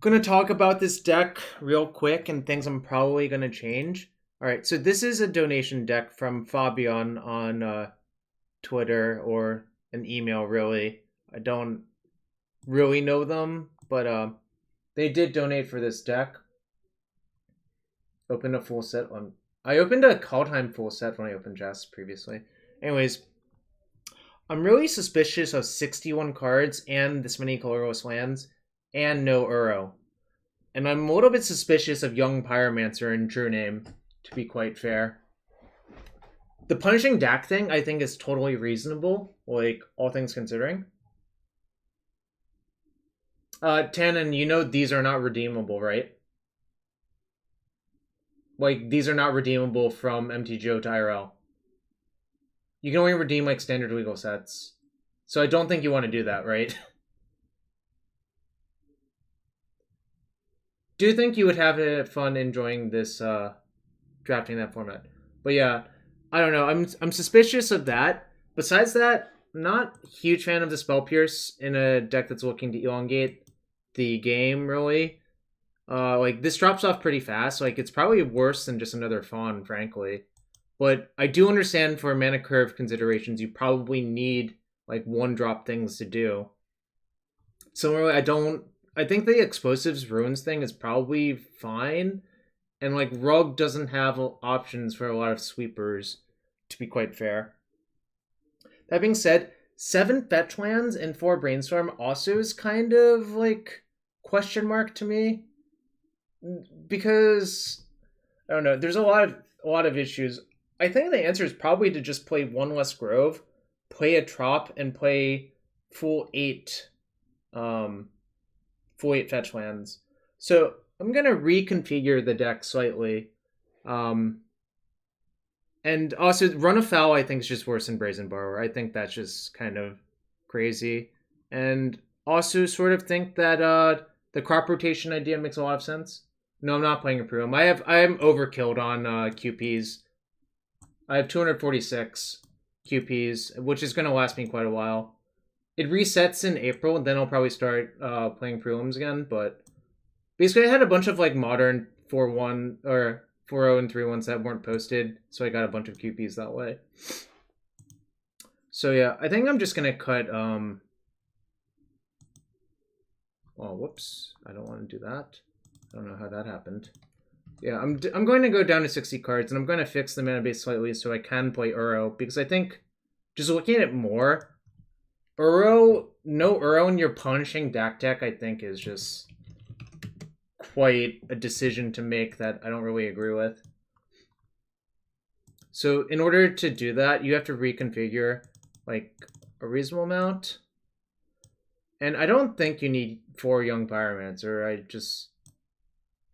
Gonna talk about this deck real quick and things I'm probably gonna change. All right, so this is a donation deck from Fabian on Twitter or an email. Really, I don't really know them, but they did donate for this deck. Opened a full set on. I opened a Kaldheim full set when I opened Jace previously. Anyways, I'm really suspicious of 61 cards and this many colorless lands and no Uro. And I'm a little bit suspicious of Young Pyromancer and True Name, to be quite fair. The punishing Dack thing, I think, is totally reasonable, like, all things considering. Tannen, you know these are not redeemable, right? Like, these are not redeemable from MTGO to IRL. You can only redeem, like, standard legal sets. So I don't think you want to do that, right? Do think you would have fun enjoying this, drafting that format. But yeah, I don't know. I'm suspicious of that. Besides that, not a huge fan of the Spell Pierce in a deck that's looking to elongate the game, really. Like, this drops off pretty fast. Like, it's probably worse than just another Fawn, frankly. But I do understand for mana curve considerations, you probably need, like, one-drop things to do. So, really, I think the Explosives Ruins thing is probably fine. And, like, Rug doesn't have options for a lot of sweepers, to be quite fair. That being said, 7 fetch lands and 4 Brainstorm also is kind of, like, question mark to me. Because, I don't know, there's a lot of issues. I think the answer is probably to just play 1 less Grove, play a Trop, and play full 8 fetch lands. So I'm gonna reconfigure the deck slightly. And also Run Afoul I think is just worse than Brazen Borrower. I think that's just kind of crazy. And also sort of think that the crop rotation idea makes a lot of sense. No, I'm not playing a Imperium. I am overkilled on QPs. I have 246 QPs, which is gonna last me quite a while. It resets in April, and then I'll probably start playing prelims again. But basically, I had a bunch of like modern 4-1 or 4-0 and 3-1s that weren't posted, so I got a bunch of QPs that way. So yeah, I think I'm just gonna cut. Oh, whoops! I don't want to do that. I don't know how that happened. Yeah, I'm going to go down to 60 cards, and I'm going to fix the mana base slightly so I can play Uro, because I think just looking at it more, no Uro in your punishing deck, I think is just quite a decision to make that I don't really agree with. So in order to do that, you have to reconfigure like a reasonable amount. And I don't think you need 4 Young Pyromancer. I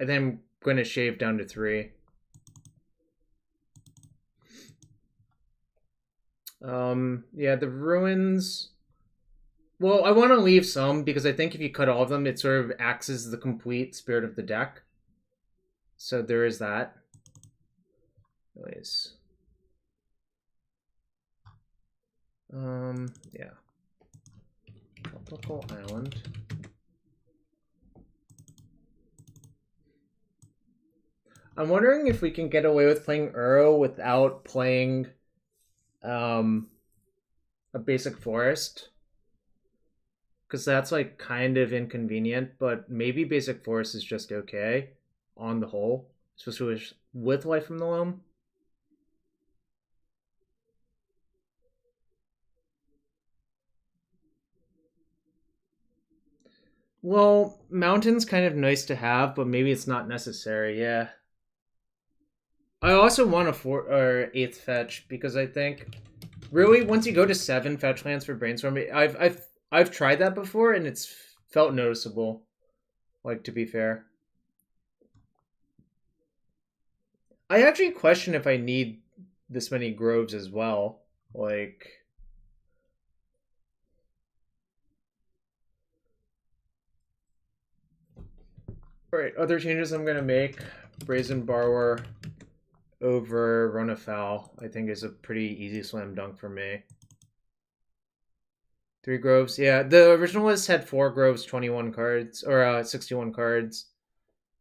think I'm going to shave down to 3. Yeah, the Ruins. Well, I want to leave some because I think if you cut all of them, it sort of acts as the complete spirit of the deck. So there is that. Anyways. Yeah. Tropical Island. I'm wondering if we can get away with playing Uro without playing a basic forest. Because that's like kind of inconvenient, but maybe basic forest is just okay on the whole, especially with Life from the Loam. Well, mountain's kind of nice to have, but maybe it's not necessary. Yeah. I also want a 8th fetch because I think really once you go to 7 fetch lands for Brainstorm, I've tried that before and it's felt noticeable. Like, to be fair, I actually question if I need this many groves as well. Like, all right, other changes I'm gonna make: Brazen Borrower over Run Afoul, I think is a pretty easy slam dunk for me. 3 groves. Yeah, the original list had 4 groves, 21 cards, or 61 cards.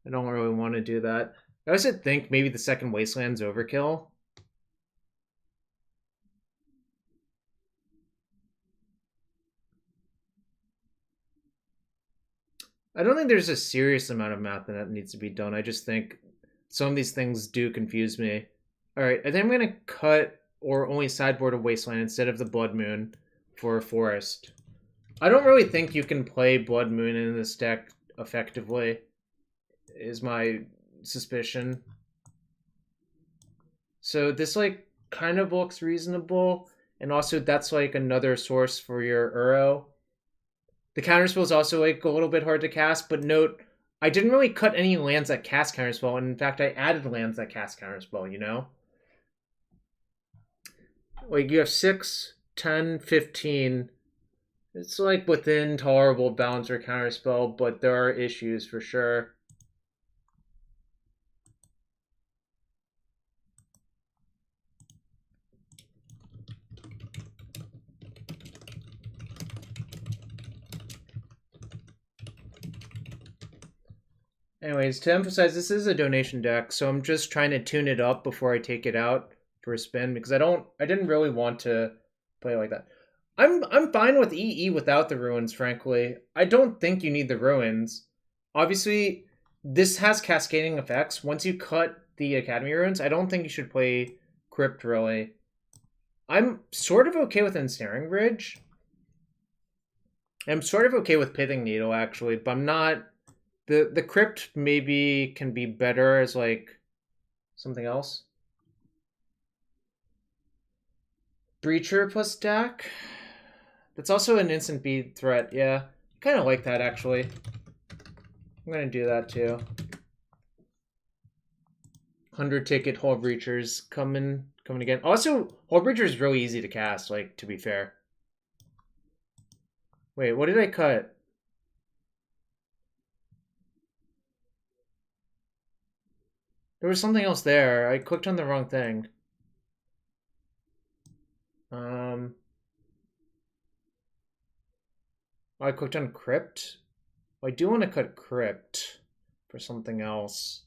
I don't really want to do that. I also think maybe the second Wasteland's overkill. I don't think there's a serious amount of math that needs to be done. I just think some of these things do confuse me. Alright, I think I'm going to cut or only sideboard a Wasteland instead of the Blood Moon for a Forest. I don't really think you can play Blood Moon in this deck effectively, is my suspicion. So this, like, kind of looks reasonable, and also that's, like, another source for your Uro. The counterspell is also, like, a little bit hard to cast, but note, I didn't really cut any lands that cast counterspell, and in fact, I added lands that cast counterspell, you know? Like, you have 6, 10, 15. It's, like, within tolerable bounds for counterspell, but there are issues for sure. Anyways, to emphasize, this is a donation deck, so I'm just trying to tune it up before I take it out for a spin, because I didn't really want to play like that. I'm fine with EE without the ruins, frankly. I don't think you need the ruins. Obviously, this has cascading effects. Once you cut the Academy ruins, I don't think you should play Crypt, really. I'm sort of okay with Ensnaring Bridge. I'm sort of okay with Pithing Needle, actually, but I'm not... The Crypt maybe can be better as, like, something else. Breacher plus Dack. That's also an instant beat threat, yeah. Kind of like that, actually. I'm going to do that, too. 100-ticket Hull Breachers coming again. Also, Hull Breacher is really easy to cast, like, to be fair. Wait, what did I cut? There was something else there. I clicked on the wrong thing. I clicked on Crypt. I do want to cut Crypt for something else.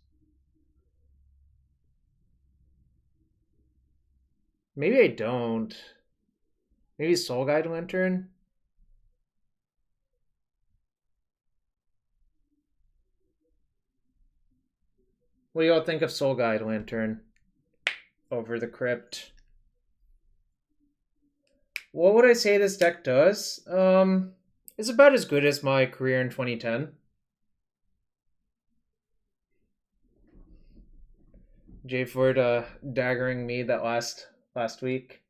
Maybe I don't. Maybe Soul Guide Lantern? What do y'all think of Soul Guide Lantern over the Crypt? What would I say this deck does? It's about as good as my career in 2010. J Ford daggering me that last week.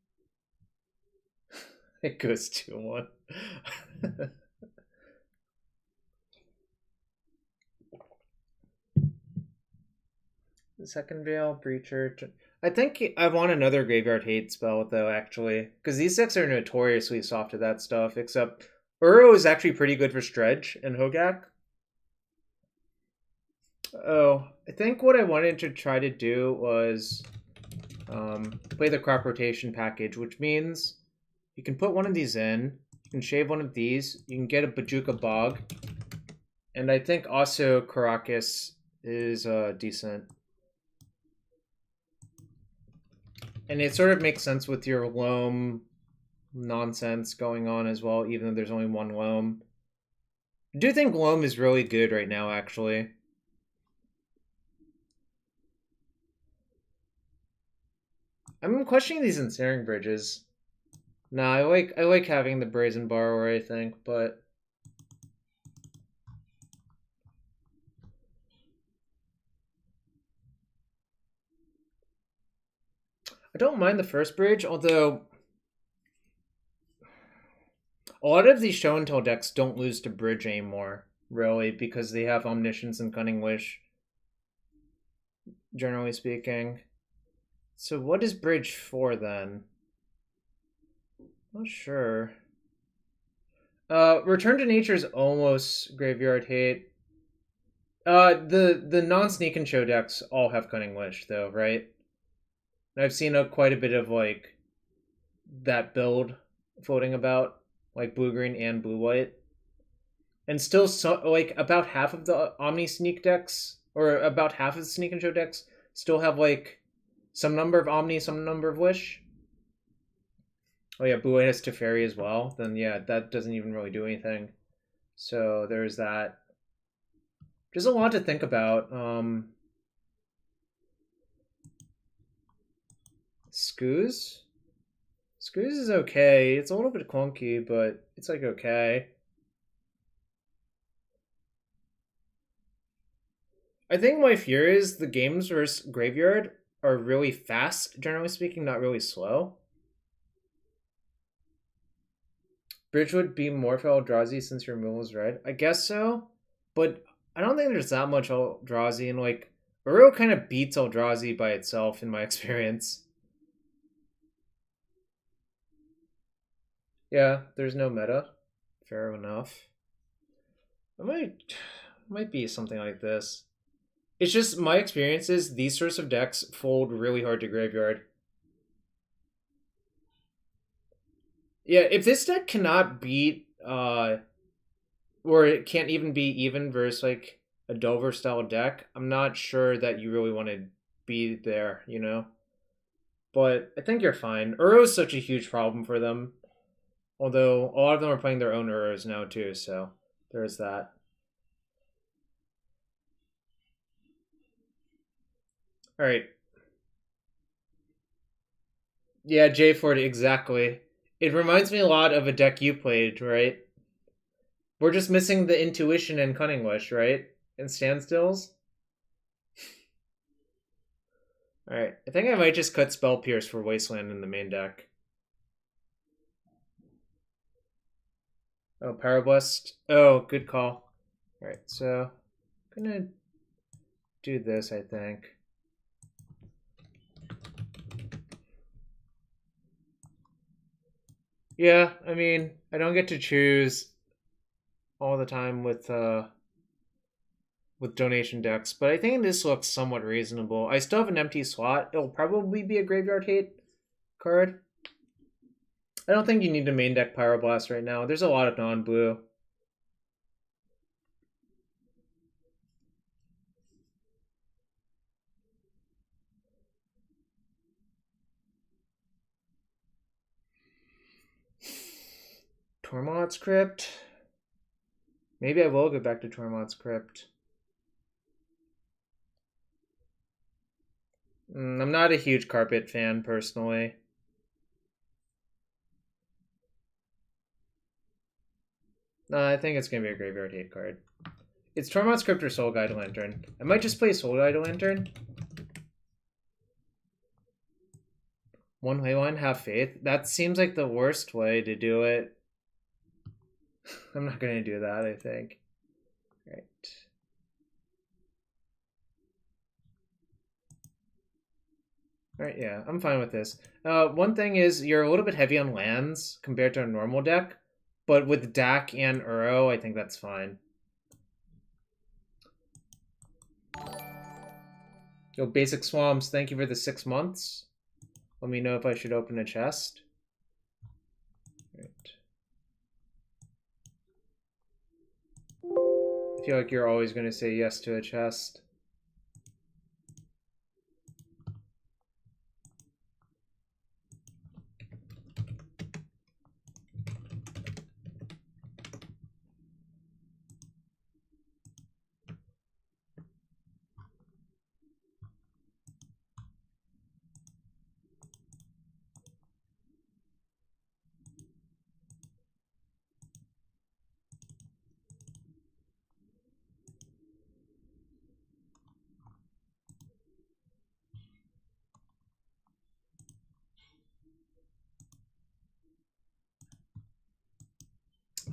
It goes 2-1. Second Veil, Breacher. I think I want another Graveyard Hate spell, though, actually. Because these decks are notoriously soft to that stuff, except Uro is actually pretty good for Stretch and Hogak. Oh, I think what I wanted to try to do was play the crop rotation package, which means you can put one of these in, you can shave one of these, you can get a Bajuka Bog, and I think also Caracas is decent. And it sort of makes sense with your Loam nonsense going on as well, even though there's only one Loam. I do think Loam is really good right now, actually. I'm questioning these Ensnaring Bridges. Nah, I like having the Brazen Borrower, I think, but... I don't mind the first bridge, although... A lot of these Show and Tell decks don't lose to bridge anymore, really, because they have Omniscience and Cunning Wish, generally speaking. So what is bridge for, then? Not sure. Return to Nature is almost Graveyard Hate. The non-Sneak and Show decks all have Cunning Wish, though, right? I've seen quite a bit of, like, that build floating about. like blue-green and blue-white. And still, so like about half of the Omni Sneak decks, or about half of the Sneak and Show decks, still have like some number of Omni, some number of Wish. Oh yeah, blue-white has Teferi as well. Then yeah, that doesn't even really do anything. So there's that. There's a lot to think about. Scooz? Scooz is okay. It's a little bit clunky, but it's like okay. I think my fear is the games versus Graveyard are really fast, generally speaking, not really slow. Bridge would be more for Eldrazi since your removal is red. I guess so, but I don't think there's that much Eldrazi, and like Uro kind of beats Eldrazi by itself in my experience. Yeah, there's no meta. Fair enough. It might be something like this. It's just my experience is these sorts of decks fold really hard to Graveyard. Yeah, if this deck cannot beat, or it can't even be even versus like a Delver style deck, I'm not sure that you really want to be there, you know? But I think you're fine. Uro is such a huge problem for them. Although a lot of them are playing their own Uros now too, so there's that. Alright. Yeah, J Ford, exactly. It reminds me a lot of a deck you played, right? We're just missing the intuition and Cunning Wish, right? And standstills. Alright, I think I might just cut Spell Pierce for Wasteland in the main deck. Oh, Parablast. Oh, good call. Alright, so I'm gonna do this, I think. Yeah, I mean, I don't get to choose all the time with donation decks, but I think this looks somewhat reasonable. I still have an empty slot. It'll probably be a Graveyard Hate card. I don't think you need to main deck Pyroblast right now. There's a lot of non-blue. Tormod's Crypt. Maybe I will go back to Tormod's Crypt. I'm not a huge Carpet fan, personally. No, I think it's going to be a Graveyard Hate card. It's Tormod's Crypt or Soul Guide Lantern. I might just play Soul Guide Lantern. One way one, have faith. That seems like the worst way to do it. I'm not going to do that, I think. Right. Alright, yeah, I'm fine with this. One thing is, you're a little bit heavy on lands compared to a normal deck, but with Dack and Uro, I think that's fine. Yo, Basic Swamps, thank you for the 6 months. Let me know if I should open a chest. Right. I feel like you're always going to say yes to a chest.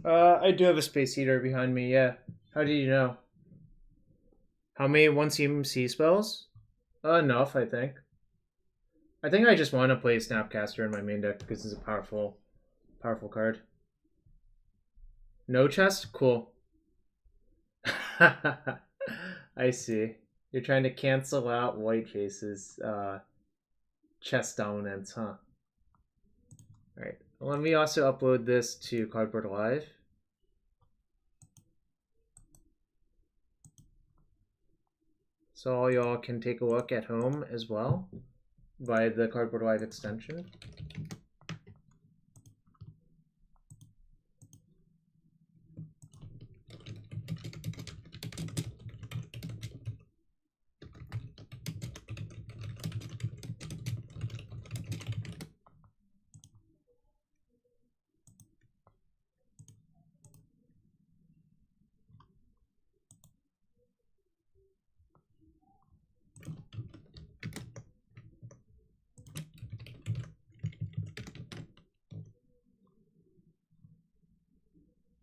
I do have a space heater behind me, yeah. How do you know? How many 1CMC spells? Enough, I think. I think I just want to play Snapcaster in my main deck because it's a powerful card. No chest? Cool. I see. You're trying to cancel out White Jace's chest dominance, huh? Alright, Let me also upload this to Cardboard Live. So all y'all can take a look at home as well via the Cardboard Live extension.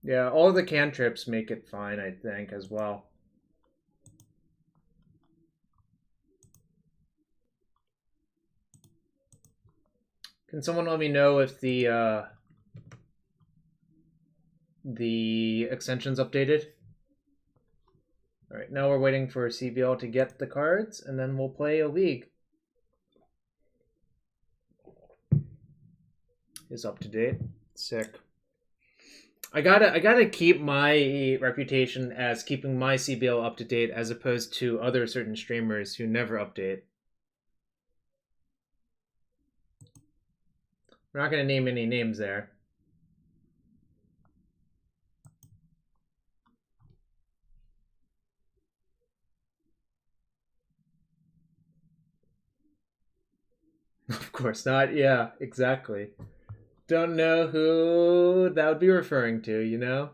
Yeah, all the cantrips make it fine, I think, as well. Can someone let me know if the extension's updated? Alright, now we're waiting for CBL to get the cards, and then we'll play a league. Is up to date. Sick. I gotta keep my reputation as keeping my CBL up to date as opposed to other certain streamers who never update. We're not gonna name any names there. Of course not. Yeah, exactly. Don't know who that would be referring to, you know?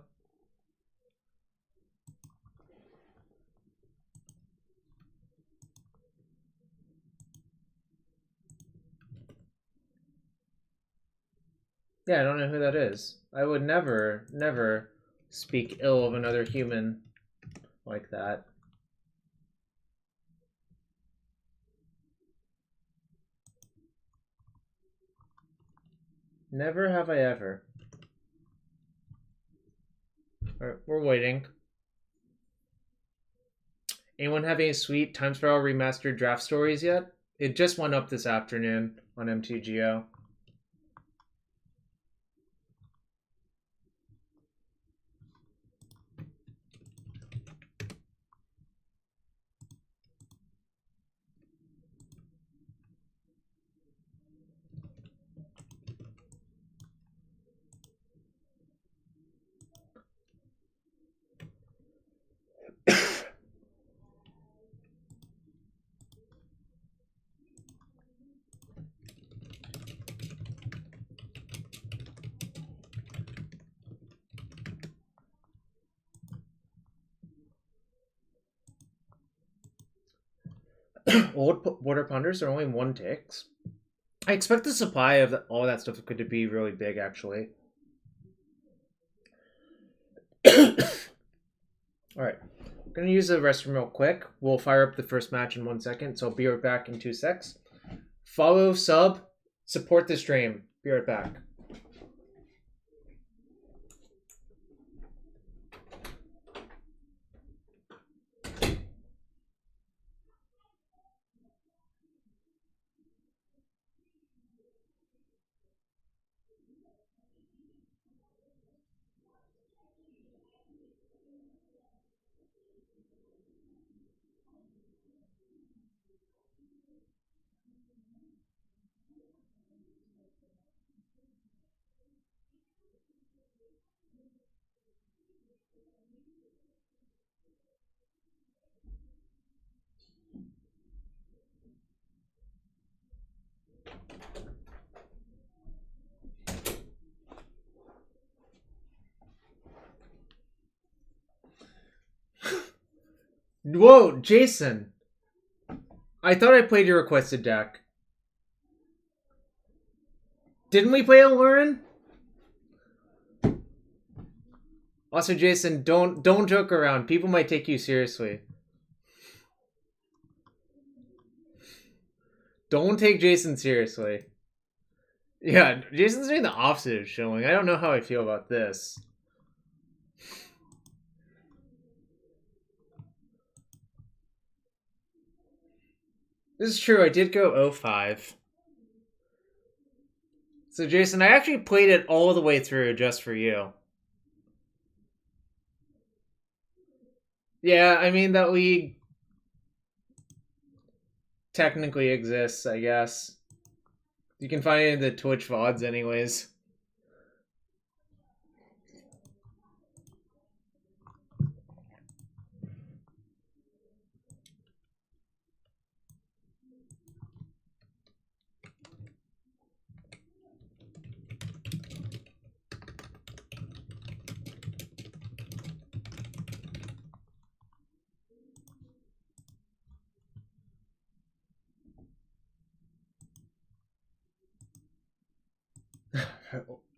Yeah, I don't know who that is. I would never speak ill of another human like that. Never have I ever. Alright, we're waiting. Anyone have any sweet Time Spiral Remastered draft stories yet? It just went up this afternoon on MTGO. Old Water Ponders are only 1 ticks. I expect the supply of all that stuff could be really big, actually. Alright. I'm gonna use the restroom real quick. We'll fire up the first match in 1 second, so I'll be right back in 2 secs. Follow, sub, support the stream. Be right back. Whoa, Jason! I thought I played your requested deck. Didn't we play Alurin? Also, Jason, don't joke around. People might take you seriously. Don't take Jason seriously. Yeah, Jason's doing the opposite of showing. I don't know how I feel about this. This is true, I did go 0-5. So, Jason, I actually played it all the way through just for you. Yeah, I mean, that league technically exists, I guess. You can find it in the Twitch VODs anyways.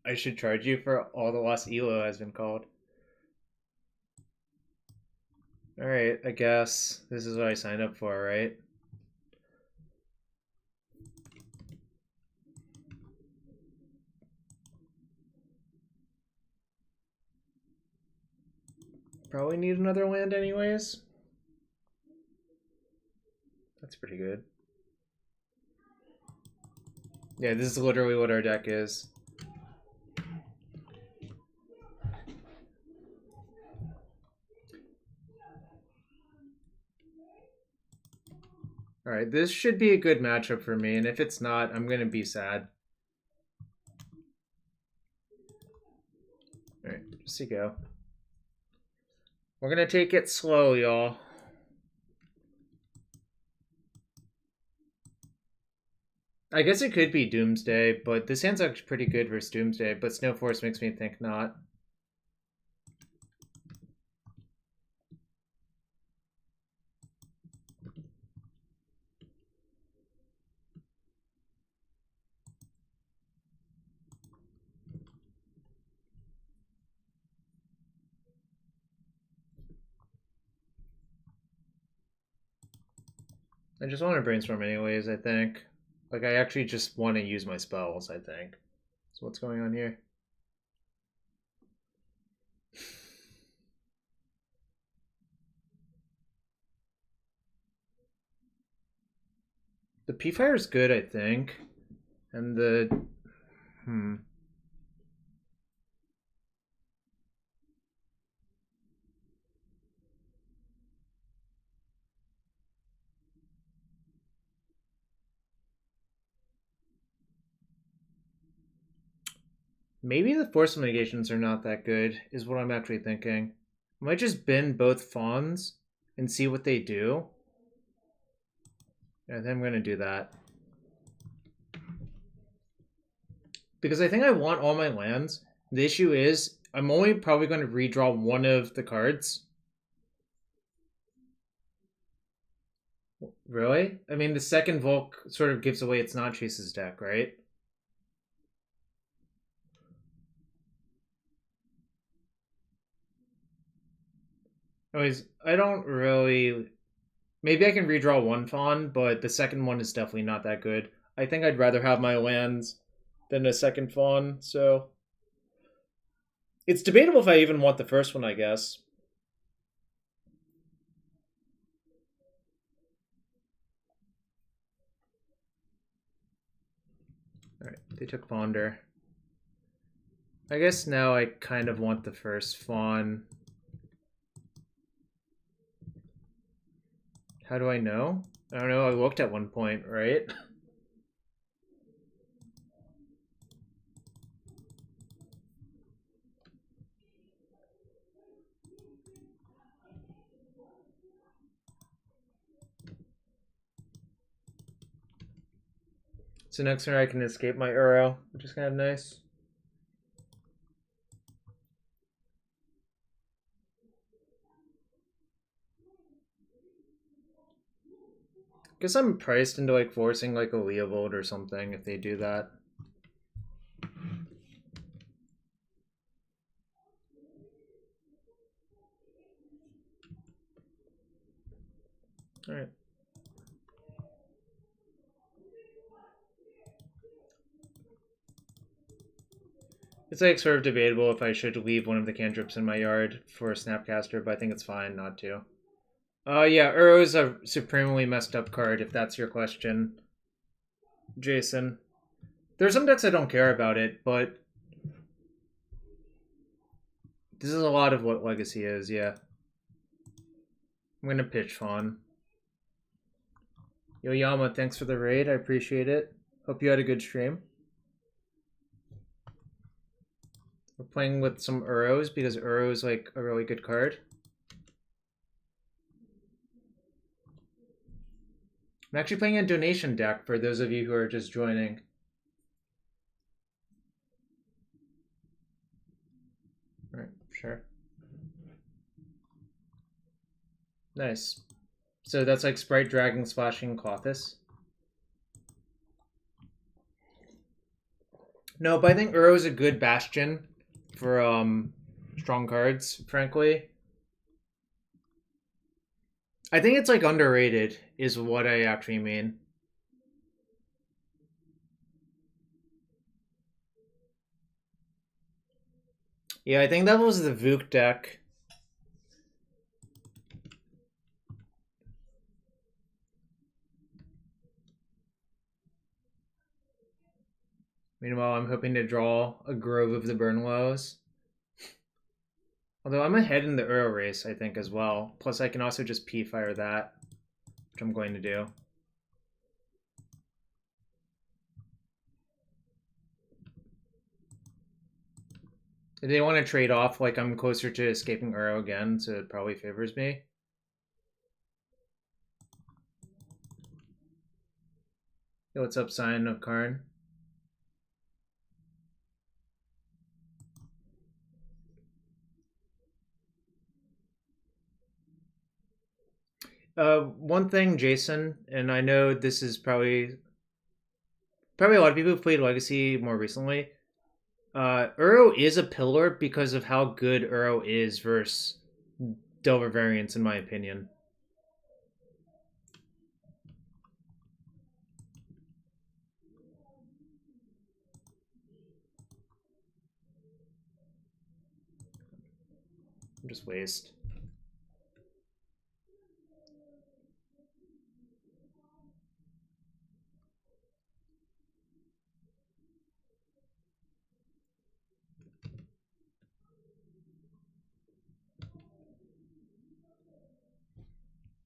I should charge you for all the lost Elo has been called. Alright, I guess this is what I signed up for, right? Probably need another land anyways. That's pretty good. Yeah, this is literally what our deck is. Alright, this should be a good matchup for me, and if it's not, I'm gonna be sad. Alright, just you go. We're gonna take it slow, y'all. I guess it could be Doomsday, but this hand's actually pretty good versus Doomsday, but Snow Force makes me think not. I just want to brainstorm anyways, I think. Like, I actually just want to use my spells, I think. So what's going on here? The P-Fire is good, I think. And the... Maybe the force negations are not that good, is what I'm actually thinking. I might just bin both fawns and see what they do. I think I'm going to do that. Because I think I want all my lands. The issue is, I'm only probably going to redraw one of the cards. Really? I mean, the second Volk sort of gives away it's not Chase's deck, right? Anyways, I don't really... Maybe I can redraw one fawn, but the second one is definitely not that good. I think I'd rather have my lands than a second fawn, so... It's debatable if I even want the first one, I guess. Alright, they took Fonder. I guess now I kind of want the first fawn. How do I know? I don't know, I looked at one point, right? So next turn I can escape my Uro, which is kind of nice. Guess I'm priced into like forcing like a Leovold or something if they do that. Alright. It's like sort of debatable if I should leave one of the cantrips in my yard for a Snapcaster, but I think it's fine not to. Yeah, Uro is a supremely messed up card, if that's your question, Jason. There's some decks I don't care about it, but this is a lot of what Legacy is, yeah. I'm gonna pitch Fawn. Yo Yama, thanks for the raid. I appreciate it. Hope you had a good stream. We're playing with some Uros because Uro is like a really good card. I'm actually playing a donation deck for those of you who are just joining. Alright, sure. Nice. So that's like Sprite, Dragon, Splashing, Clothis. No, but I think Uro is a good bastion for strong cards, frankly. I think it's like underrated is what I actually mean. Yeah, I think that was the Vuk deck. Meanwhile, I'm hoping to draw a Grove of the Burnlows. Although I'm ahead in the Uro race, I think, as well. Plus, I can also just P-Fire that, which I'm going to do. If they want to trade off, like, I'm closer to escaping Uro again, so it probably favors me. Yo, what's up, Sign of Karn? One thing, Jason, and I know this is probably a lot of people who've played Legacy more recently. Uro is a pillar because of how good Uro is versus Delver variants, in my opinion. Just waste.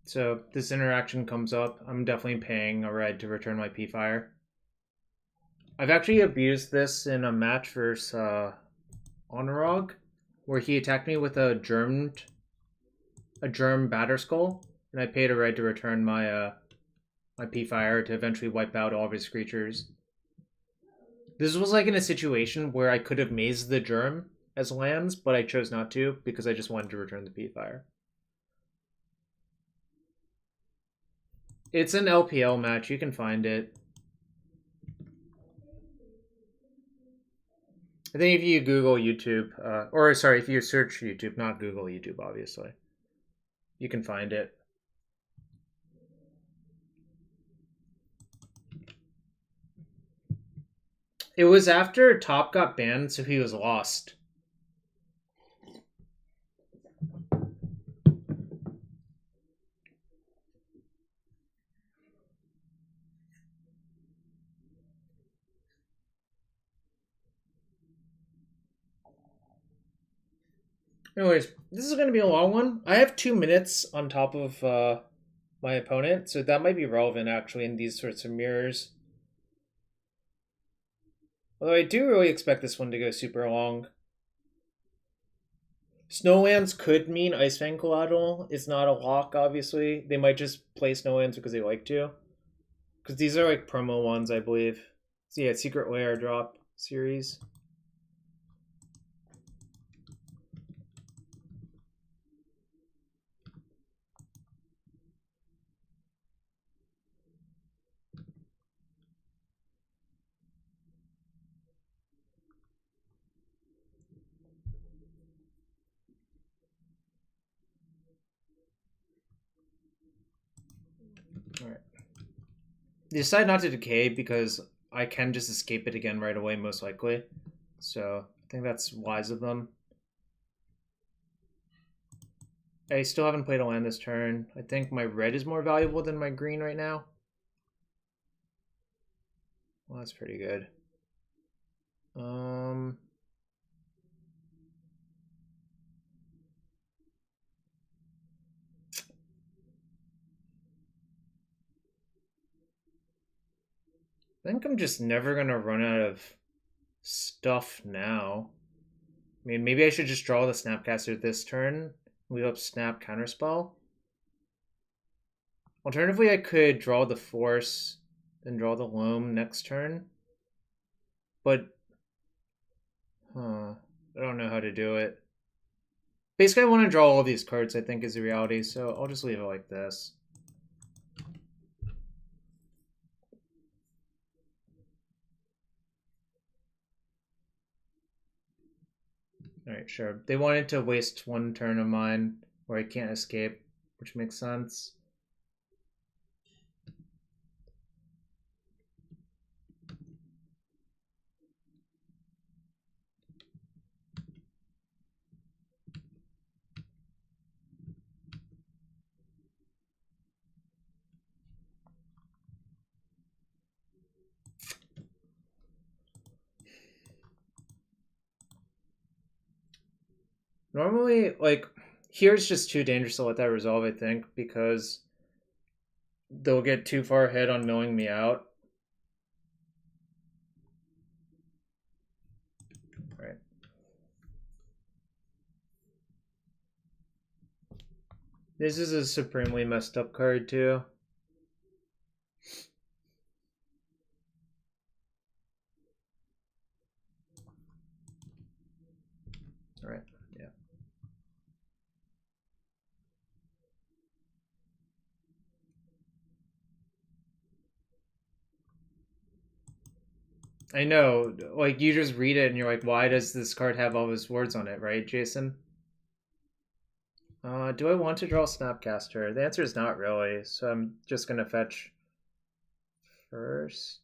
So this interaction comes up. I'm definitely paying a red to return my P-Fire. I've actually abused this in a match versus Honorog, where he attacked me with a germ Batter Skull, and I paid a red to return my my P-Fire to eventually wipe out all of his creatures. This was like in a situation where I could have mazed the germ as lands, but I chose not to because I just wanted to return the P-Fire. It's an LPL match. You can find it. I think if you Google YouTube, or sorry, if you search YouTube, not Google YouTube, obviously, you can find it. It was after Top got banned, so he was lost. Anyways, this is going to be a long one. I have 2 minutes on top of my opponent, so that might be relevant actually in these sorts of mirrors. Although I do really expect this one to go super long. Snowlands could mean Icefang collateral. It's not a lock, obviously. They might just play Snowlands because they like to. Because these are like promo ones, I believe. So yeah, Secret Lair drop series. Alright. Decide not to decay because I can just escape it again right away, most likely. So I think that's wise of them. I still haven't played a land this turn. I think my red is more valuable than my green right now. Well, that's pretty good. I think I'm just never gonna run out of stuff now. I mean, maybe I should just draw the Snapcaster this turn, leave up Snap Counterspell. Alternatively, I could draw the Force, then draw the Loam next turn. But, I don't know how to do it. Basically, I want to draw all of these cards, I think, is the reality, so I'll just leave it like this. Alright, sure. They wanted to waste one turn of mine where I can't escape, which makes sense. Normally, like, here's just too dangerous to let that resolve, I think, because they'll get too far ahead on milling me out. Alright. This is a supremely messed up card, too. Alright, yeah. I know, like, you just read it and you're like, why does this card have all those words on it, right, Jason? Do I want to draw Snapcaster? The answer is not really, so I'm just gonna fetch first.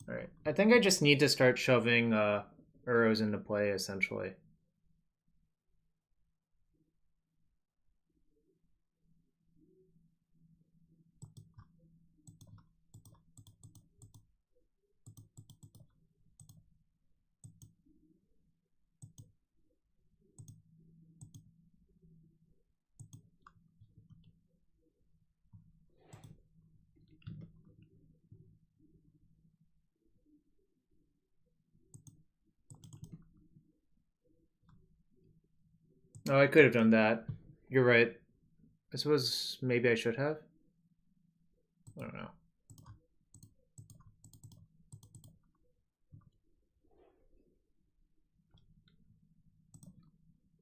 Alright, I think I just need to start shoving arrows into play, essentially. Oh, I could have done that. You're right. I suppose maybe I should have. I don't know.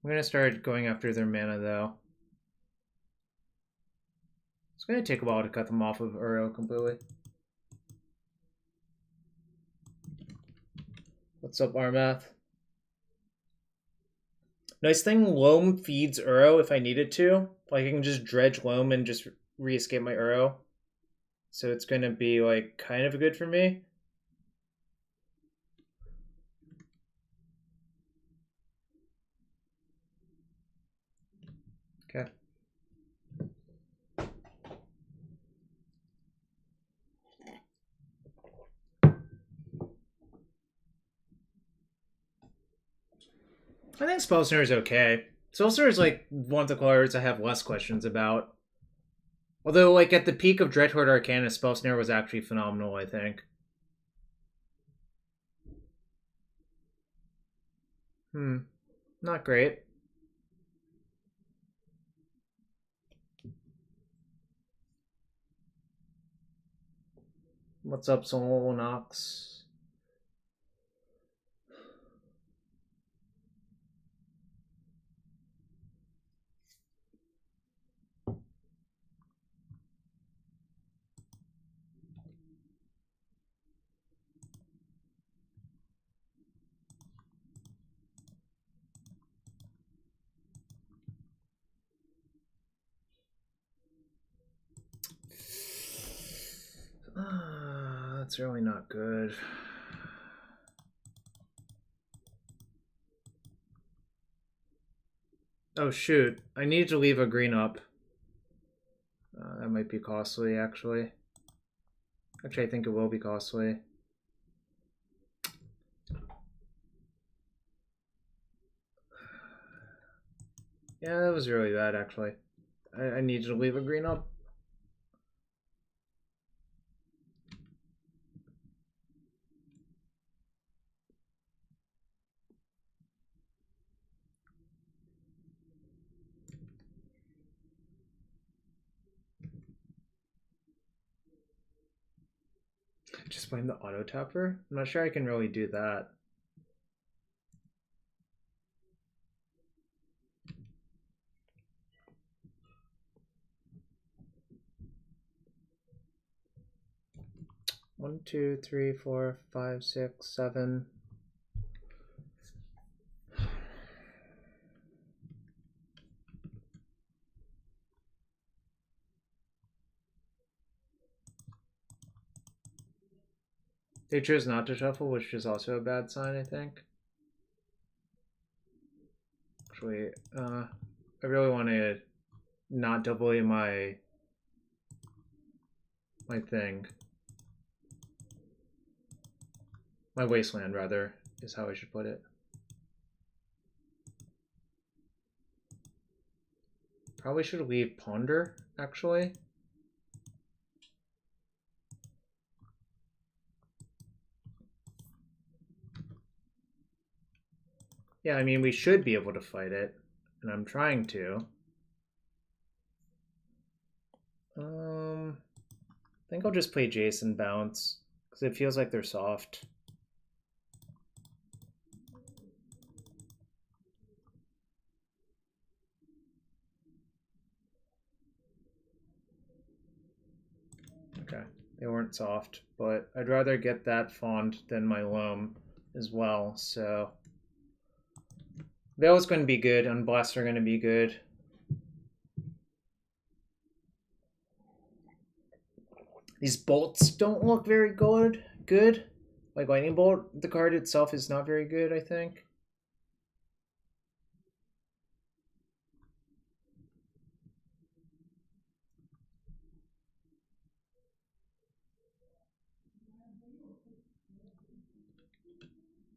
I'm gonna start going after their mana, though. It's gonna take a while to cut them off of Uro completely. What's up, Armath? Nice thing, Loam feeds Uro if I needed to. Like, I can just dredge Loam and just re-escape my Uro. So it's gonna be, like, kind of good for me. Okay. I think Spellsnare is okay. Spellsnare is, like, one of the cards I have less questions about. Although, like, at the peak of Dreadhorde Arcana, Spellsnare was actually phenomenal, I think. Not great. What's up, Soul Nox? That's really not good. Oh shoot, I need to leave a green up. That That might be costly, actually. Actually, I think it will be costly. Yeah, that was really bad, actually. I needed to leave a green up. Just blame the auto tapper? I'm not sure I can really do that. One, two, three, four, five, six, seven. They chose not to shuffle, which is also a bad sign, I think. Actually, I really want to not double my thing. My wasteland, rather, is how I should put it. Probably should leave ponder, actually. Yeah, I mean, we should be able to fight it, and I'm trying to. I think I'll just play Jace and bounce, because it feels like they're soft. Okay, they weren't soft, but I'd rather get that fond than my loam as well, so... Veil is going to be good, and Blast are going to be good. These bolts don't look very good. Like Lightning Bolt, the card itself is not very good, I think.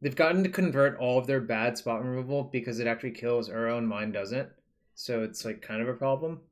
They've gotten to convert all of their bad spot removal because it actually kills Uro and mine doesn't. So it's like kind of a problem.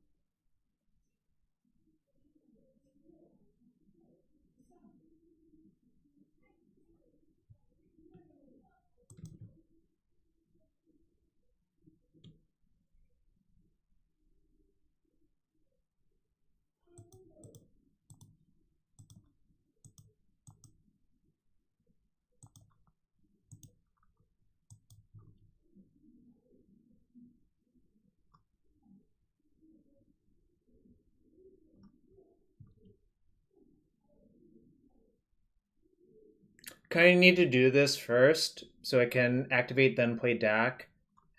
Kind of need to do this first so I can activate, then play Dack,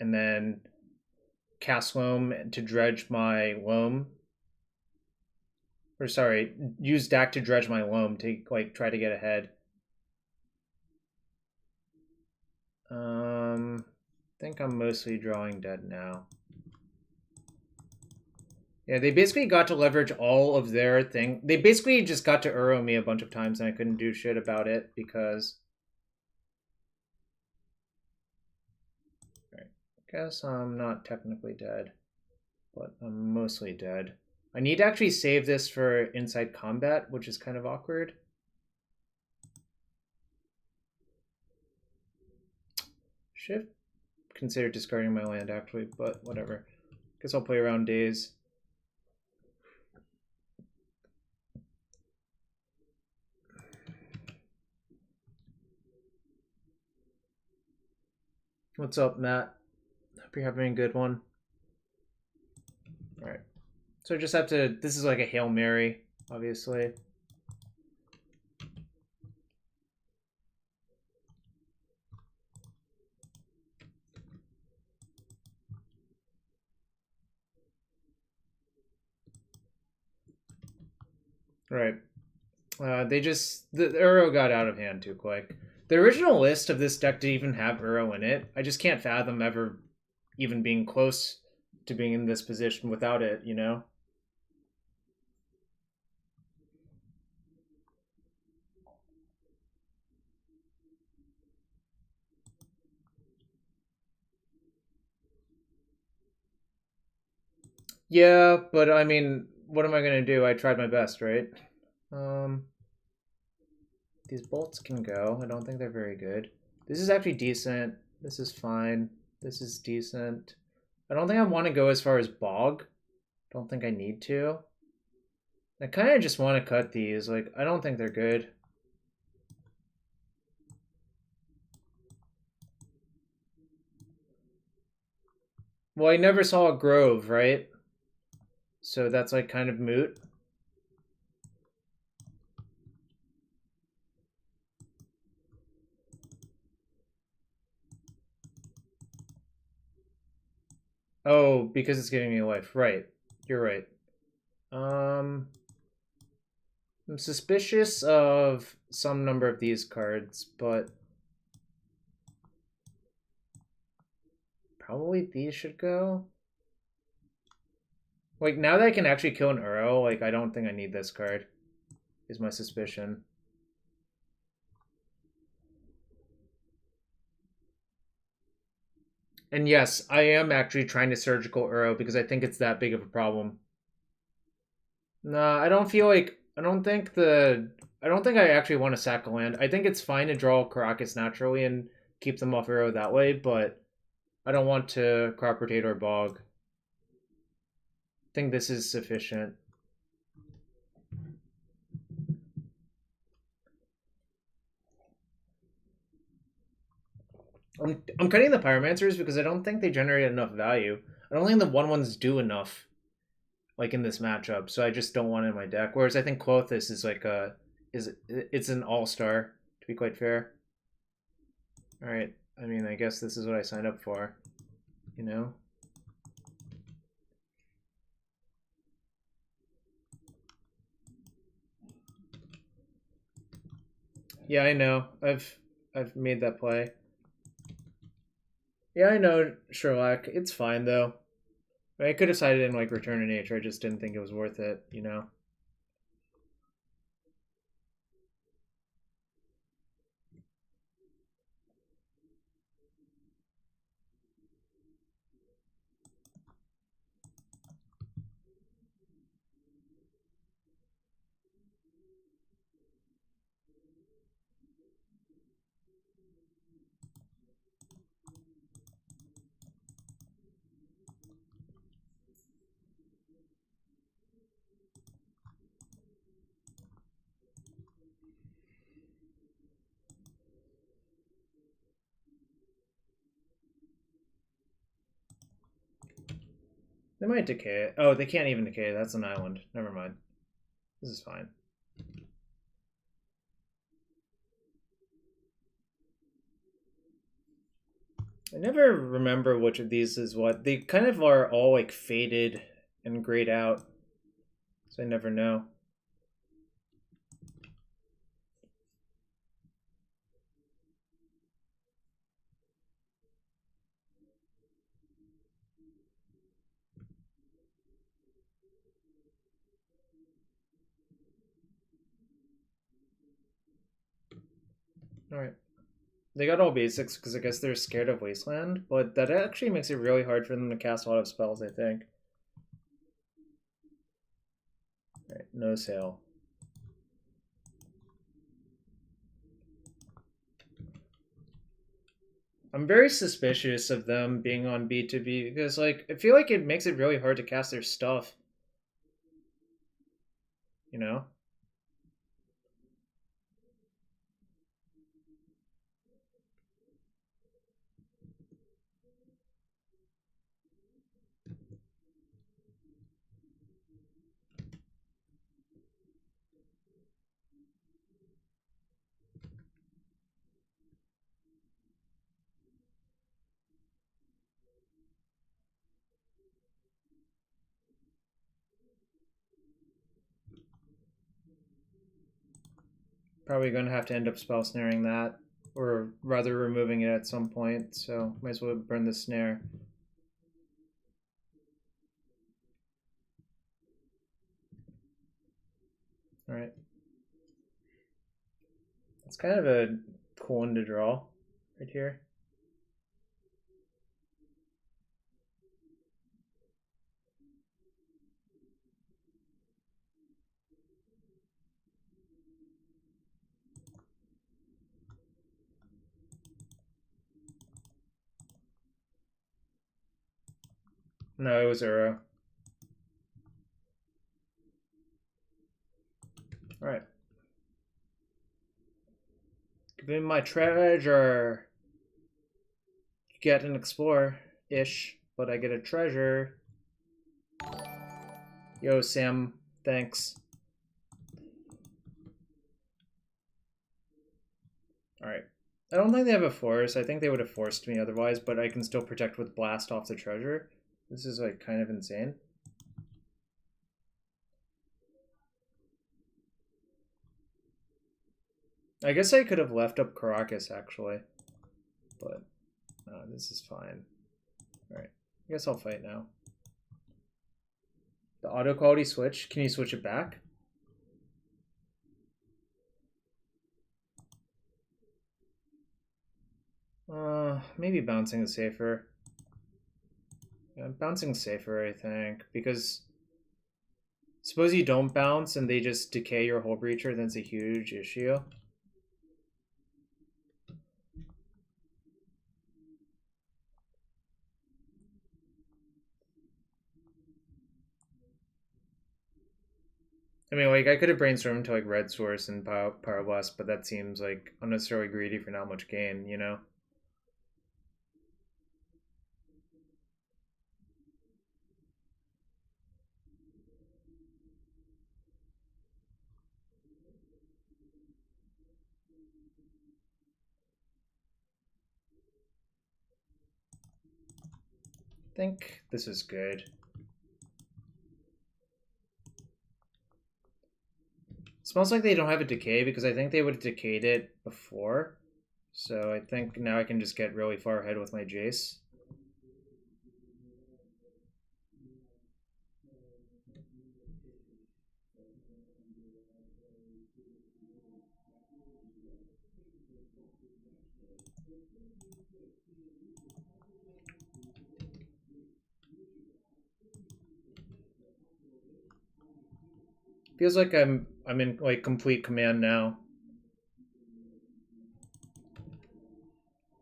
and then cast Loam to dredge my Loam. Or sorry, use Dack to dredge my Loam to like try to get ahead. I think I'm mostly drawing dead now. Yeah, they basically got to leverage all of their thing. They basically just got to Uro me a bunch of times and I couldn't do shit about it because... Right. Guess I'm not technically dead, but I'm mostly dead. I need to actually save this for inside combat, which is kind of awkward. Should consider discarding my land actually, but whatever. Guess I'll play around days. What's up, Matt? Hope you're having a good one. Alright. So I just have to... This is like a Hail Mary, obviously. Right. The Uro got out of hand too quick. The original list of this deck didn't even have Uro in it. I just can't fathom ever even being close to being in this position without it, you know? Yeah, but I mean, what am I gonna do? I tried my best, right? Um, these bolts can go. I don't think they're very good. This is actually decent. This is fine. This is decent. I don't think I want to go as far as bog. Don't think I need to. I kind of just want to cut these. Like, I don't think they're good. Well, I never saw a grove, right? So that's like kind of moot. Oh, because it's giving me life. Right. You're right. I'm suspicious of some number of these cards, but probably these should go. Like, now that I can actually kill an Uro, like, I don't think I need this card, is my suspicion. And yes, I am actually trying to surgical Uro because I think it's that big of a problem. Nah, I don't feel like I don't think I actually want to sack a land. I think it's fine to draw Caracas naturally and keep them off Uro that way, but I don't want to crop rotate or bog. I think this is sufficient. I'm cutting the Pyromancers because I don't think they generate enough value. I don't think the 1/1s do enough, like in this matchup. So I just don't want it in my deck. Whereas I think Clothis is like it's an all-star, to be quite fair. All right. I mean, I guess this is what I signed up for, you know. Yeah, I know. I've made that play. Yeah, I know, Sherlock. It's fine though. I could have decided in like Return to Nature. I just didn't think it was worth it, you know. They might decay it. Oh, they can't even decay it. That's an island. Never mind. This is fine. I never remember which of these is what. They kind of are all like faded and grayed out. So I never know. Alright. They got all basics because I guess they're scared of Wasteland, but that actually makes it really hard for them to cast a lot of spells, I think. Alright, no sale. I'm very suspicious of them being on B2B because, like, I feel like it makes it really hard to cast their stuff. You know? Probably going to have to end up spell snaring that, or rather removing it at some point, so might as well burn the snare. Alright. It's kind of a cool one to draw right here. No, it was Uro. Alright. Give me my treasure. You get an explore-ish, but I get a treasure. Yo, Sam, thanks. Alright. I don't think they have a force. I think they would have forced me otherwise, but I can still protect with blast off the treasure. This is like kind of insane. I guess I could have left up Caracas actually, but this is fine. Alright, I guess I'll fight now. The auto quality switch, can you switch it back? Maybe bouncing is safer. Yeah, bouncing safer, I think, because suppose you don't bounce and they just decay your Hull Breacher, then it's a huge issue. I mean, like, I could have brainstormed to, like, Red Source and Power Blast, but that seems, like, unnecessarily greedy for not much gain, you know? I think this is good. Smells like they don't have a decay because I think they would have decayed it before. So I think now I can just get really far ahead with my Jace. Feels like I'm in like complete command now.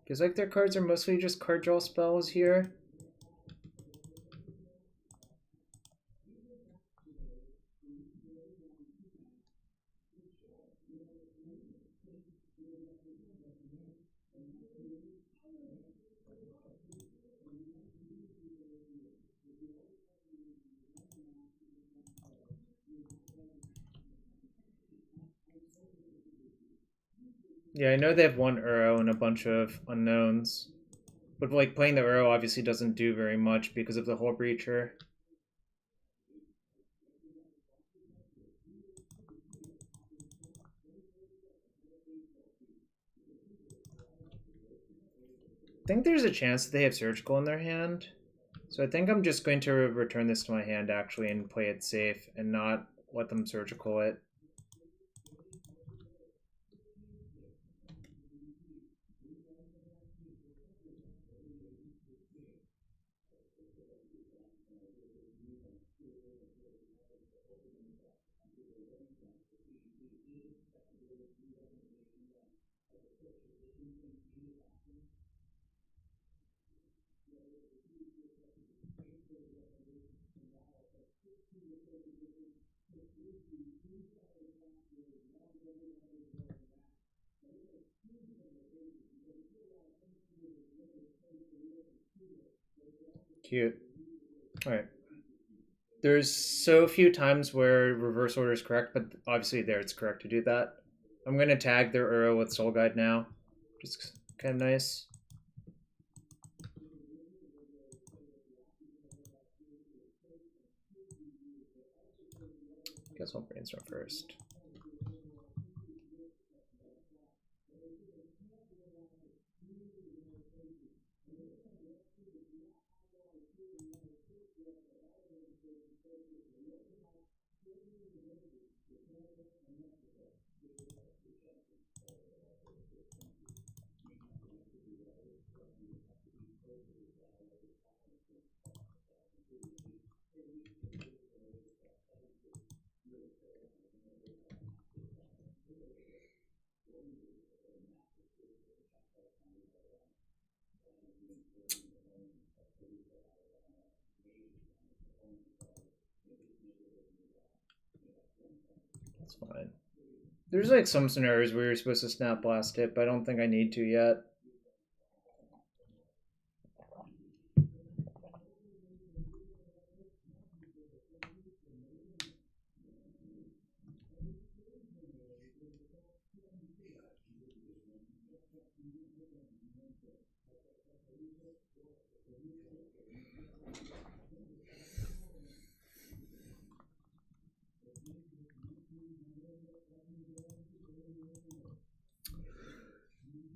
Feels like their cards are mostly just card draw spells here. Yeah, I know they have one Uro and a bunch of unknowns. But like playing the Uro obviously doesn't do very much because of the Hull Breacher. I think there's a chance that they have Surgical in their hand. So I think I'm just going to return this to my hand actually and play it safe and not let them Surgical it. Cute. Alright. There's so few times where reverse order is correct, but obviously there it's correct to do that. I'm going to tag their Uro with Soul Guide now. Just kind of nice. Guess I'll brainstorm first. It's fine. There's like some scenarios where you're supposed to snap blast it, but I don't think I need to yet.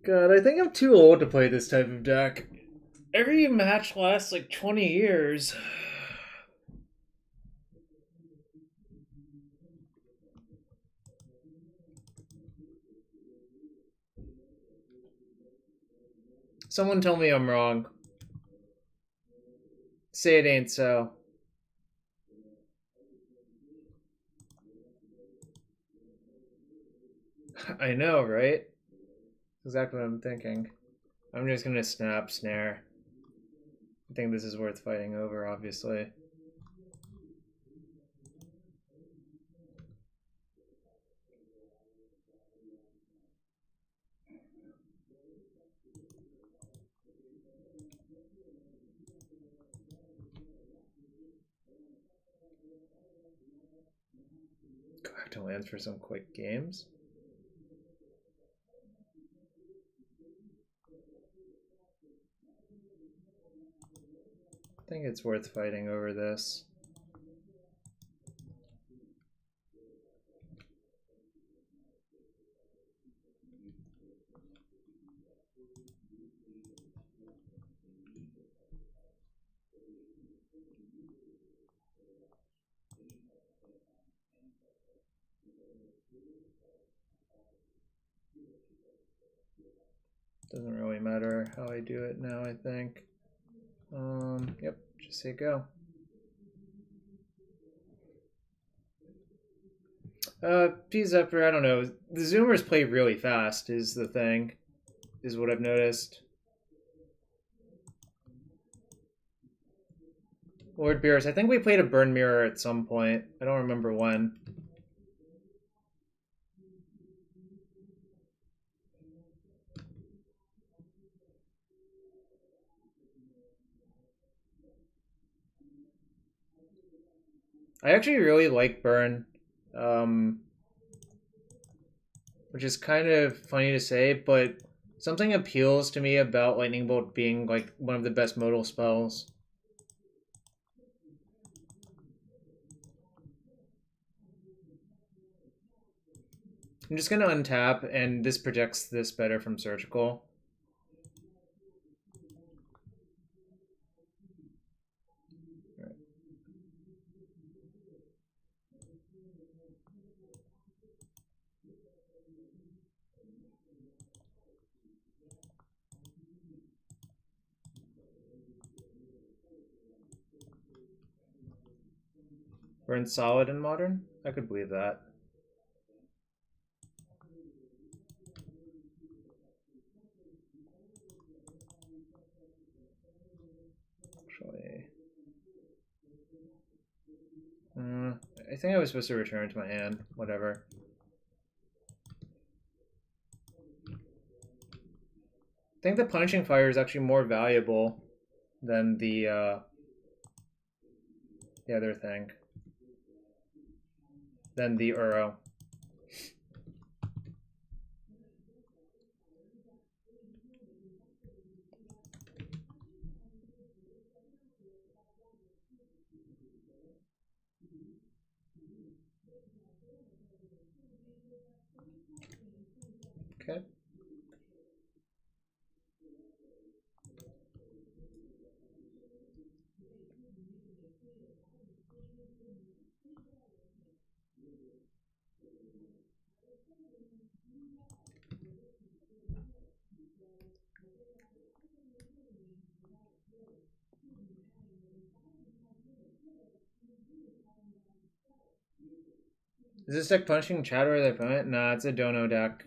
God, I think I'm too old to play this type of deck. Every match lasts like 20 years. Someone tell me I'm wrong. Say it ain't so. I know, right? Exactly what I'm thinking. I'm just gonna snap snare. I think this is worth fighting over, obviously. Go back to lands for some quick games. I think it's worth fighting over this. Doesn't really matter how I do it now, I think. Yep, just say go. P-Zephyr, I don't know. The Zoomers play really fast is the thing, is what I've noticed. Lord Beers, I think we played a Burn Mirror at some point. I don't remember when. I actually really like Burn, which is kind of funny to say, but something appeals to me about Lightning Bolt being like one of the best modal spells. I'm just gonna untap, and this protects this better from Surgical. Burn solid in Modern? I could believe that. Actually... I think I was supposed to return to my hand. Whatever. I think the Punishing Fire is actually more valuable than the other thing. Than the Uro. Okay. Is this deck punishing Chatter or the opponent? Nah, it's a Dono deck.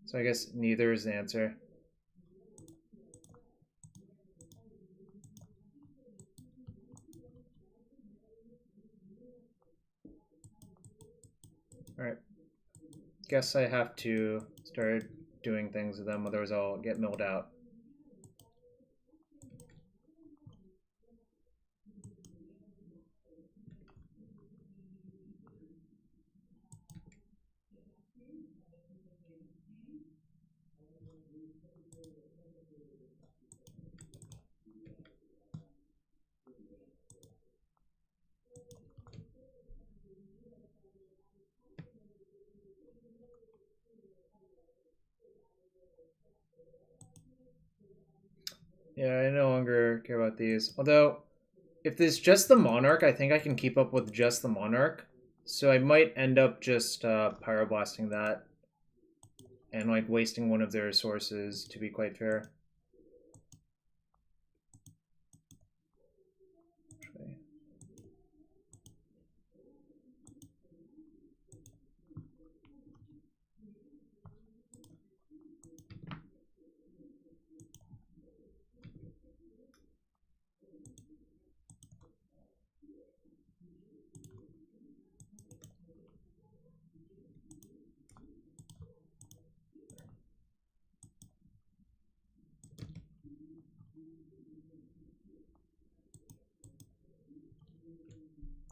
So I guess neither is the answer. Alright. Guess I have to start doing things with them, otherwise I'll get milled out. Yeah, I no longer care about these. Although, if there's just the Monarch, I think I can keep up with just the Monarch. So I might end up just pyroblasting that. And like wasting one of their resources, to be quite fair. Okay.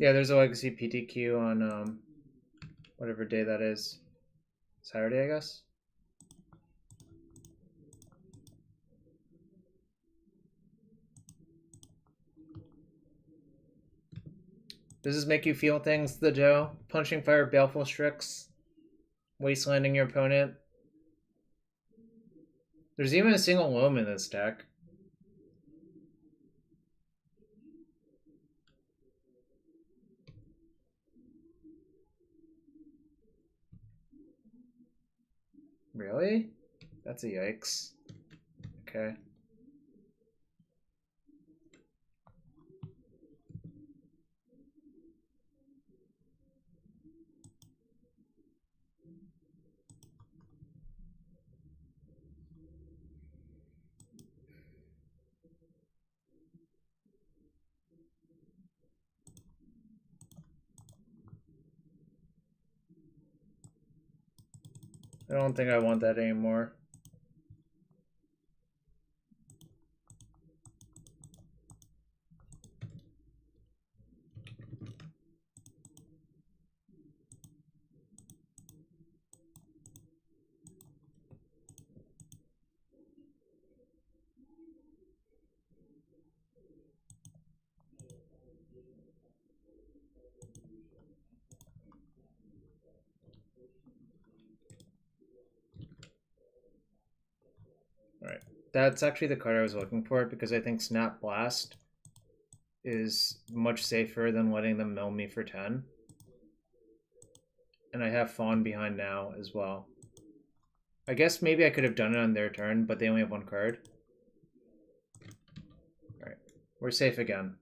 Yeah, there's a legacy PTQ on whatever day that is. Saturday, I guess. Does this make you feel things, the Joe? Punishing Fire, Baleful Strix, wastelanding your opponent. There's even a single Loam in this deck. Really? That's a yikes. Okay. I don't think I want that anymore. Alright. That's actually the card I was looking for because I think Snap Blast is much safer than letting them mill me for 10. And I have Fawn behind now as well. I guess maybe I could have done it on their turn, but they only have one card. Alright. We're safe again.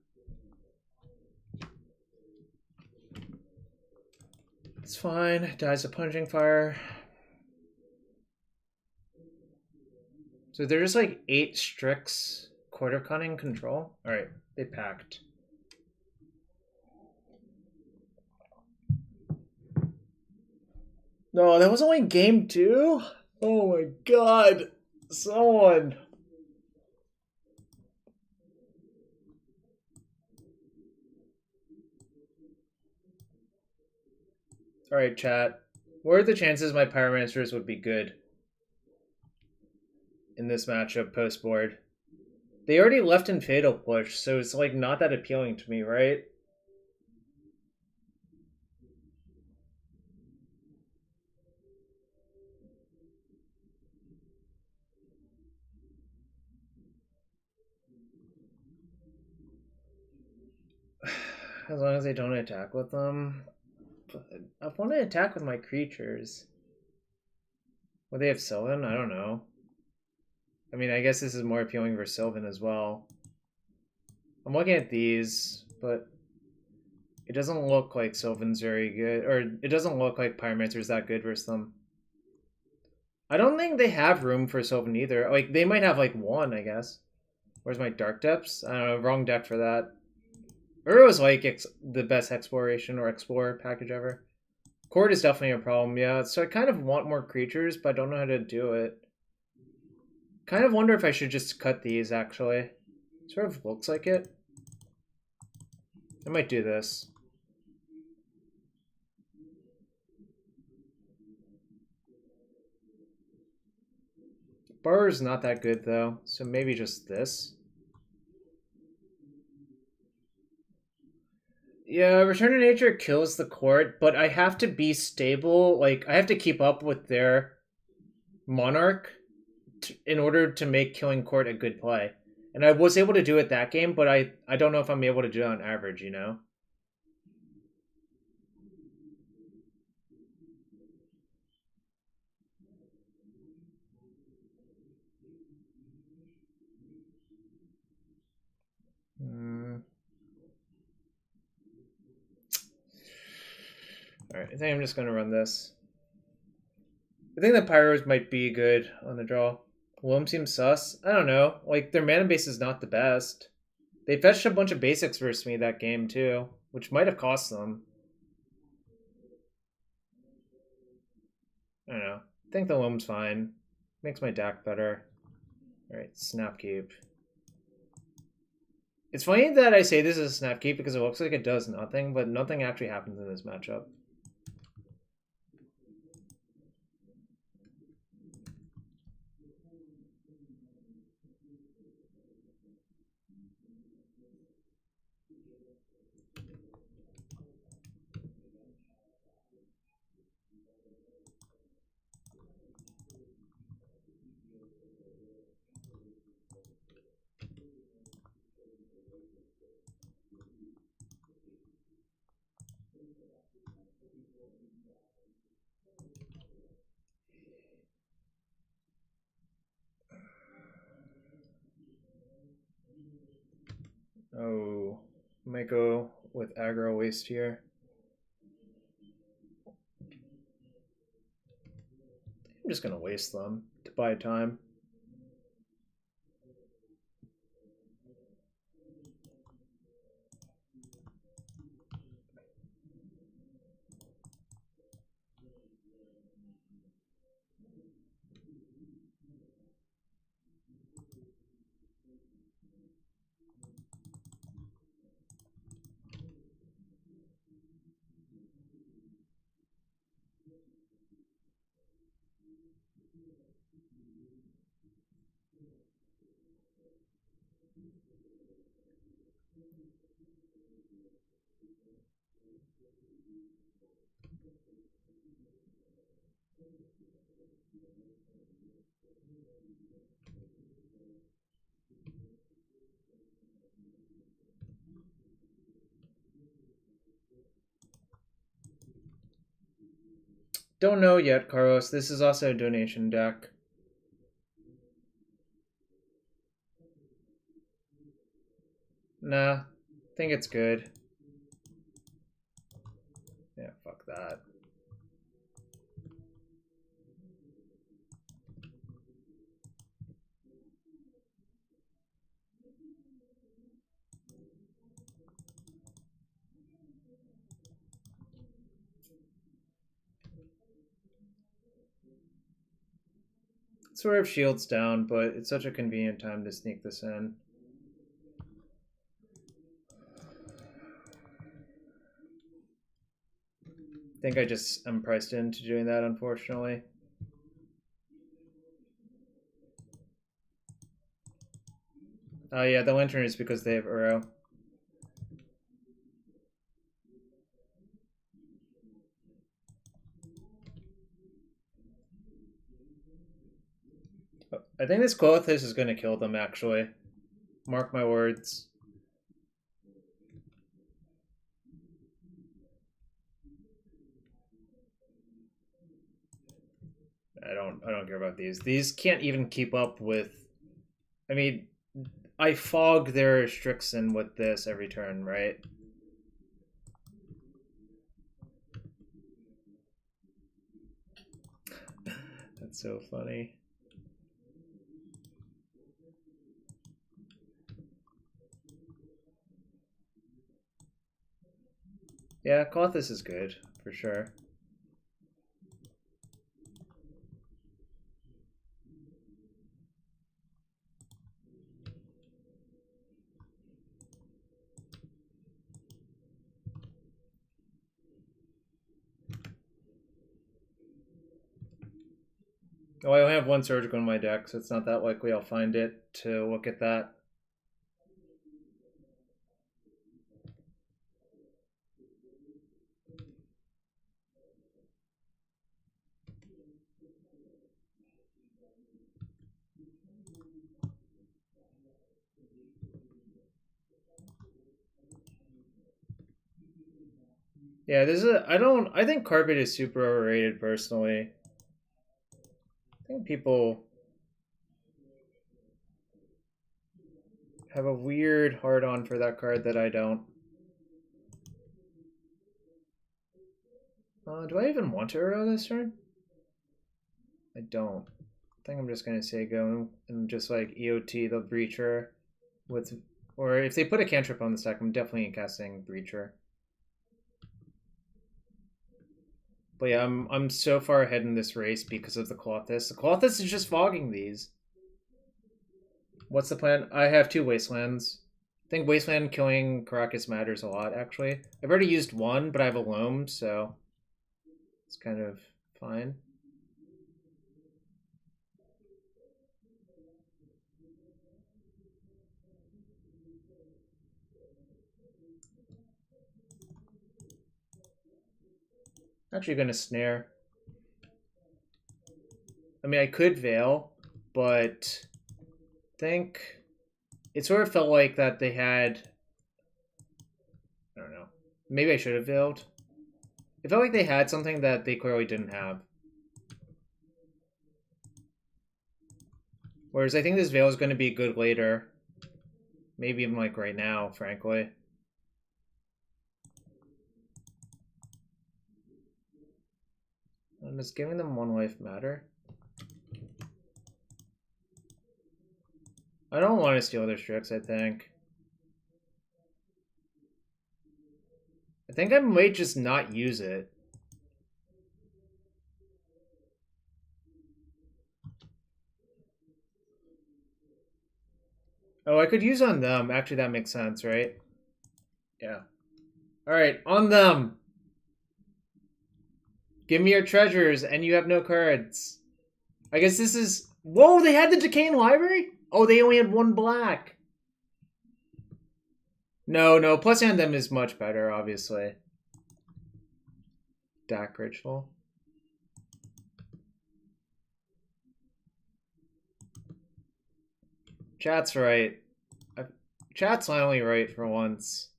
It's fine. Dies of Punishing Fire. So they're just like 8 Strix Quarter Cunning control. Alright, they packed. No, that was only game 2? Oh my god. Someone. Alright, chat. What are the chances my Pyromancers would be good in this matchup post board? They already left in Fatal Push, so it's like not that appealing to me, right? As long as I don't attack with them. But I want to attack with my creatures. Would they have Sylvan? I don't know. I mean, I guess this is more appealing for Sylvan as well. I'm looking at these, but it doesn't look like Sylvan's very good. Or it doesn't look like Pyromancer's that good versus them. I don't think they have room for Sylvan either. Like, they might have like one, I guess. Where's my Dark Depths? I don't know, wrong deck for that. Uro's like the best exploration or explorer package ever. Court is definitely a problem, yeah. So I kind of want more creatures, but I don't know how to do it. Kind of wonder if I should just cut these, actually. Sort of looks like it. I might do this. Borrower's not that good, though, so maybe just this. Yeah, Return to Nature kills the court, but I have to be stable. Like, I have to keep up with their Monarch in order to make killing court a good play. And I was able to do it that game, but I don't know if I'm able to do it on average, you know? Alright, I think I'm just going to run this. I think the Pyros might be good on the draw. Loam seems sus. I don't know. Like, their mana base is not the best. They fetched a bunch of basics versus me that game, too, which might have cost them. I don't know. I think the Loam's fine. Makes my deck better. Alright, Snapkeep. It's funny that I say this is a Snapkeep because it looks like it does nothing, but nothing actually happens in this matchup. Oh, might go with aggro waste here. I'm just gonna waste them to buy time. Don't know yet, Carlos. This is also a donation deck. Nah, think it's good. Yeah, fuck that. Sort of shields down, but it's such a convenient time to sneak this in. I think I just am priced into doing that, unfortunately. Oh yeah, the Lantern is because they have Uro. I think this Quothis is going to kill them, actually. Mark my words. I don't care about these. These can't even keep up with... I mean, I fog their Strixen with this every turn, right? That's so funny. Yeah, Kothis is good, for sure. Oh, I only have one surgical in my deck, so it's not that likely I'll find it to look at that. Yeah, this is I think carpet is super overrated personally. I think people have a weird hard on for that card that I don't. Do I even want to Uro this turn? I don't. I think I'm just gonna say go and just like EOT the Breacher with, or if they put a cantrip on the deck, I'm definitely casting Breacher. But yeah, I'm so far ahead in this race because of the Colossus. The Colossus is just fogging these. What's the plan? I have 2 Wastelands. I think Wasteland killing Caracas matters a lot, actually. I've already used one, but I have a Loam, so it's kind of fine. Actually going to Snare. I mean, I could Veil, but I think it sort of felt like that they had... I don't know. Maybe I should have Veiled. It felt like they had something that they clearly didn't have. Whereas I think this Veil is going to be good later. Maybe even like right now, frankly. Does giving them 1 life matter? I don't want to steal their Strix, I think. I think I might just not use it. Oh, I could use on them. Actually, that makes sense, right? Yeah. Alright, on them! Give me your treasures, and you have no cards. I guess this is... Whoa, they had the Decaying Library? Oh, they only had 1 black. No, plus on them is much better, obviously. Dack Ritual. Chat's right. Chat's finally right for once.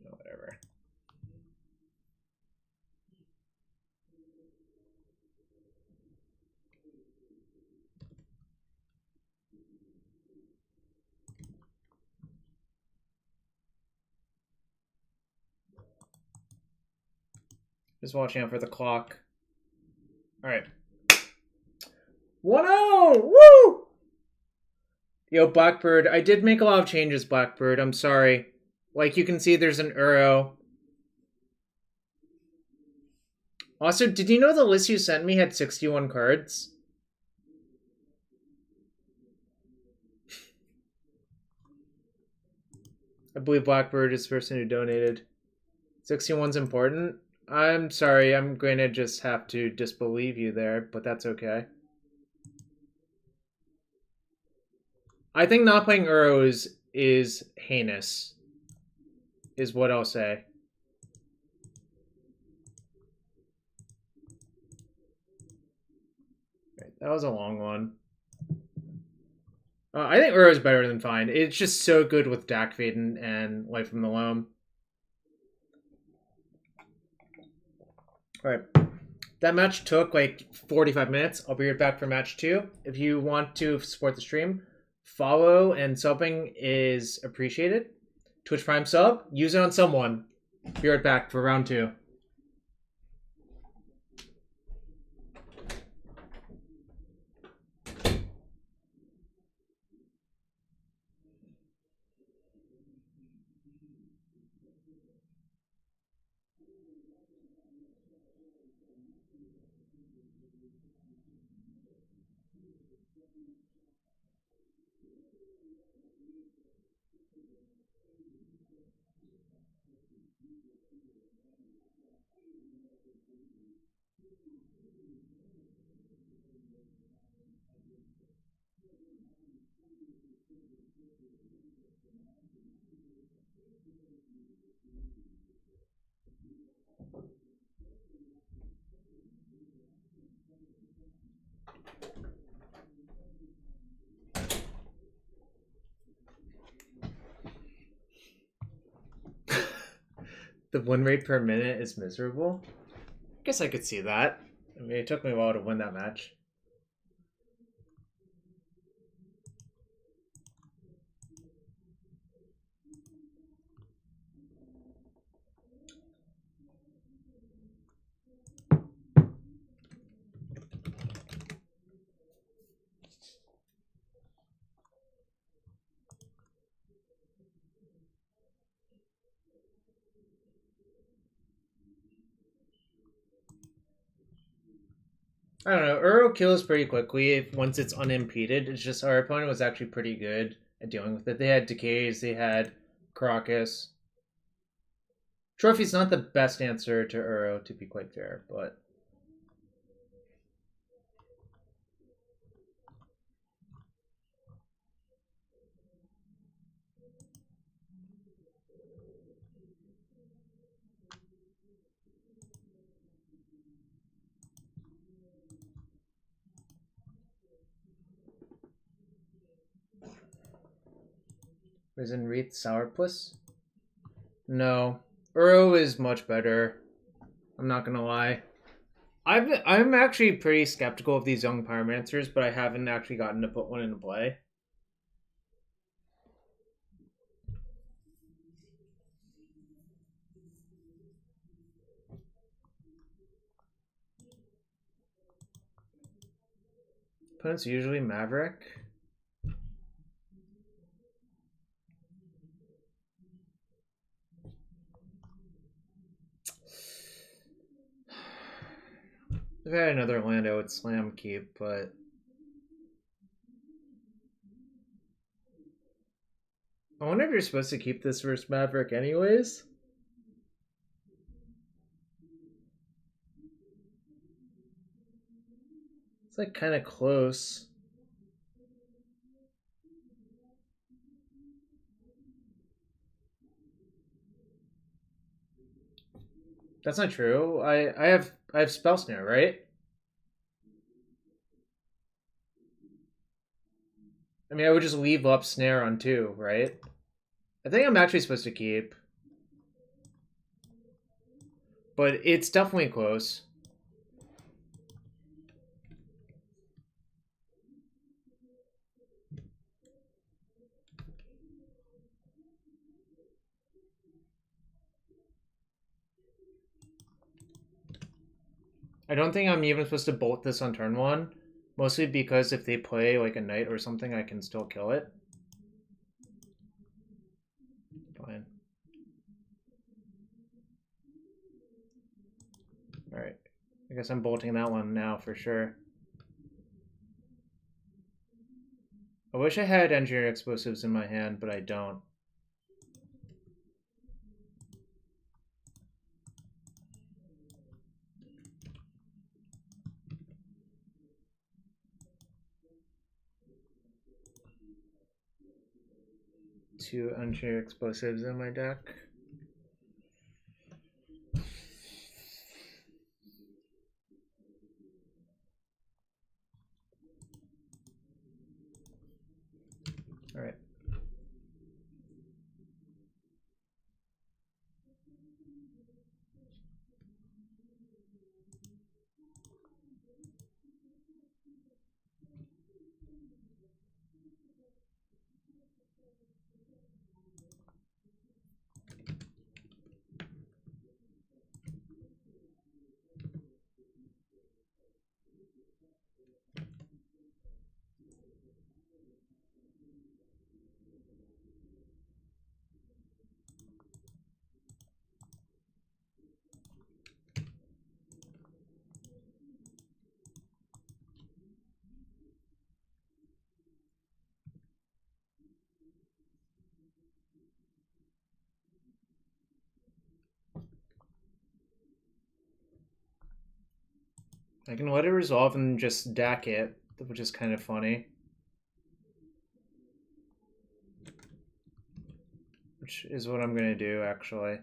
Whatever. Just watching out for the clock. Alright. 1-0! Woo! Yo, Blackbird, I did make a lot of changes, Blackbird. I'm sorry. Like, you can see there's an Uro. Also, did you know the list you sent me had 61 cards? I believe Blackbird is the person who donated. 61's important? I'm sorry, I'm going to just have to disbelieve you there, but that's okay. I think not playing Uros is heinous, is what I'll say. That was a long one. I think Uro is better than Find. It's just so good with Dack Fayden and Life from the Loam. Alright. That match took like 45 minutes. I'll be right back for match 2. If you want to support the stream, follow and subbing is appreciated. Twitch Prime sub, use it on someone. Be right back for round 2. The win rate per minute is miserable. I guess I could see that. I mean, it took me a while to win that match. I don't know. Uro kills pretty quickly once it's unimpeded. It's just our opponent was actually pretty good at dealing with it. They had decays, they had Caracas. Trophy's not the best answer to Uro, to be quite fair, but Risen Wreath Sourpuss? No. Uro is much better. I'm not gonna lie. I'm actually pretty skeptical of these young pyromancers, but I haven't actually gotten to put one into play. Opponent's usually Maverick. If I had another land, I would slam keep, but I wonder if you're supposed to keep this versus Maverick anyways. It's like kind of close. That's not true. I have Spell Snare, right? I mean, I would just leave up Snare on 2, right? I think I'm actually supposed to keep. But it's definitely close. I don't think I'm even supposed to bolt this on turn 1. Mostly because if they play like a knight or something, I can still kill it. Fine. Alright. I guess I'm bolting that one now for sure. I wish I had engineered explosives in my hand, but I don't. Two engineered explosives in my deck. Alright. I can let it resolve and just Dack it, which is kind of funny. Which is what I'm gonna do, actually.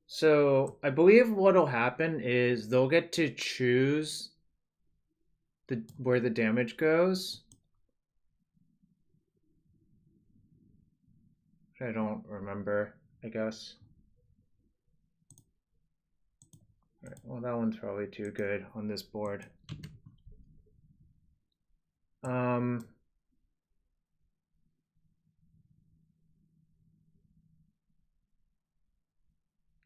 So I believe what'll happen is they'll get to choose where the damage goes. I don't remember, I guess. All right, well, that one's probably too good on this board.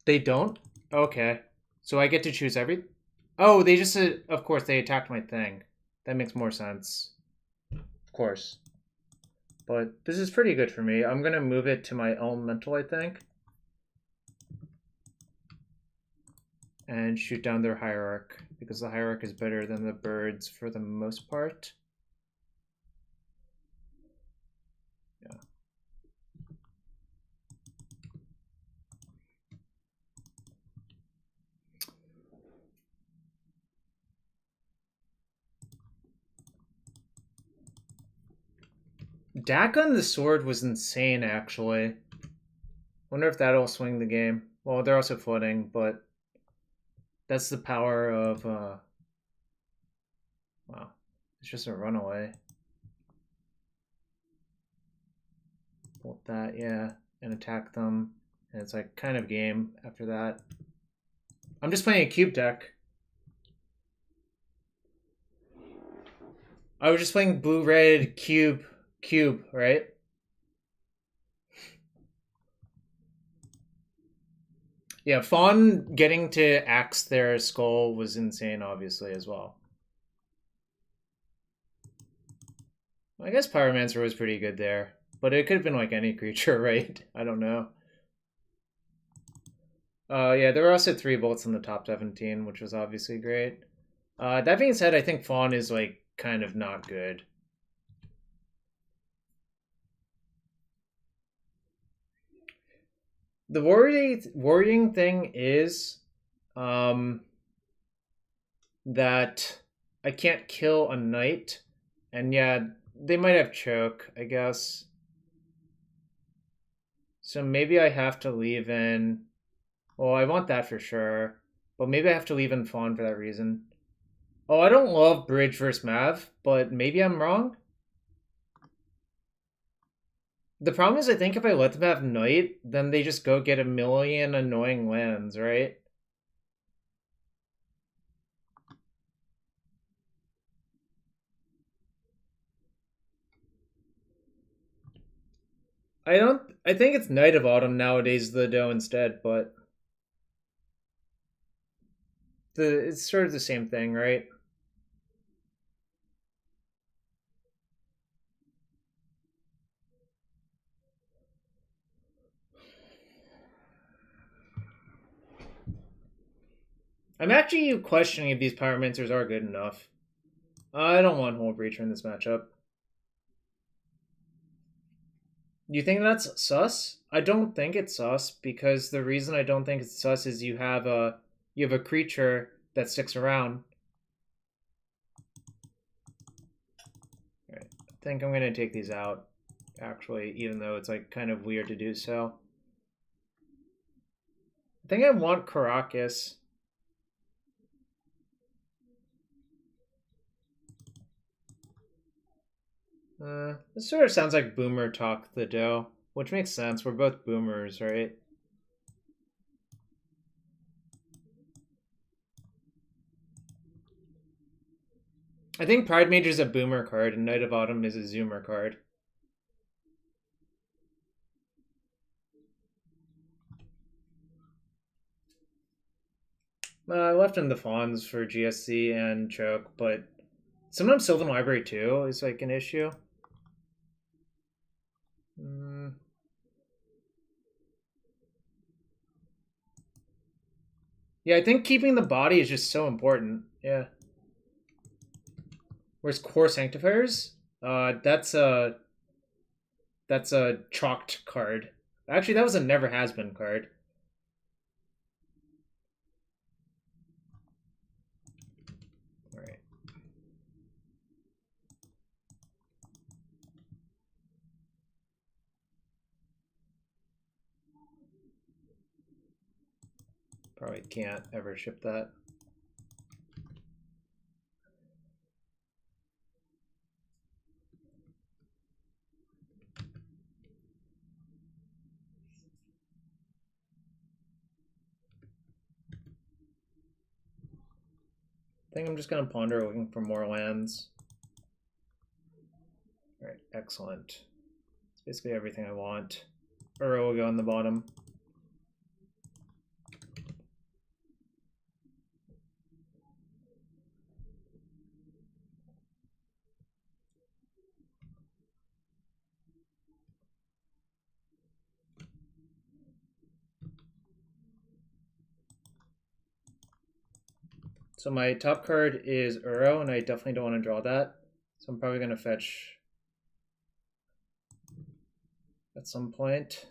They don't? Okay. So I get to choose every... Oh, they just... of course, they attacked my thing. That makes more sense. Of course. But this is pretty good for me. I'm going to move it to my elemental, I think. And shoot down their hierarch, because the hierarch is better than the birds for the most part. Yeah. Dack on the sword was insane, actually. Wonder if that'll swing the game. Well, they're also flooding, but that's the power of... Wow. It's just a runaway. Bolt that, yeah. And attack them. And it's like kind of game after that. I'm just playing a cube deck. I was just playing blue-red cube, right? Yeah, Fawn getting to axe their skull was insane, obviously, as well. I guess Pyromancer was pretty good there. But it could have been like any creature, right? I don't know. Yeah, there were also 3 bolts in the top 17, which was obviously great. That being said, I think Fawn is like kind of not good. The worrying thing is that I can't kill a knight. And yeah, they might have choke, I guess. So maybe I have to leave in... Well, I want that for sure. But maybe I have to leave in Fawn for that reason. Oh, I don't love Bridge versus Mav, but maybe I'm wrong. The problem is I think if I let them have Knight, then they just go get a million annoying lands, right? I think it's Knight of Autumn nowadays, the dough instead, but it's sort of the same thing, right? I'm actually questioning if these Pyromancers are good enough. I don't want Whole Breacher in this matchup. You think that's sus? I don't think it's sus, because the reason I don't think it's sus is you have a creature that sticks around. Alright, I think I'm gonna take these out, actually, even though it's like kind of weird to do so. I think I want Caracas. This sort of sounds like Boomer Talk the Dough, which makes sense. We're both boomers, right? I think Pride Mage is a boomer card and Knight of Autumn is a zoomer card. I left in the fawns for GSC and choke, but sometimes Sylvan Library too is like an issue. Yeah, I think keeping the body is just so important. Yeah. Where's Core Sanctifiers? That's a chalked card. Actually, that was a never has been card. All right. Probably can't ever ship that. I think I'm just going to ponder looking for more lands. All right, excellent. It's basically everything I want. Uro will go on the bottom. So my top card is Uro, and I definitely don't want to draw that. So I'm probably going to fetch at some point.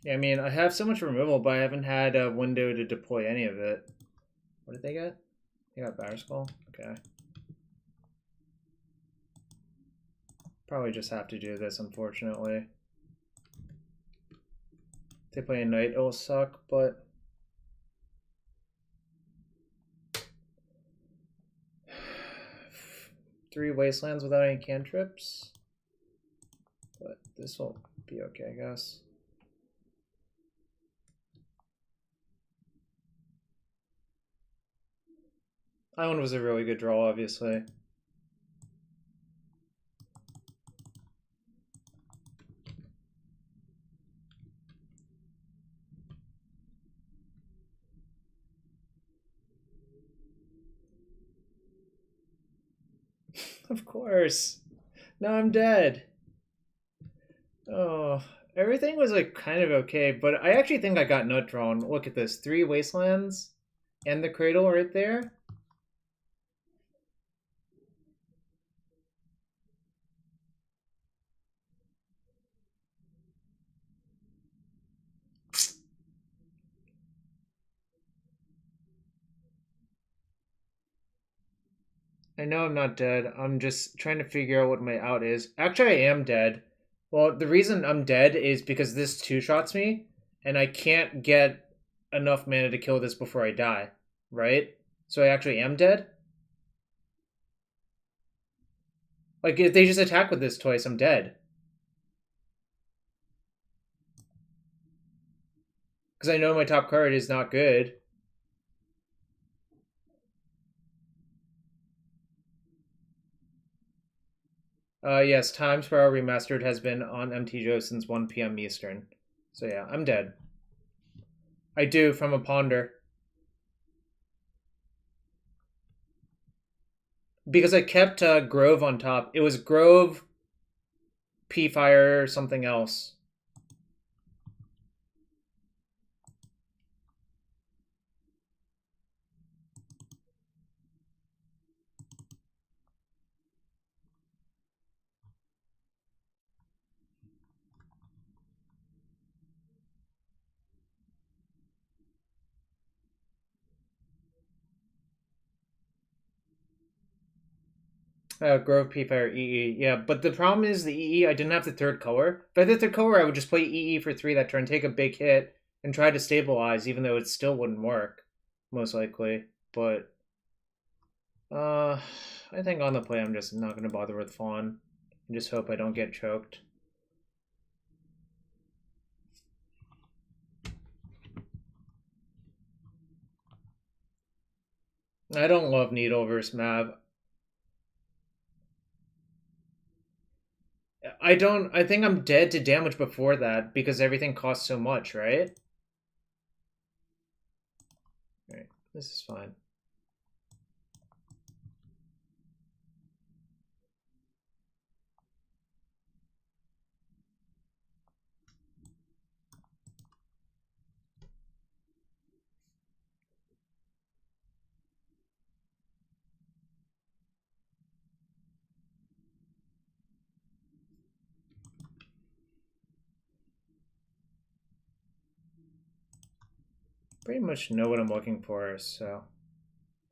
Yeah, I mean, I have so much removal, but I haven't had a window to deploy any of it. What did they get? They got Batterskull? Skull? Okay. Probably just have to do this, unfortunately. If they play a Knight, it'll suck, but... Three Wastelands without any cantrips? But this will be okay, I guess. Island was a really good draw, obviously. Of course. Now I'm dead. Oh, everything was like kind of okay, but I actually think I got nut drawn. Look at this. 3 Wastelands and the Cradle right there. I know I'm not dead. I'm just trying to figure out what my out is. Actually, I am dead. Well, the reason I'm dead is because this two-shots me, and I can't get enough mana to kill this before I die, right? So I actually am dead? Like, if they just attack with this twice, I'm dead. Because I know my top card is not good. Yes, Time Spiral Remastered has been on MTGO since 1 p.m. Eastern. So yeah, I'm dead. I do, from a ponder. Because I kept Grove on top. It was Grove, P-Fire, something else. Grove, P-Fire, EE. Yeah, but the problem is the EE, I didn't have the third color. If I had the third color, I would just play EE for 3 that turn, take a big hit, and try to stabilize, even though it still wouldn't work, most likely. But, I think on the play, I'm just not going to bother with Fawn. And just hope I don't get choked. I don't love Needle versus Mav. I think I'm dead to damage before that because everything costs so much, right? Alright, this is fine. Pretty much know what I'm looking for, so...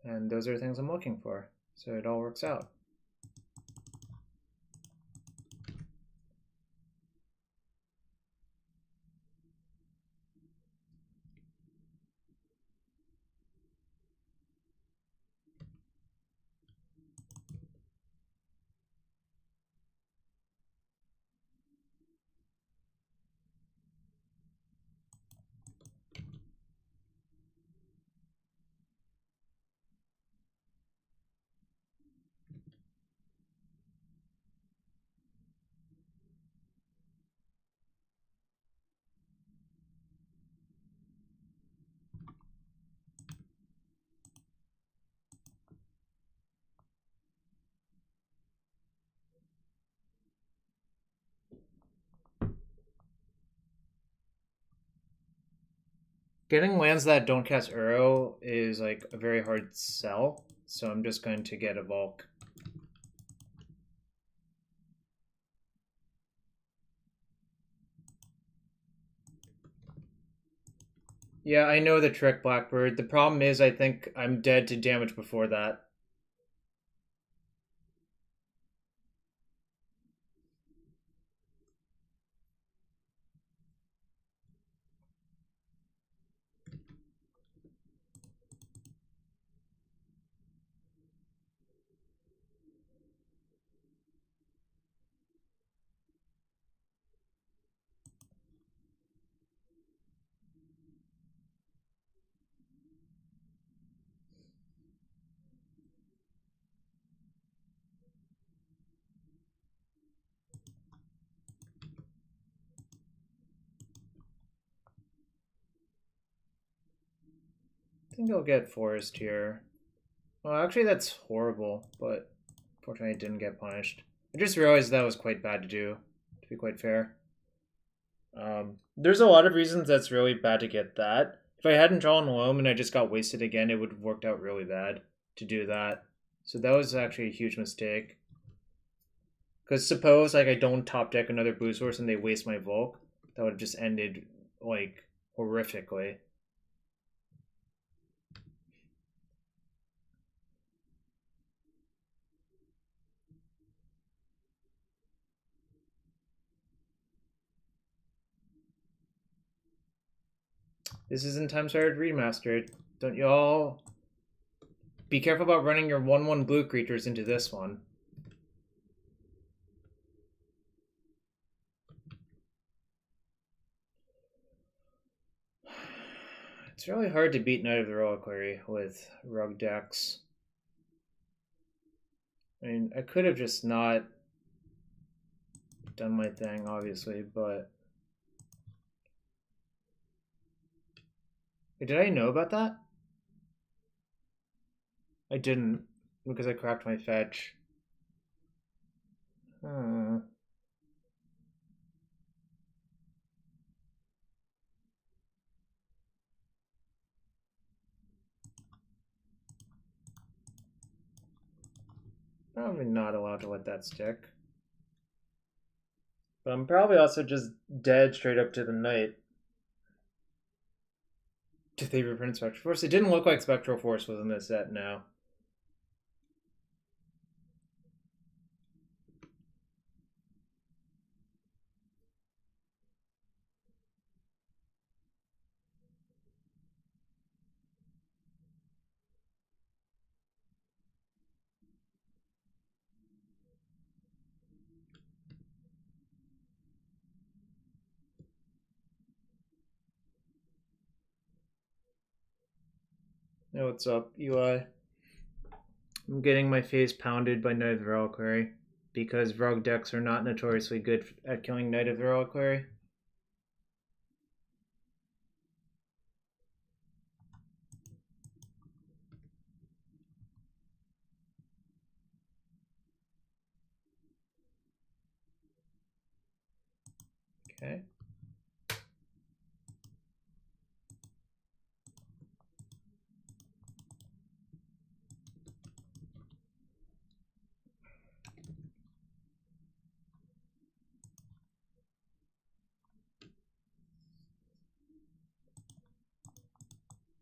And those are the things I'm looking for, so it all works out. Getting lands that don't cast Uro is like a very hard sell, so I'm just going to get a Volk. Yeah, I know the trick, Blackbird. The problem is I think I'm dead to damage before that. I think I'll get Forest here. Well, actually that's horrible, but fortunately I didn't get punished. I just realized that was quite bad to do, to be quite fair. There's a lot of reasons that's really bad to get that. If I hadn't drawn Loam and I just got wasted again, it would have worked out really bad to do that. So that was actually a huge mistake. Because suppose like I don't top deck another blue source and they waste my Volk, that would have just ended like horrifically. This isn't Time Started Remastered. Don't y'all be careful about running your 1/1 blue creatures into this one. It's really hard to beat Knight of the Reliquary with Rug decks. I mean, I could have just not done my thing, obviously, but... Wait, did I know about that? I didn't, because I cracked my fetch. Hmm. Probably not allowed to let that stick. But I'm probably also just dead straight up to the Knight. Did they reprint Spectral Force? It didn't look like Spectral Force was in this set now. Hey, what's up, Eli? I'm getting my face pounded by Knight of the Reliquary because rogue decks are not notoriously good at killing Knight of the Reliquary. Okay.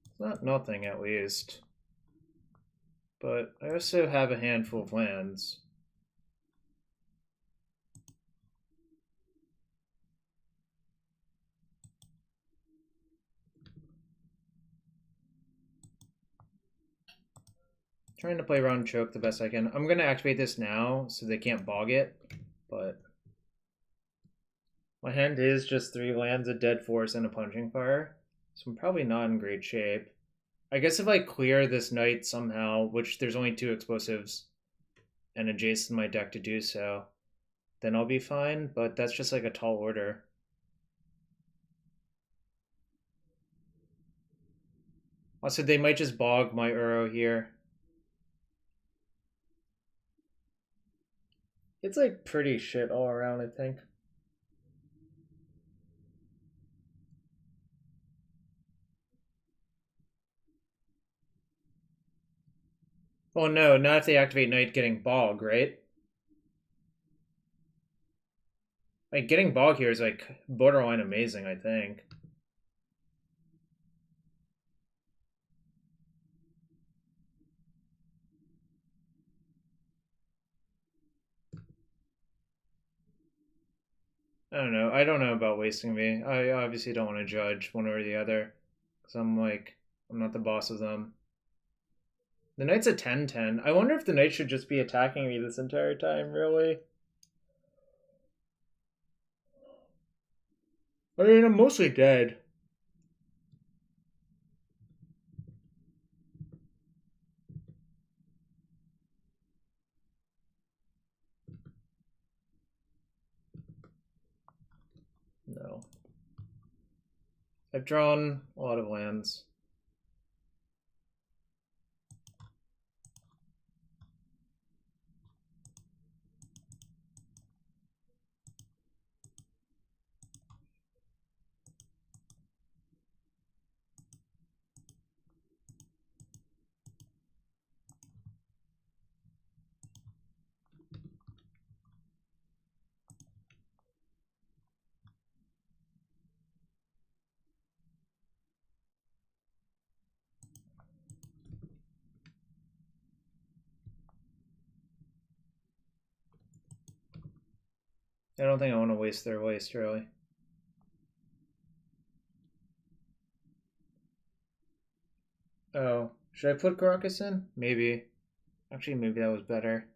It's not nothing, at least. But I also have a handful of lands. Trying to play around choke the best I can. I'm going to activate this now so they can't bog it, but my hand is just 3 lands, a Dead Force, and a Punishing Fire, so I'm probably not in great shape. I guess if I clear this Knight somehow, which there's only 2 explosives and a Jace in my deck to do so, then I'll be fine, but that's just like a tall order. Also, they might just bog my Uro here. It's like pretty shit all around, I think. Oh no, not if they activate Knight getting bog, right? Like, getting bog here is like borderline amazing, I think. I don't know. I don't know about wasting me. I obviously don't want to judge one or the other. Because I'm like, I'm not the boss of them. The Knight's a 10-10. I wonder if the Knight should just be attacking me this entire time, really. I mean, I'm mostly dead. No. I've drawn a lot of lands. I don't think I want to waste their waste, really. Oh, should I put Caracas in? Maybe. Actually, maybe that was better.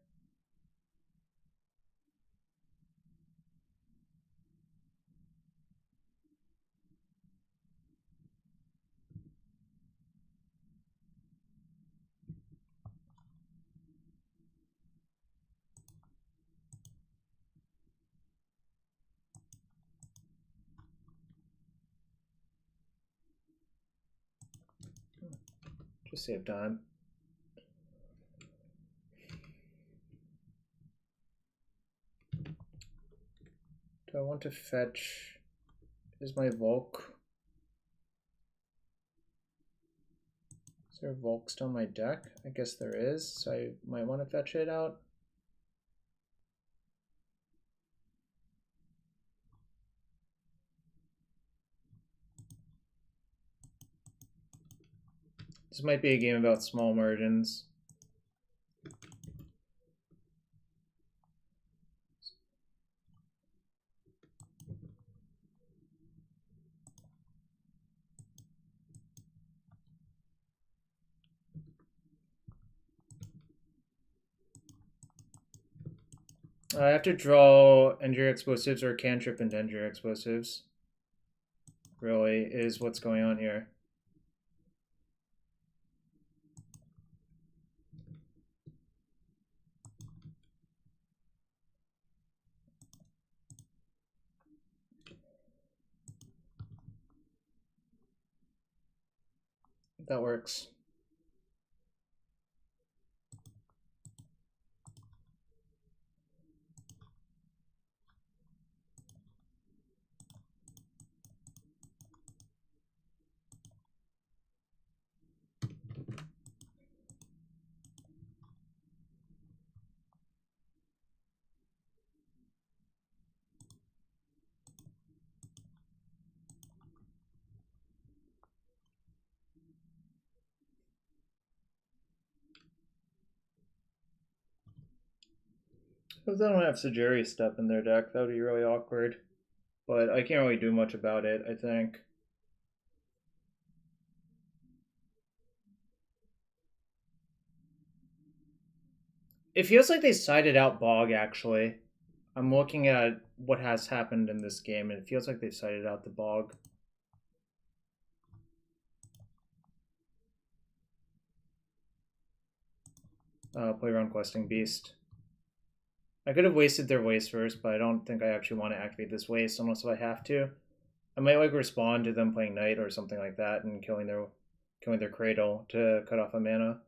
Just save time. Do I want to fetch? Is my Volk? Is there Volk still on my deck? I guess there is, so I might want to fetch it out. This might be a game about small margins. I have to draw Engineer Explosives or cantrip into Engineer Explosives. Really is what's going on here. that works. If they don't have Sajiri step in their deck, that would be really awkward. But I can't really do much about it, I think. It feels like they sided out Bog, actually. I'm looking at what has happened in this game, and it feels like they've sided out the Bog. Play around Questing Beast. I could have wasted their waste first, but I don't think I actually want to activate this waste unless I have to. I might like respond to them playing Knight or something like that and killing their Cradle to cut off a mana.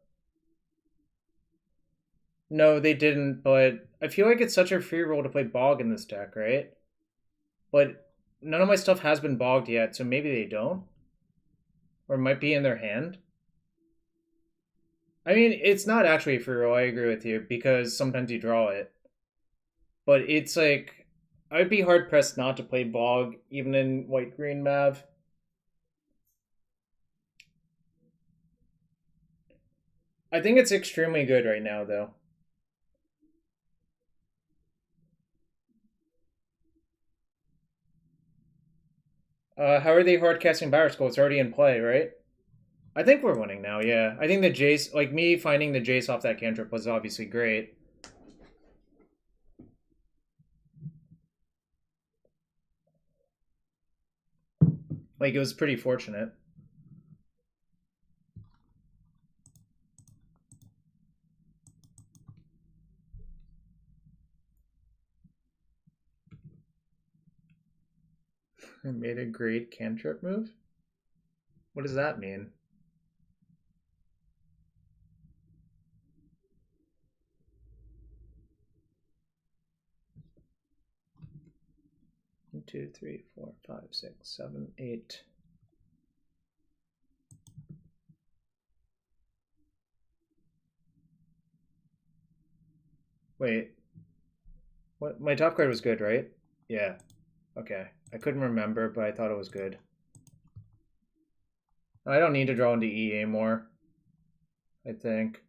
No, they didn't, but I feel like it's such a free roll to play Bog in this deck, right? But none of my stuff has been bogged yet, so maybe they don't. Or it might be in their hand. I mean, it's not actually a free roll, I agree with you, because sometimes you draw it. But it's like, I'd be hard-pressed not to play Bog, even in white-green Mav. I think it's extremely good right now, though. How are they hard casting Barrow Skull? It's already in play, right? I think we're winning now, yeah. I think the Jace, like me finding the Jace off that cantrip was obviously great. Like, it was pretty fortunate. I made a great cantrip move? What does that mean? One, 2, 3, 4, 5, 6, 7, 8. Wait. What? My top card was good, right? Yeah. Okay. I couldn't remember, but I thought it was good. I don't need to draw into E anymore, I think.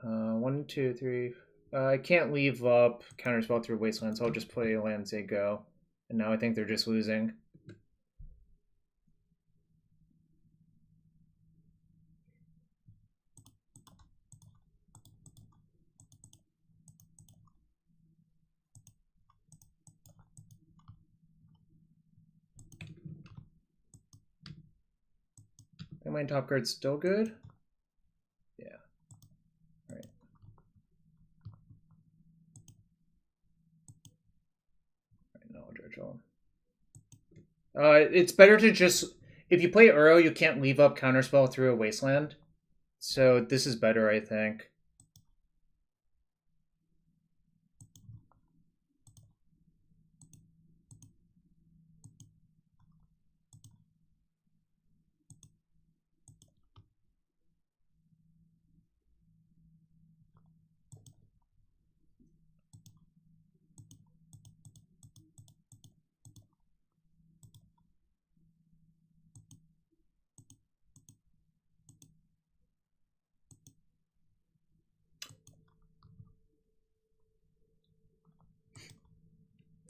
1, 2, 3. I can't leave up counterspell through Wasteland, so I'll just play Land Say Go. And now I think they're just losing. I think my top card's still good. Yeah. All right. No, Dredgel. It's better to just, if you play Uro, you can't leave up counterspell through a Wasteland. So this is better, I think.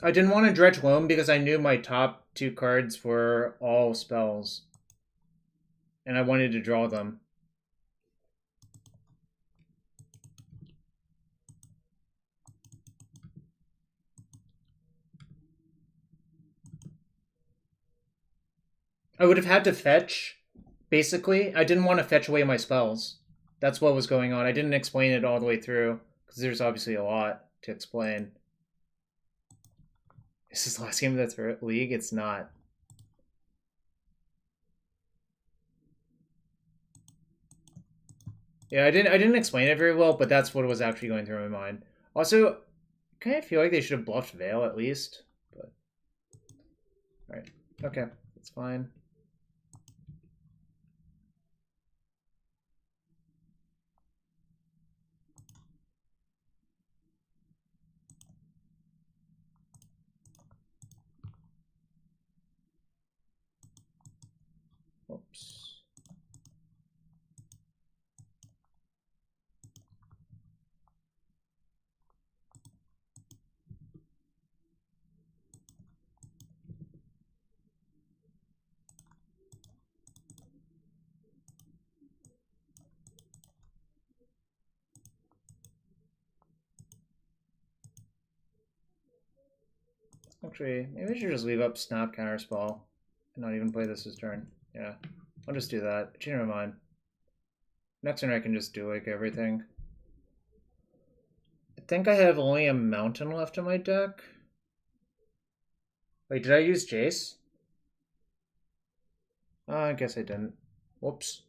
I didn't want to dredge Loam because I knew my top 2 cards were all spells. And I wanted to draw them. I would have had to fetch, basically. I didn't want to fetch away my spells. That's what was going on. I didn't explain it all the way through, because there's obviously a lot to explain. Is this the last game of the league? It's not. Yeah, I didn't explain it very well, but that's what was actually going through my mind. Also, kind of feel like they should have bluffed Veil at least, but all right, okay, that's fine. Oops. Actually, maybe I should just leave up Snap Counterspell and not even play this his turn. Yeah, I'll just do that. Change my mind. Next turn I can just do like everything. I think I have only a Mountain left in my deck. Wait, did I use Jace? I guess I didn't. Whoops.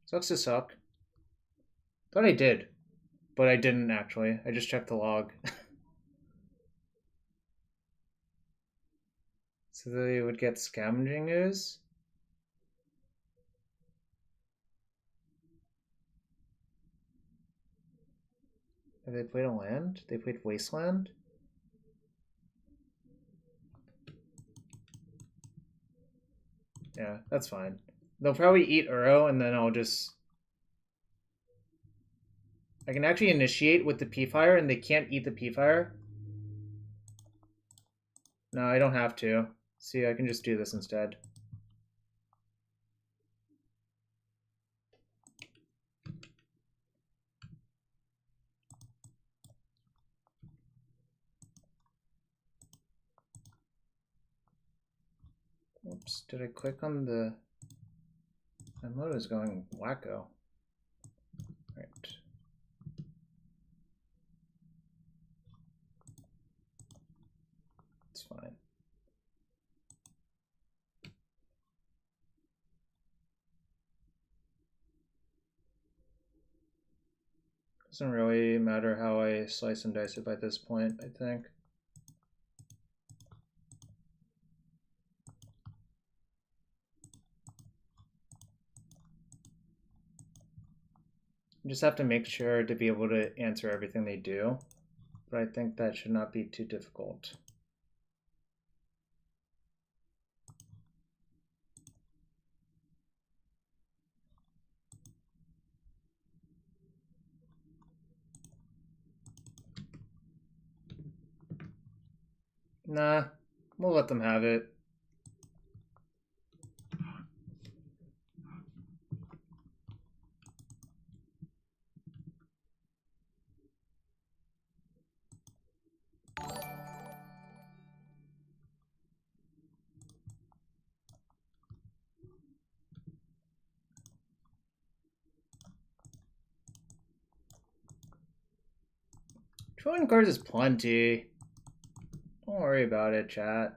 Sucks to suck. Thought I did, but I didn't actually. I just checked the log. So they would get Scavenging Ooze? Have they played a land? They played Wasteland? Yeah, that's fine. They'll probably eat Uro, and then I'll just... I can actually initiate with the P-Fire, and they can't eat the P-Fire. No, I don't have to. See, I can just do this instead. Oops, did I click on the... My mode is going wacko. Right. It's fine. Doesn't really matter how I slice and dice it by this point, I think. You just have to make sure to be able to answer everything they do, but I think that should not be too difficult. Nah, we'll let them have it. Drawing cards is plenty. Don't worry about it, chat.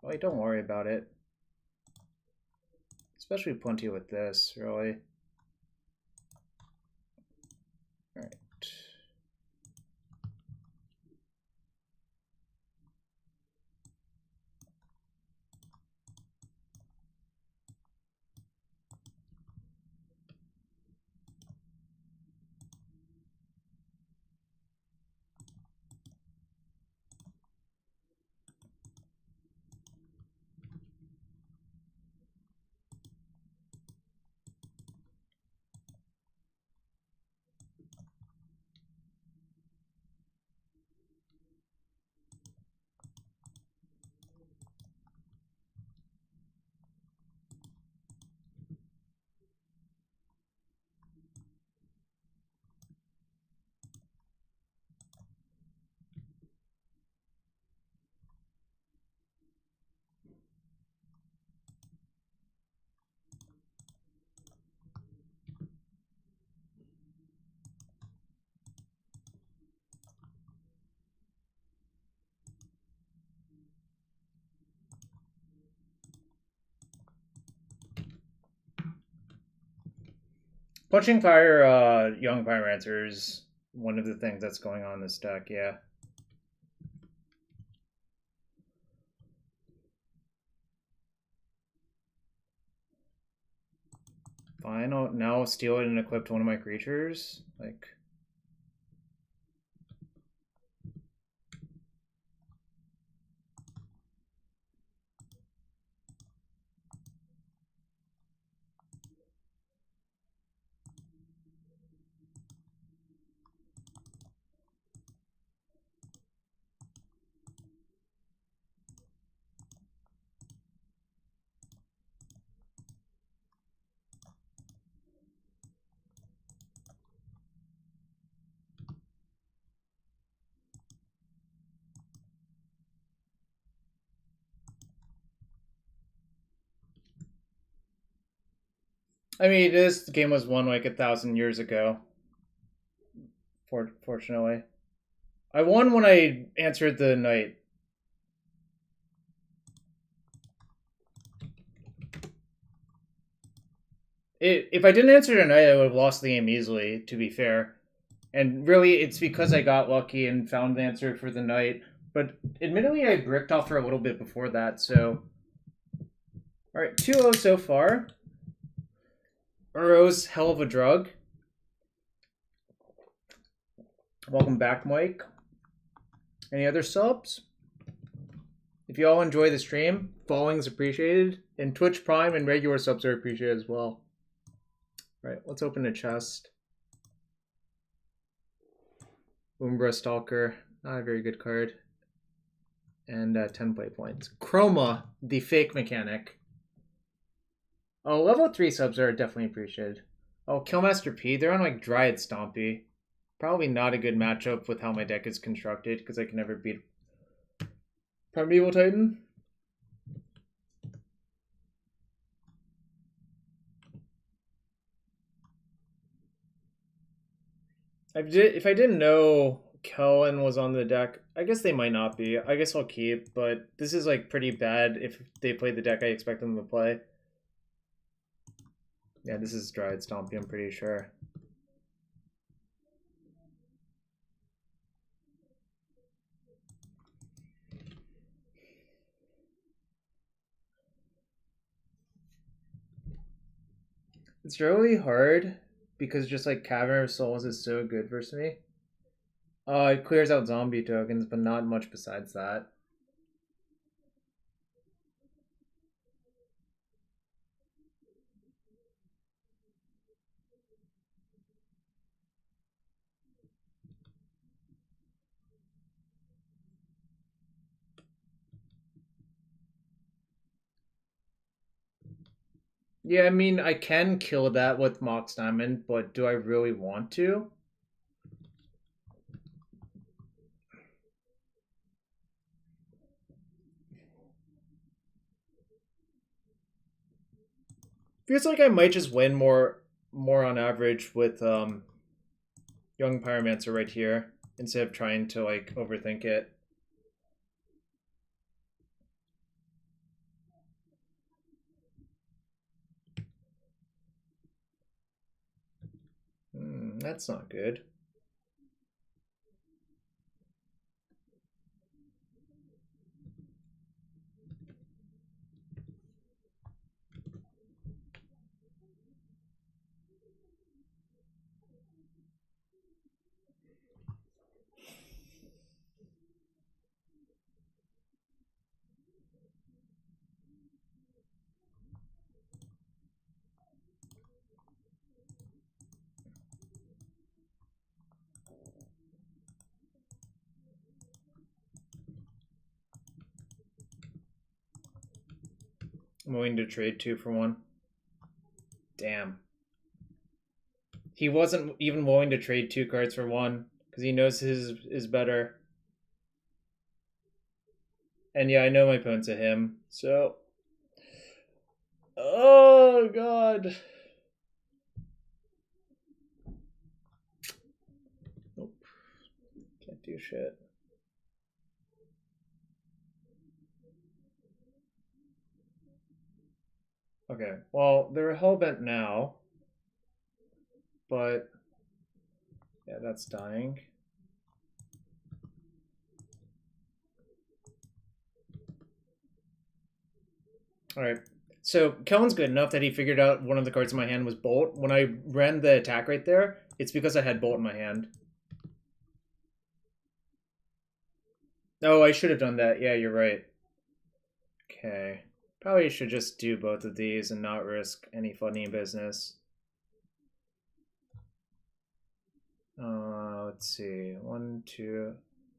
Wait, don't worry about it. Especially plenty with this, really. Alright. Punishing Fire Young Pyromancer is one of the things that's going on in this deck, yeah. Fine, I'll now steal it and equip to one of my creatures. Like, I mean, this game was won like 1,000 years ago. Fortunately, I won when I answered the knight. If I didn't answer the knight, I would have lost the game easily. To be fair, and really, it's because I got lucky and found the answer for the knight. But admittedly, I bricked off for a little bit before that. So, all right, 2-0 so far. Uro's hell of a drug. Welcome back, Mike. Any other subs? If you all enjoy the stream, following is appreciated. And Twitch Prime and regular subs are appreciated as well. All right, let's open a chest. Umbra Stalker, not a very good card. And 10 play points. Chroma, the fake mechanic. Oh, level 3 subs are definitely appreciated. Oh, Killmaster P, they're on like Dryad Stompy. Probably not a good matchup with how my deck is constructed because I can never beat Primeval Titan. If I didn't know Kellen was on the deck, I guess they might not be. I guess I'll keep, but this is like pretty bad if they play the deck I expect them to play. Yeah, this is Dryad Stompy, I'm pretty sure. It's really hard because just like Cavern of Souls is so good versus me. It clears out zombie tokens, but not much besides that. Yeah, I mean, I can kill that with Mox Diamond, but do I really want to? Feels like I might just win more on average with Young Pyromancer right here instead of trying to like overthink it. That's not good. I'm willing to trade 2 for 1. Damn. He wasn't even willing to trade 2 cards for 1 because he knows his is better. And yeah, I know my opponent's a him, so. Oh, God. Nope. Can't do shit. Okay, well, they're hellbent now. but yeah, that's dying. All right. So Kellen's good enough that he figured out one of the cards in my hand was Bolt. When I ran the attack right there, it's because I had Bolt in my hand. Oh, I should have done that. Yeah, you're right. Okay. Probably should just do both of these and not risk any funny business. Let's see. 1, 2.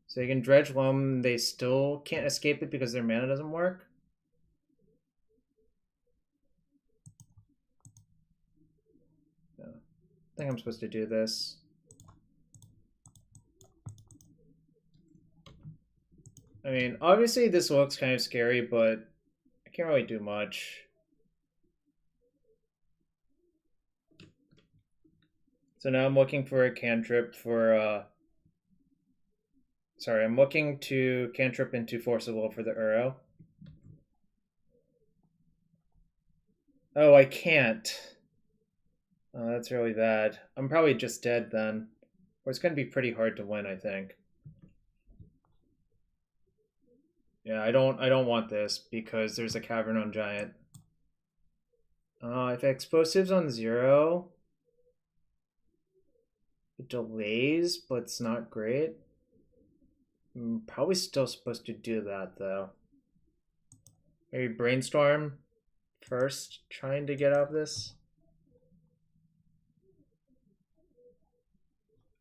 So you can dredge Loam. They still can't escape it because their mana doesn't work. No. I think I'm supposed to do this. I mean, obviously this looks kind of scary, but I can't really do much. So now I'm looking for a cantrip for, sorry, I'm looking to cantrip into Force of Will for the Uro. Oh, I can't. Oh, that's really bad. I'm probably just dead then. Or it's going to be pretty hard to win, I think. Yeah, I don't want this because there's a Cavern on Giant. If explosives on 0, it delays, but it's not great. I'm probably still supposed to do that though. Maybe brainstorm first, trying to get out of this.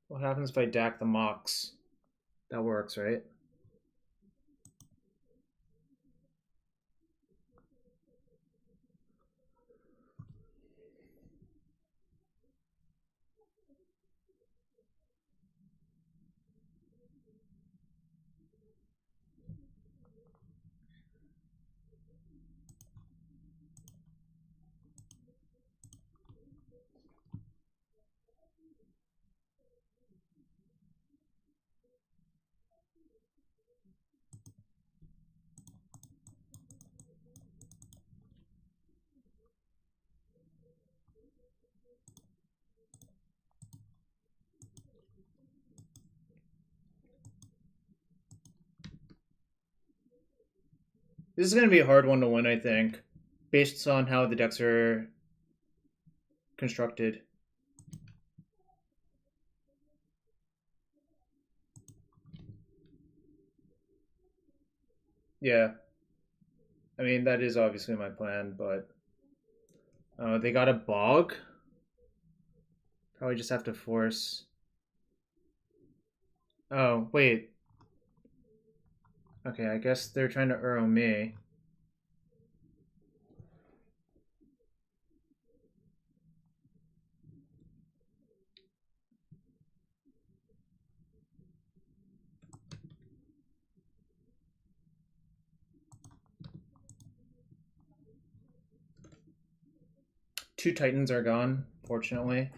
What happens if I Dack the Mox? That works, right? This is going to be a hard one to win, I think, based on how the decks are constructed. Yeah. I mean, that is obviously my plan, but they got a Bog. Probably just have to force. Oh, wait. Okay, I guess they're trying to Uro me. Two Titans are gone, fortunately.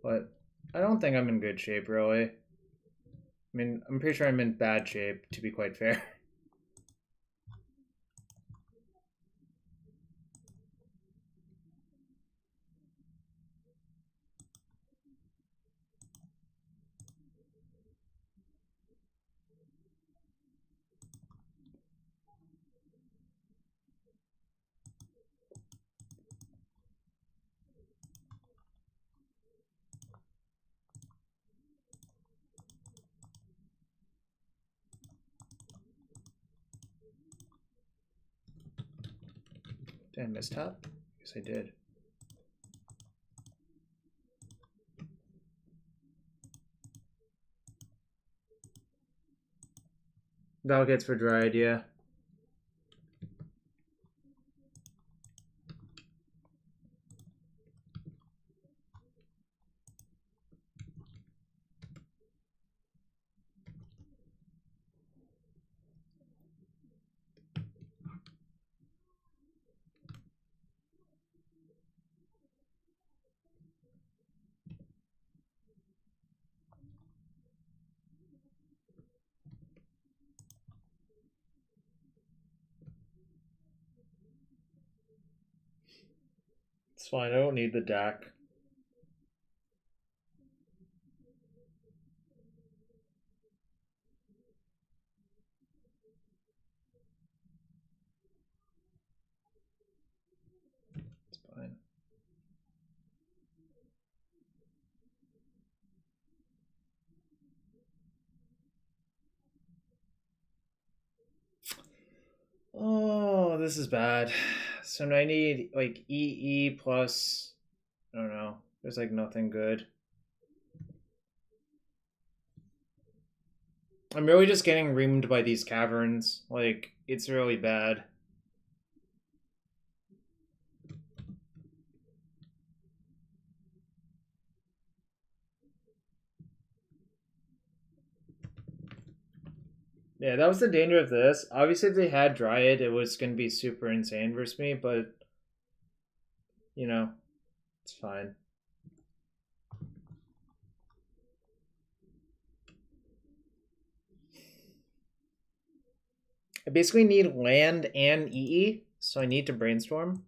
But I don't think I'm in good shape, really. I mean, I'm pretty sure I'm in bad shape, to be quite fair. Did I mistap? Yes, I did. Valgates for Dry Idea. It's fine, I don't need the Dack. this is bad. So now I need like EE plus, I don't know. There's like nothing good. I'm really just getting reamed by these caverns. Like, it's really bad. Yeah, that was the danger of this. Obviously, if they had Dryad, it was going to be super insane versus me, but, you know, it's fine. I basically need land and EE, so I need to brainstorm.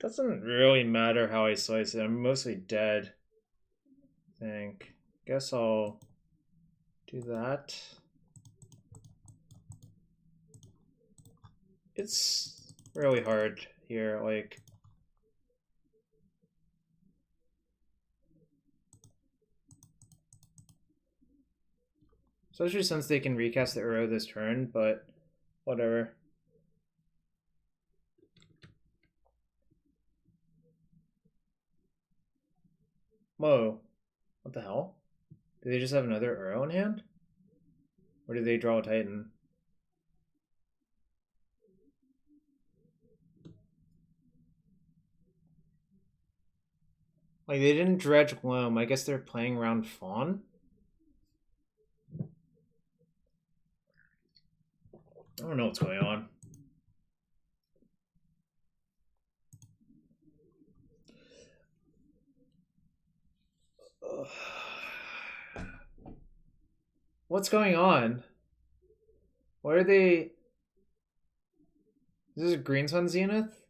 Doesn't really matter how I slice it. I'm mostly dead, I think. Guess I'll do that. It's really hard here, like... Especially since they can recast the Uro this turn, but whatever. Whoa. What the hell? Do they just have another Uro in hand? Or do they draw a Titan? Like, they didn't dredge Loam. I guess they're playing around Fawn? I don't know what's going on. What's going on? What are they... Is this Green Sun Zenith?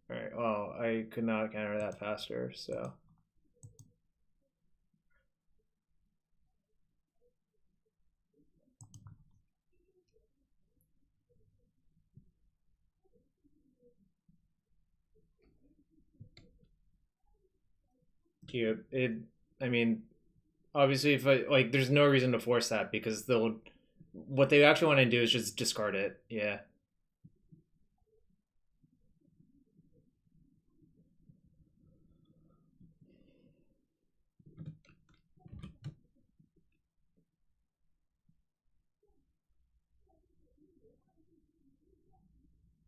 Alright, well, I could not counter that faster, so... I mean, obviously, if I like, there's no reason to force that because they'll. What they actually want to do is just discard it. Yeah.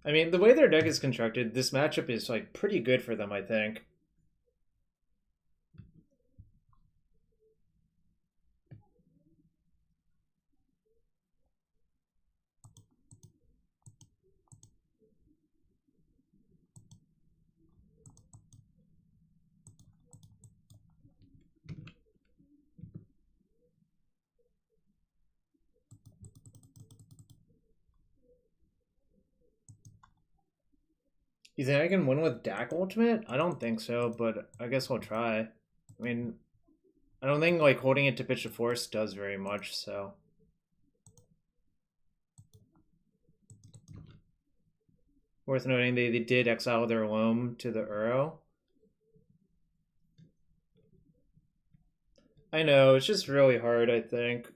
I mean, the way their deck is constructed, this matchup is like pretty good for them, I think. You think I can win with Dack Ultimate? I don't think so, but I guess we'll try. I mean, I don't think like holding it to pitch to force does very much, so. Worth noting, they did exile their Loam to the Uro. I know, it's just really hard, I think.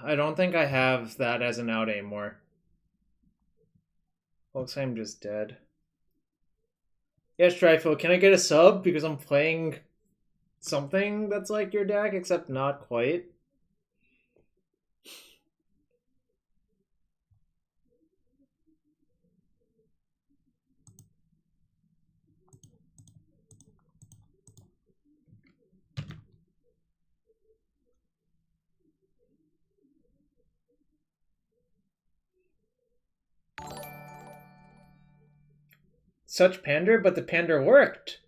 I don't think I have that as an out anymore. Looks like I'm just dead. Yes, Trifo, can I get a sub? Because I'm playing something that's like your deck, except not quite. such pander, but the pander worked.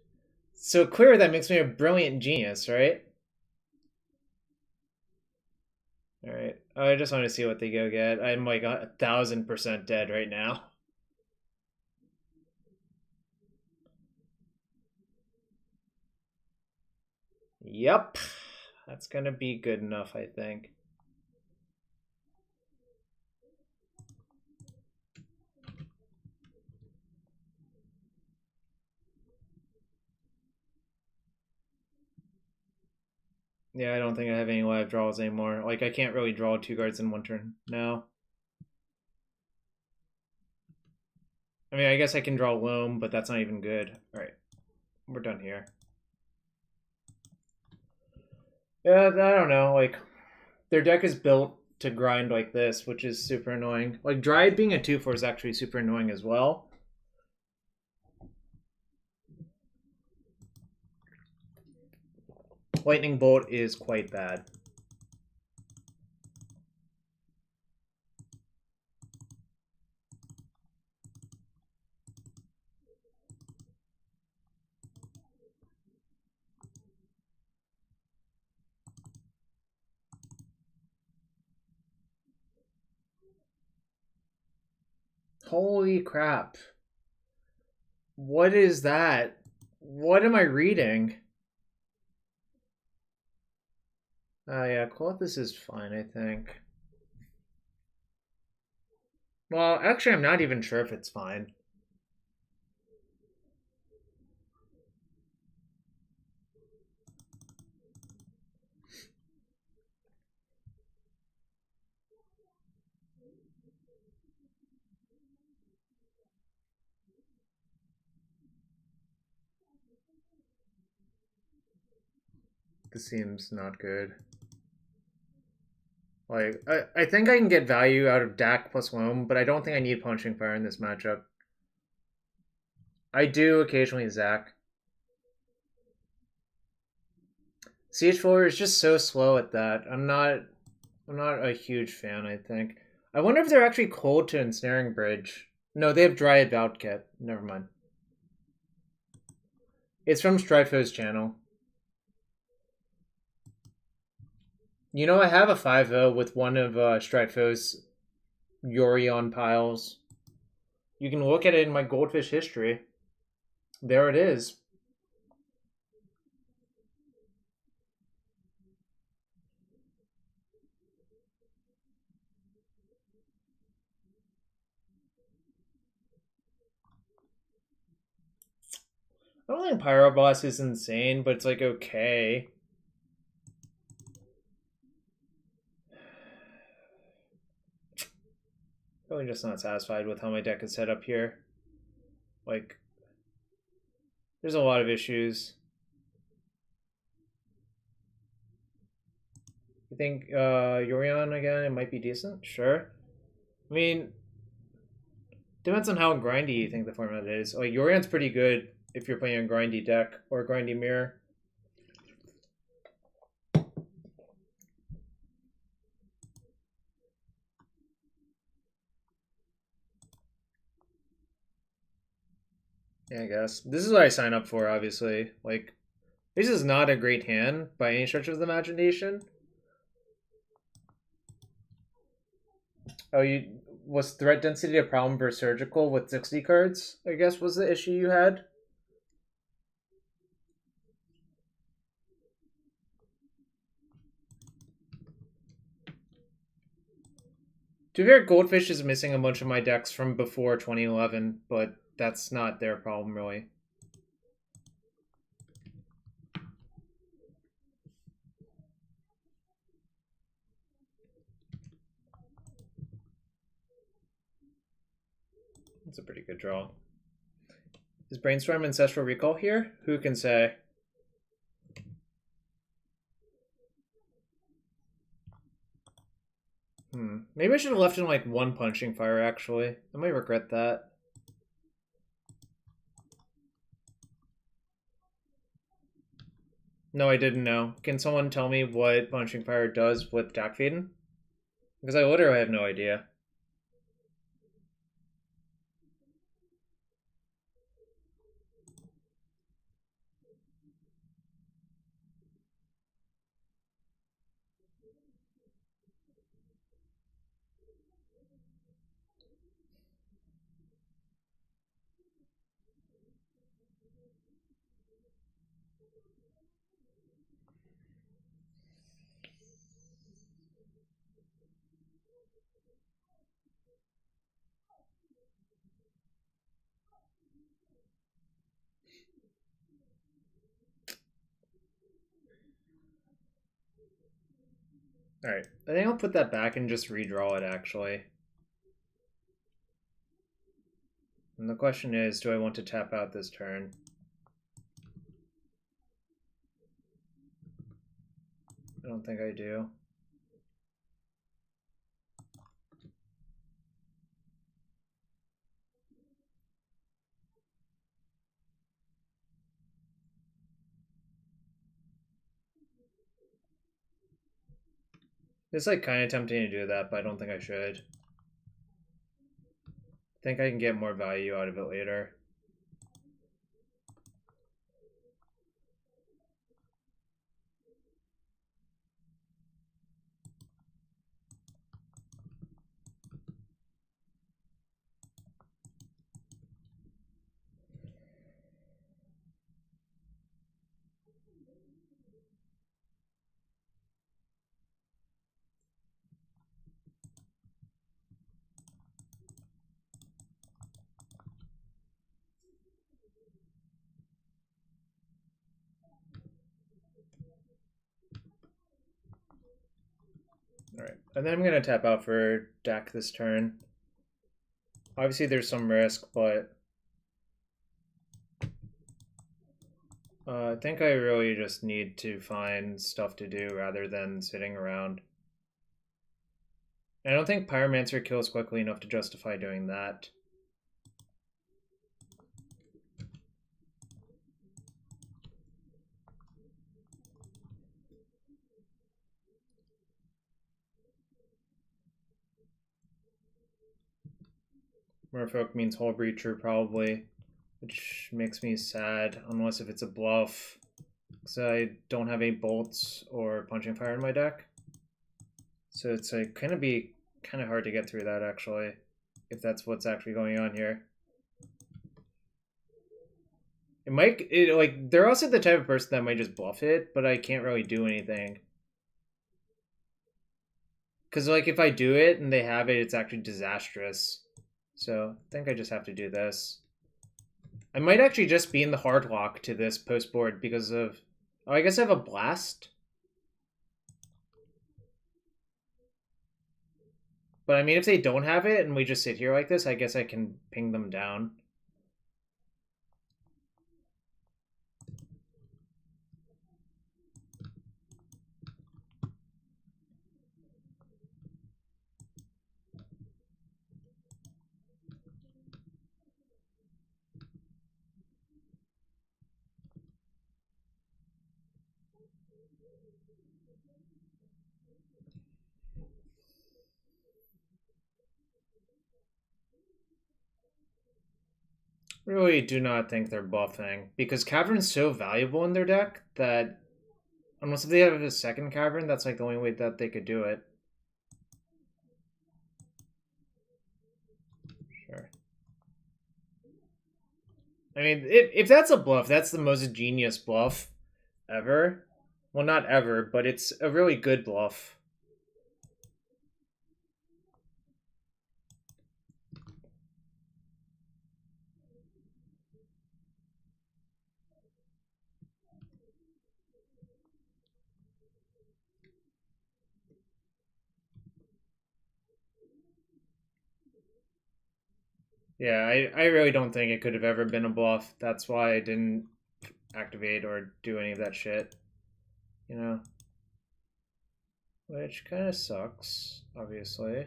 So clearly that makes me a brilliant genius, right? Alright, I just want to see what they go get. I'm like 1,000% dead right now. Yep, that's gonna be good enough, I think. Yeah, I don't think I have any live draws anymore. Like, I can't really draw 2 cards in one turn now. I mean, I guess I can draw Loam, but that's not even good. Alright, we're done here. Yeah, I don't know, like, their deck is built to grind like this, which is super annoying. Like, Dryad being a 2/4 is actually super annoying as well. Lightning Bolt is quite bad. Holy crap. What is that? What am I reading? Yeah, Colossus is fine, I think. Well, actually, I'm not even sure if it's fine. This seems not good. Like, I think I can get value out of Dack plus Loam, but I don't think I need Punishing Fire in this matchup. I do occasionally Zac. CH4 is just so slow at that. I'm not a huge fan, I think. I wonder if they're actually cold to Ensnaring Bridge. No, they have Dryad Valtkit. Never mind. It's from Stryfo's channel. You know, I have a 5-0 with one of Stryfo's Yorion piles. You can look at it in my Goldfish history. There it is. I don't think Pyro Boss is insane, but it's like okay. Really just not satisfied with how my deck is set up here. Like, there's a lot of issues. You think Yorion again, it might be decent? Sure. I mean, depends on how grindy you think the format is. Like, Yorion's pretty good if you're playing a grindy deck or a grindy mirror. Yeah, I guess. This is what I sign up for, obviously. Like, this is not a great hand by any stretch of the imagination. Oh, was threat density a problem for surgical with 60 cards? I guess was the issue you had. To be fair, Goldfish is missing a bunch of my decks from before 2011, but that's not their problem, really. That's a pretty good draw. Is Brainstorm Ancestral Recall here? Who can say? Maybe I should have left in like one Punishing Fire, actually. I might regret that. No, I didn't know. Can someone tell me what Punishing Fire does with Dack Fayden? Because I literally have no idea. Alright, I think I'll put that back and just redraw it, actually. And the question is, do I want to tap out this turn? I don't think I do. It's like kind of tempting to do that, but I don't think I should. I think I can get more value out of it later. Alright, and then I'm going to tap out for Dack this turn. Obviously there's some risk, but I think I really just need to find stuff to do rather than sitting around. I don't think Pyromancer kills quickly enough to justify doing that. Merfolk means Hull Breacher probably, which makes me sad, unless if it's a bluff, because I don't have any bolts or punching fire in my deck. So it's like gonna be kind of hard to get through that, actually, if that's what's actually going on here. It might, like, they're also the type of person that might just bluff it, but I can't really do anything. Because, like, if I do it and they have it, it's actually disastrous. So I think I just have to do this. I might actually just be in the hard lock to this post board because of... Oh, I guess I have a blast. But I mean, if they don't have it and we just sit here like this, I guess I can ping them down. Really do not think they're bluffing, because Cavern's so valuable in their deck that unless if they have a second Cavern, that's like the only way that they could do it. Sure. I mean, if that's a bluff, that's the most genius bluff ever. Well, not ever, but it's a really good bluff. Yeah, I really don't think it could have ever been a bluff. That's why I didn't activate or do any of that shit. You know? Which kind of sucks, obviously.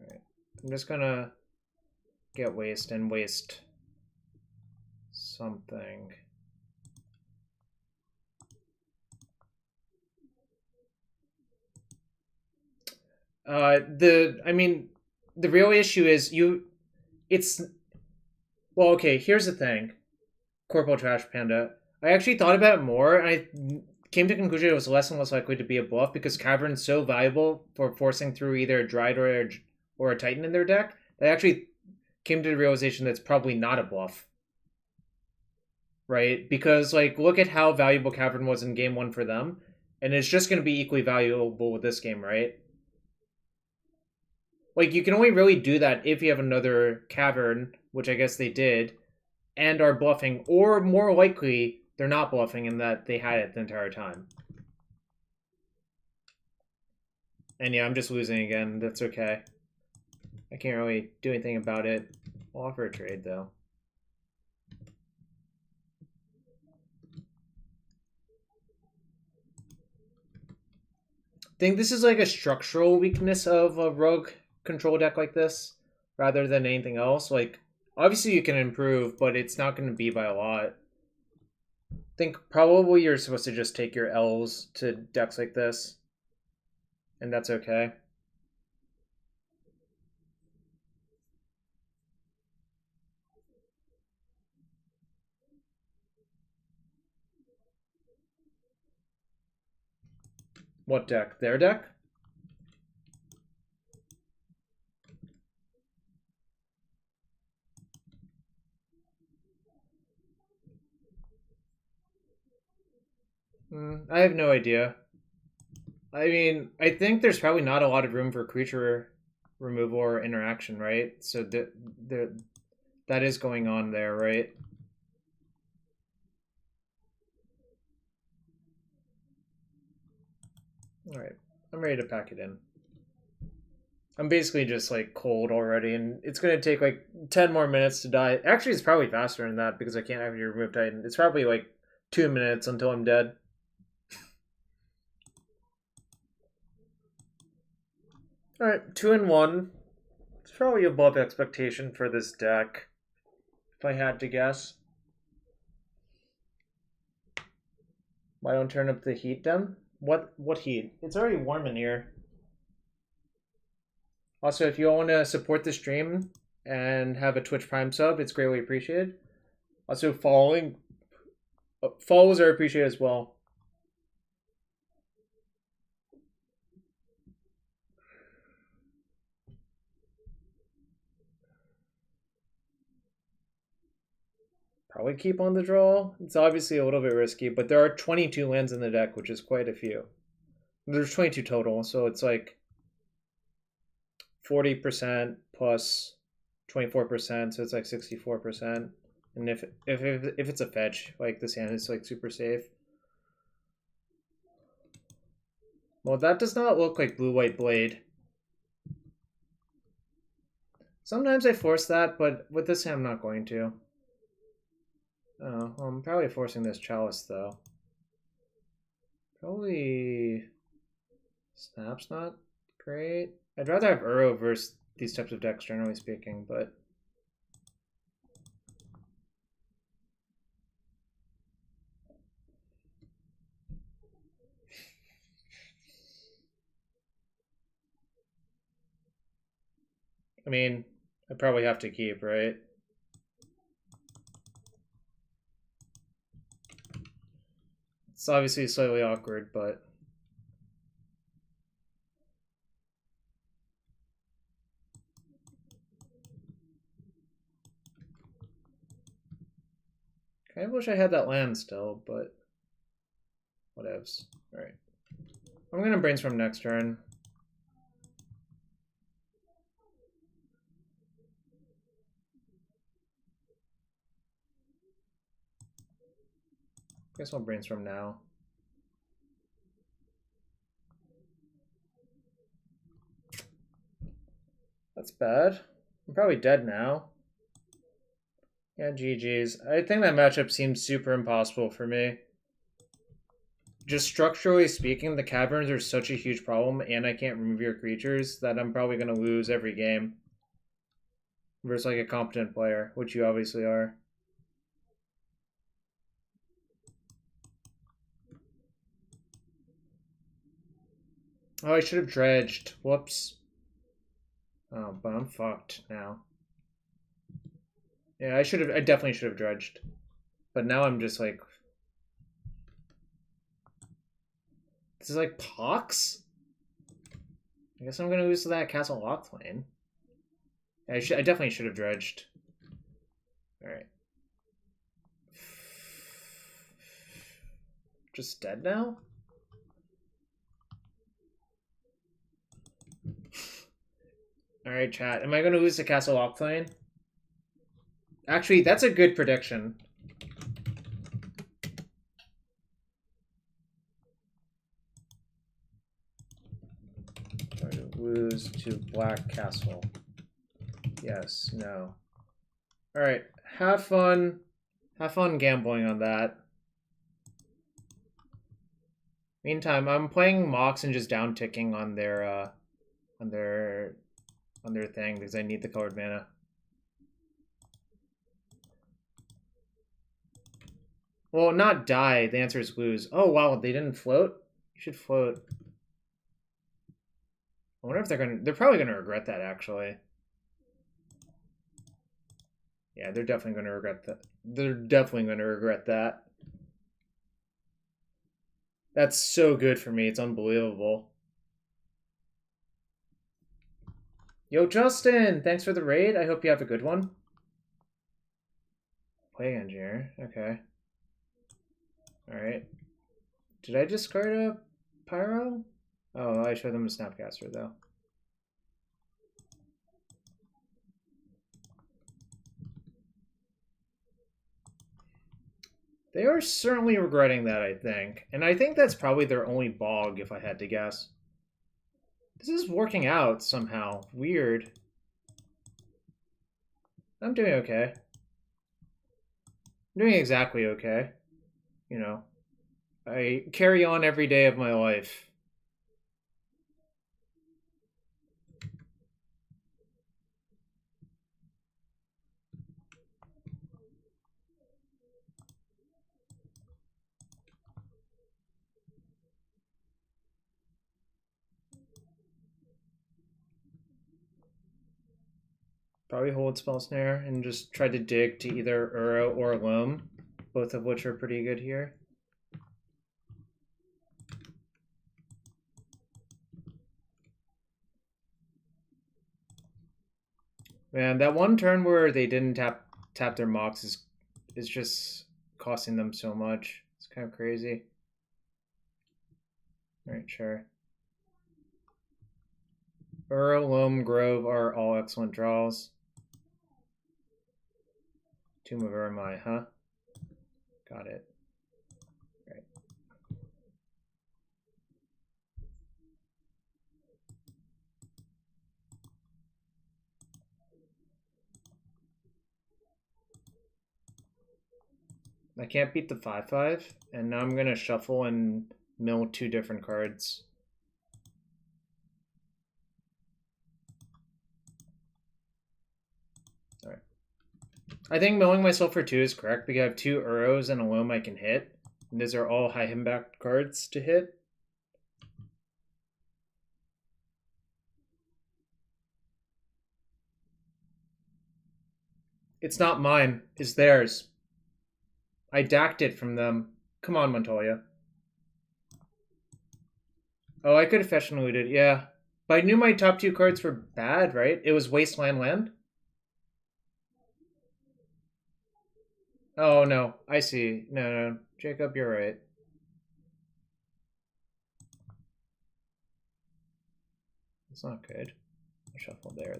Alright. I'm just gonna get waste and waste something. I mean, the real issue is well, okay, here's the thing. Corporal Trash Panda. I actually thought about it more, and I came to the conclusion it was less and less likely to be a bluff because Cavern's so valuable for forcing through either a Dryad or a Titan in their deck. I actually came to the realization that it's probably not a bluff. Right? Because, like, look at how valuable Cavern was in game one for them, and it's just going to be equally valuable with this game, right? Like, you can only really do that if you have another Cavern, which I guess they did, and are bluffing, or more likely they're not bluffing in that they had it the entire time. And yeah, I'm just losing again. That's okay. I can't really do anything about it. I'll offer a trade though. I think this is like a structural weakness of a rogue control deck like this, rather than anything else. Like, obviously you can improve, but it's not going to be by a lot. I think probably you're supposed to just take your L's to decks like this, and that's okay. What deck? Their deck? I have no idea. I mean, I think there's probably not a lot of room for creature removal or interaction, right? So that is going on there, right? Alright, I'm ready to pack it in. I'm basically just like cold already, and it's gonna take like 10 more minutes to die. Actually, it's probably faster than that because I can't have you remove Titan. It's probably like 2 minutes until I'm dead. Alright, 2 and 1. It's probably above expectation for this deck, if I had to guess. Why don't turn up the heat then? What heat? It's already warm in here. Also, if you want to support the stream and have a Twitch Prime sub, it's greatly appreciated. Also, follows are appreciated as well. Probably keep on the draw. It's obviously a little bit risky, but there are 22 lands in the deck, which is quite a few. There's 22 total, so it's like 40% plus 24%, so it's like 64%. And if it's a fetch, like this hand is like super safe. Well, that does not look like blue-white blade. Sometimes I force that, but with this hand I'm not going to. Oh, I'm probably forcing this chalice though. Probably Snap's not great. I'd rather have Uro versus these types of decks, generally speaking, but I mean, I probably have to keep, right? It's obviously slightly awkward, but kind of wish I had that land still, but whatevs. Alright. I'm gonna brainstorm next turn. Guess I'll brainstorm now. That's bad. I'm probably dead now. Yeah, GG's. I think that matchup seems super impossible for me. Just structurally speaking, the caverns are such a huge problem, and I can't remove your creatures, that I'm probably going to lose every game. Versus like a competent player, which you obviously are. Oh, I should have dredged. Whoops. Oh, but I'm fucked now. Yeah, I definitely should have dredged. But now I'm just like... This is like Pox? I guess I'm gonna lose to that Castle Locklane. I definitely should have dredged. Alright. Just dead now? Alright, chat. Am I gonna lose to Castle Locklane? Actually, that's a good prediction. Lose to Black Castle. Yes, no. Alright, have fun. Have fun gambling on that. Meantime, I'm playing Mox and just down ticking on their thing because I need the colored mana. Well, not die. The answer is lose. Oh wow, they didn't float? You should float. I wonder if they're probably gonna regret that actually. Yeah, they're definitely gonna regret that. They're definitely gonna regret that. That's so good for me, it's unbelievable. Yo, Justin! Thanks for the raid. I hope you have a good one. Plague Engineer, okay. Alright. Did I discard a Pyro? Oh, I showed them a Snapcaster, though. They are certainly regretting that, I think. And I think that's probably their only bog, if I had to guess. This is working out somehow. Weird. I'm doing okay. I'm doing exactly okay. You know. I carry on every day of my life. Probably hold Spell Snare and just try to dig to either Uro or Loam, both of which are pretty good here. Man, that one turn where they didn't tap their Mox is just costing them so much. It's kind of crazy. Alright, sure. Uro, Loam, Grove are all excellent draws. Tomb of Urmai, huh? Got it. Right. I can't beat the 5/5, and now I'm gonna shuffle and mill 2 different cards. Alright. I think milling myself for 2 is correct because I have 2 Uros and a Loam I can hit. And these are all high impact cards to hit. It's not mine. It's theirs. I dacked it from them. Come on, Montoya. Oh, I could have fetched and looted. Yeah. But I knew my top 2 cards were bad, right? It was Wasteland Land. Oh, no. I see. No. Jacob, you're right. It's not good. I'll shuffle there.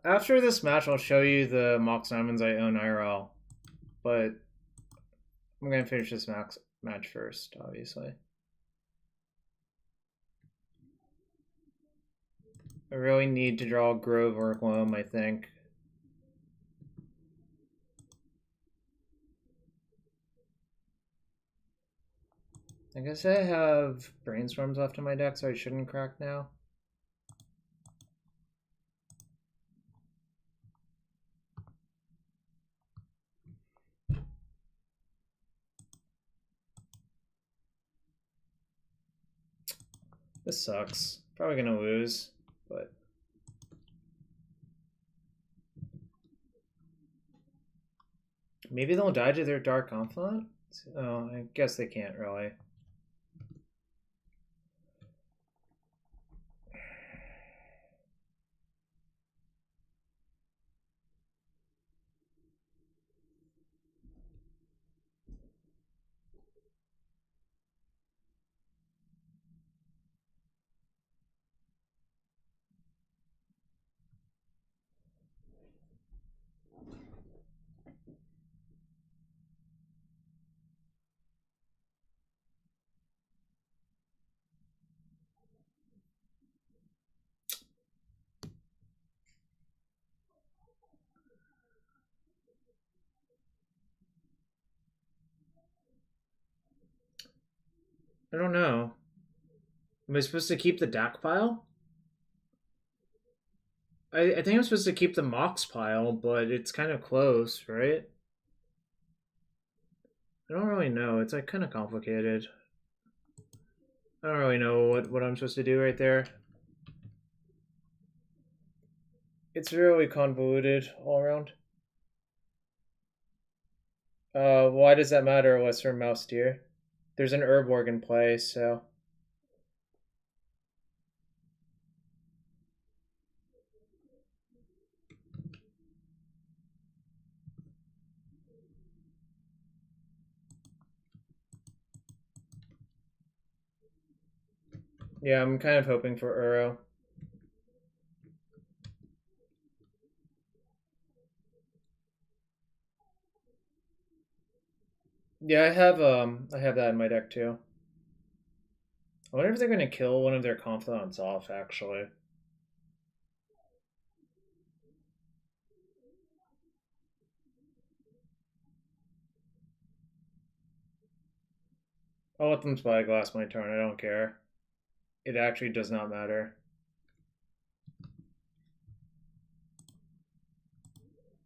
After this match, I'll show you the Mox Diamonds I own IRL. But I'm going to finish this match first, obviously. I really need to draw Grove or Loam, I think. I guess I have Brainstorms left in my deck, so I shouldn't crack now. This sucks. Probably gonna lose, but maybe they'll die to their Dark Confluent? Oh, I guess they can't really. don't know. Am I supposed to keep the Dack pile? I think I'm supposed to keep the Mox pile, but it's kind of close, right? I don't really know. It's like kind of complicated. I don't really know what I'm supposed to do right there. It's really convoluted all around. Why does that matter, Lesser Mouse Deer? There's an herb org in play, so... Yeah, I'm kind of hoping for Uro. Yeah, I have that in my deck too. I wonder if they're gonna kill one of their confidants off, actually. I'll let them Spyglass my turn, I don't care. It actually does not matter.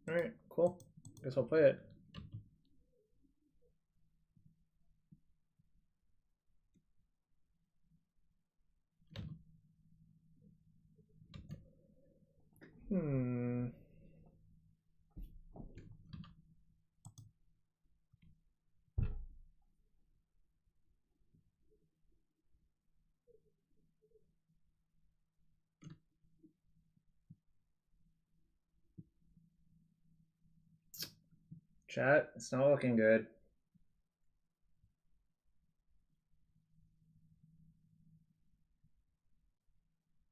Alright, cool. Guess I'll play it. Chat, it's not looking good.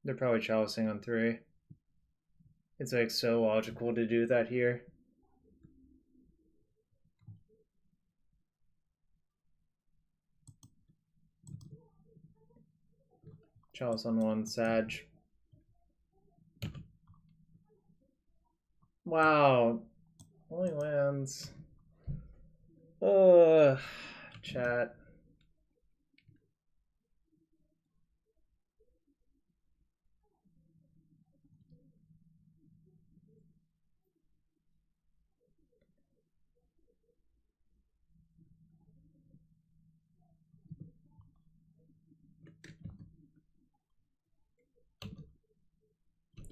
They're probably chalicing on 3. It's like so logical to do that here. Chalice on 1, Sag. Wow. Only lands. Chat.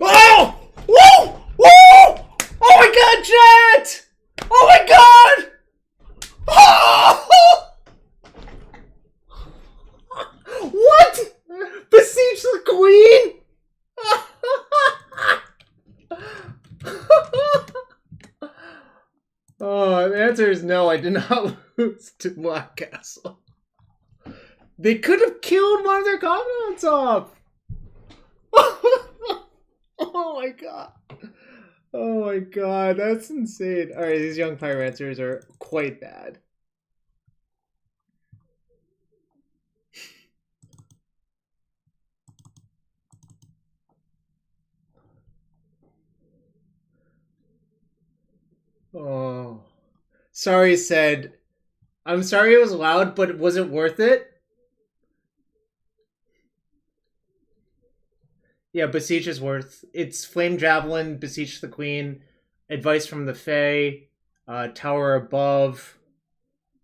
Oh! Whoa! Whoa! Oh my god, chat! Oh my god! Oh! What? Beseech the Queen? Oh, the answer is no, I did not lose to Black Castle. They could have killed one of their confidants off! Oh my god. Oh my god, that's insane. Alright, these young pyromancers are quite bad. Oh. Sorry, said. I'm sorry it was loud, but was it worth it? Yeah, Beseech is worth. It's Flame Javelin, Beseech the Queen, Advice from the Fae, Tower Above,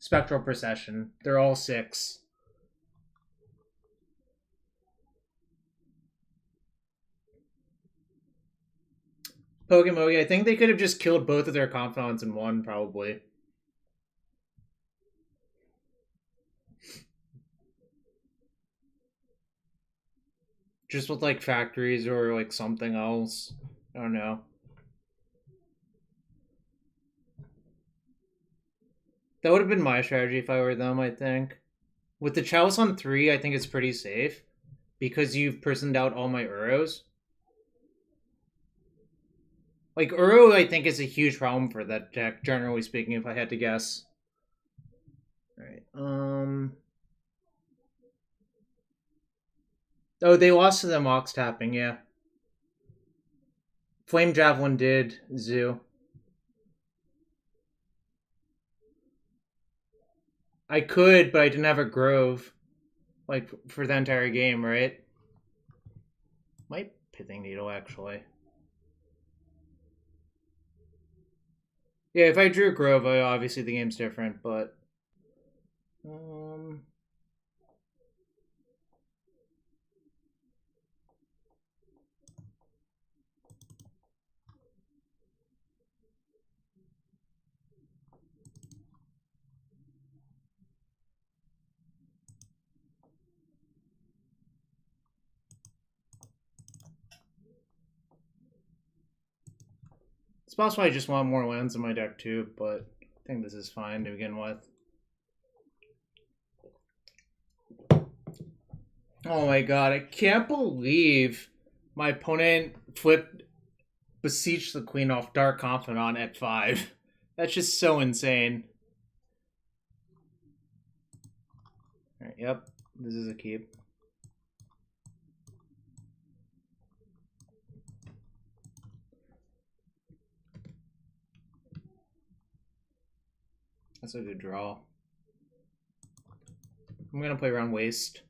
Spectral Procession. They're all 6. Pokemogi, I think they could have just killed both of their confidants in one, probably. Just with like factories or like something else. I don't know. That would have been my strategy if I were them, I think. With the Chalice on 3, I think it's pretty safe. Because you've personed out all my Uros. Like, Uro, I think, is a huge problem for that deck, generally speaking, if I had to guess. Alright, Oh, they lost to the Mox tapping, yeah. Flame Javelin did, Zoo. I could, but I didn't have a Grove. like for the entire game, right? Might Pithing Needle actually. Yeah, if I drew Grova, obviously the game's different, but it's possible I just want more lands in my deck too, but I think this is fine to begin with. Oh my god, I can't believe my opponent flipped Beseech the Queen off Dark Confidant at 5. That's just so insane. Alright, yep, this is a keep. That's a good draw. I'm gonna play around Waste.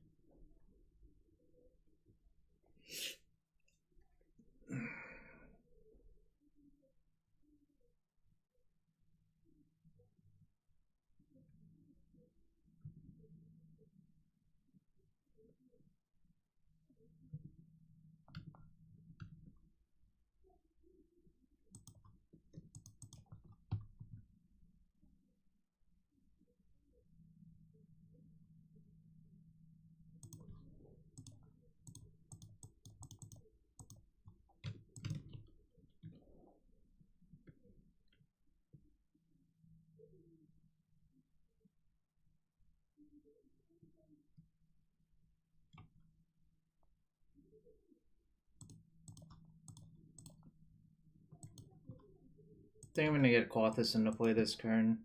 I think I'm gonna get Quathus into play this turn.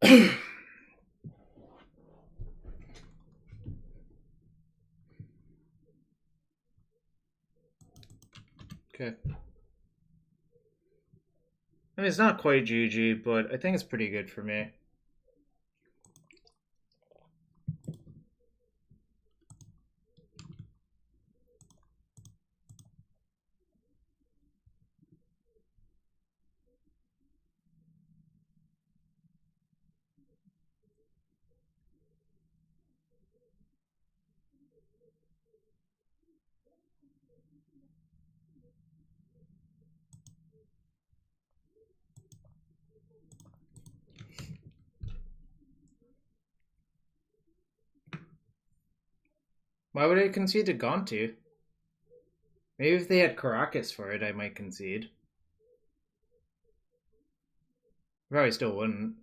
Okay. I mean, it's not quite GG, but I think it's pretty good for me. Why would I concede to Gonti? Maybe if they had Caracas for it, I might concede. Probably still wouldn't.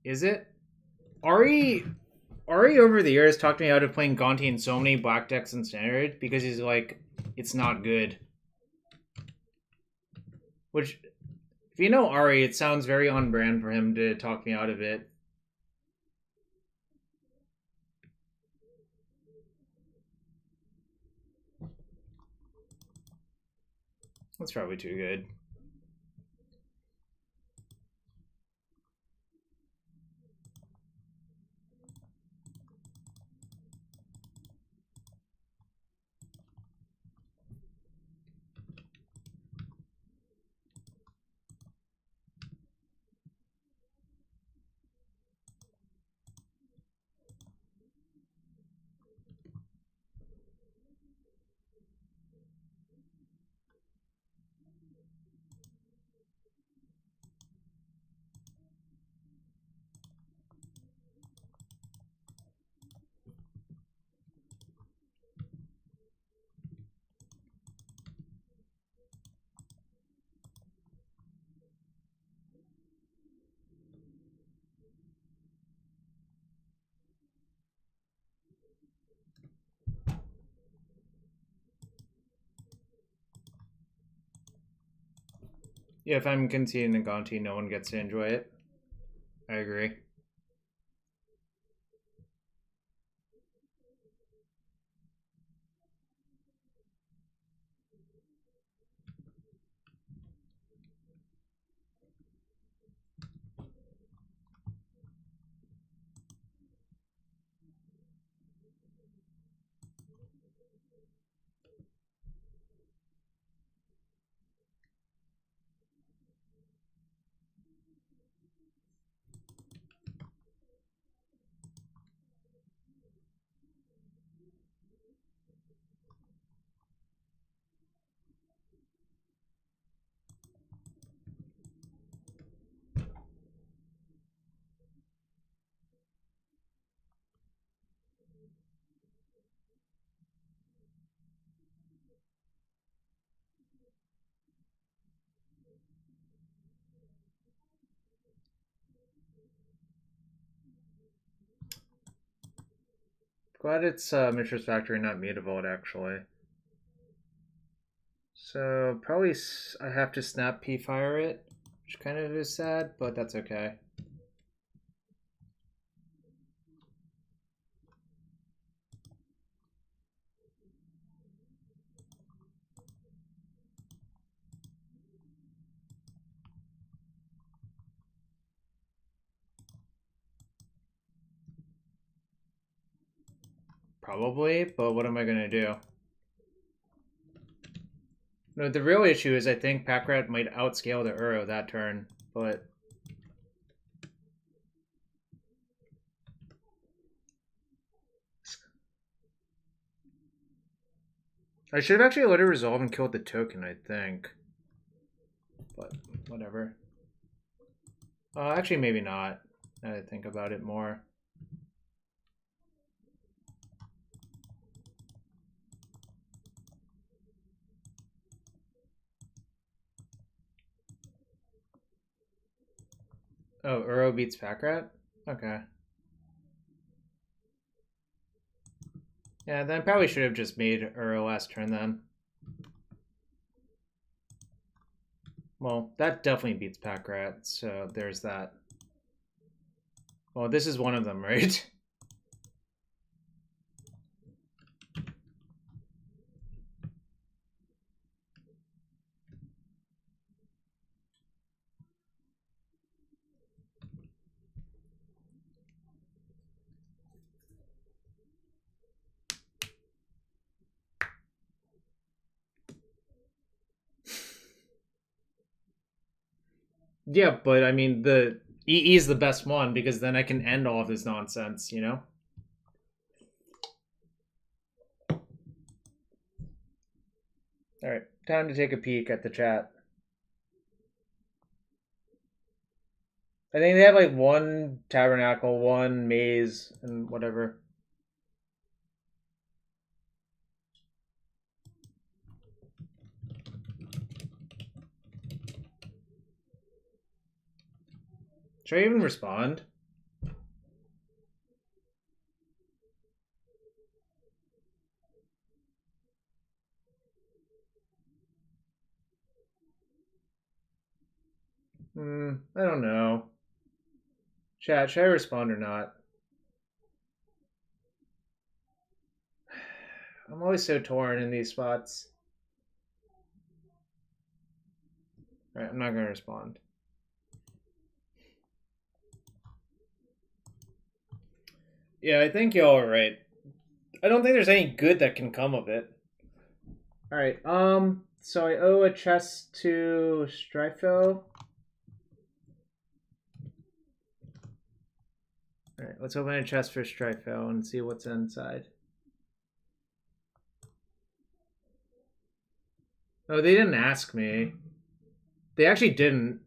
Is it? Ari over the years talked me out of playing Gonti in so many black decks in Standard because he's like, it's not good. Which, if you know Ari, it sounds very on brand for him to talk me out of it. That's probably too good. Yeah, if I'm conceding to Gonti, no one gets to enjoy it. I agree. Glad it's Mishra's Factory, not Mutavault, actually. So probably I have to snap P-Fire it, which kind of is sad, but that's okay. Probably, but what am I going to do? No, the real issue is I think Packrat might outscale the Uro that turn, but... I should have actually let it resolve and killed the token, I think. But, whatever. Actually, maybe not, now that I think about it more. Oh, Uro beats Packrat? Okay. Yeah, then I probably should have just made Uro last turn then. Well, that definitely beats Packrat, so there's that. Well, this is one of them, right? Yeah, but I mean, the EE is the best one because then I can end all of this nonsense, you know? Alright, time to take a peek at the chat. I think they have like one Tabernacle, one Maze, and whatever. Should I even respond? I don't know. Chat, should I respond or not? I'm always so torn in these spots. Alright, I'm not going to respond. Yeah, I think y'all are right. I don't think there's any good that can come of it. Alright, so I owe a chest to Stryfo. Alright, let's open a chest for Stryfo and see what's inside. Oh, they didn't ask me. They actually didn't.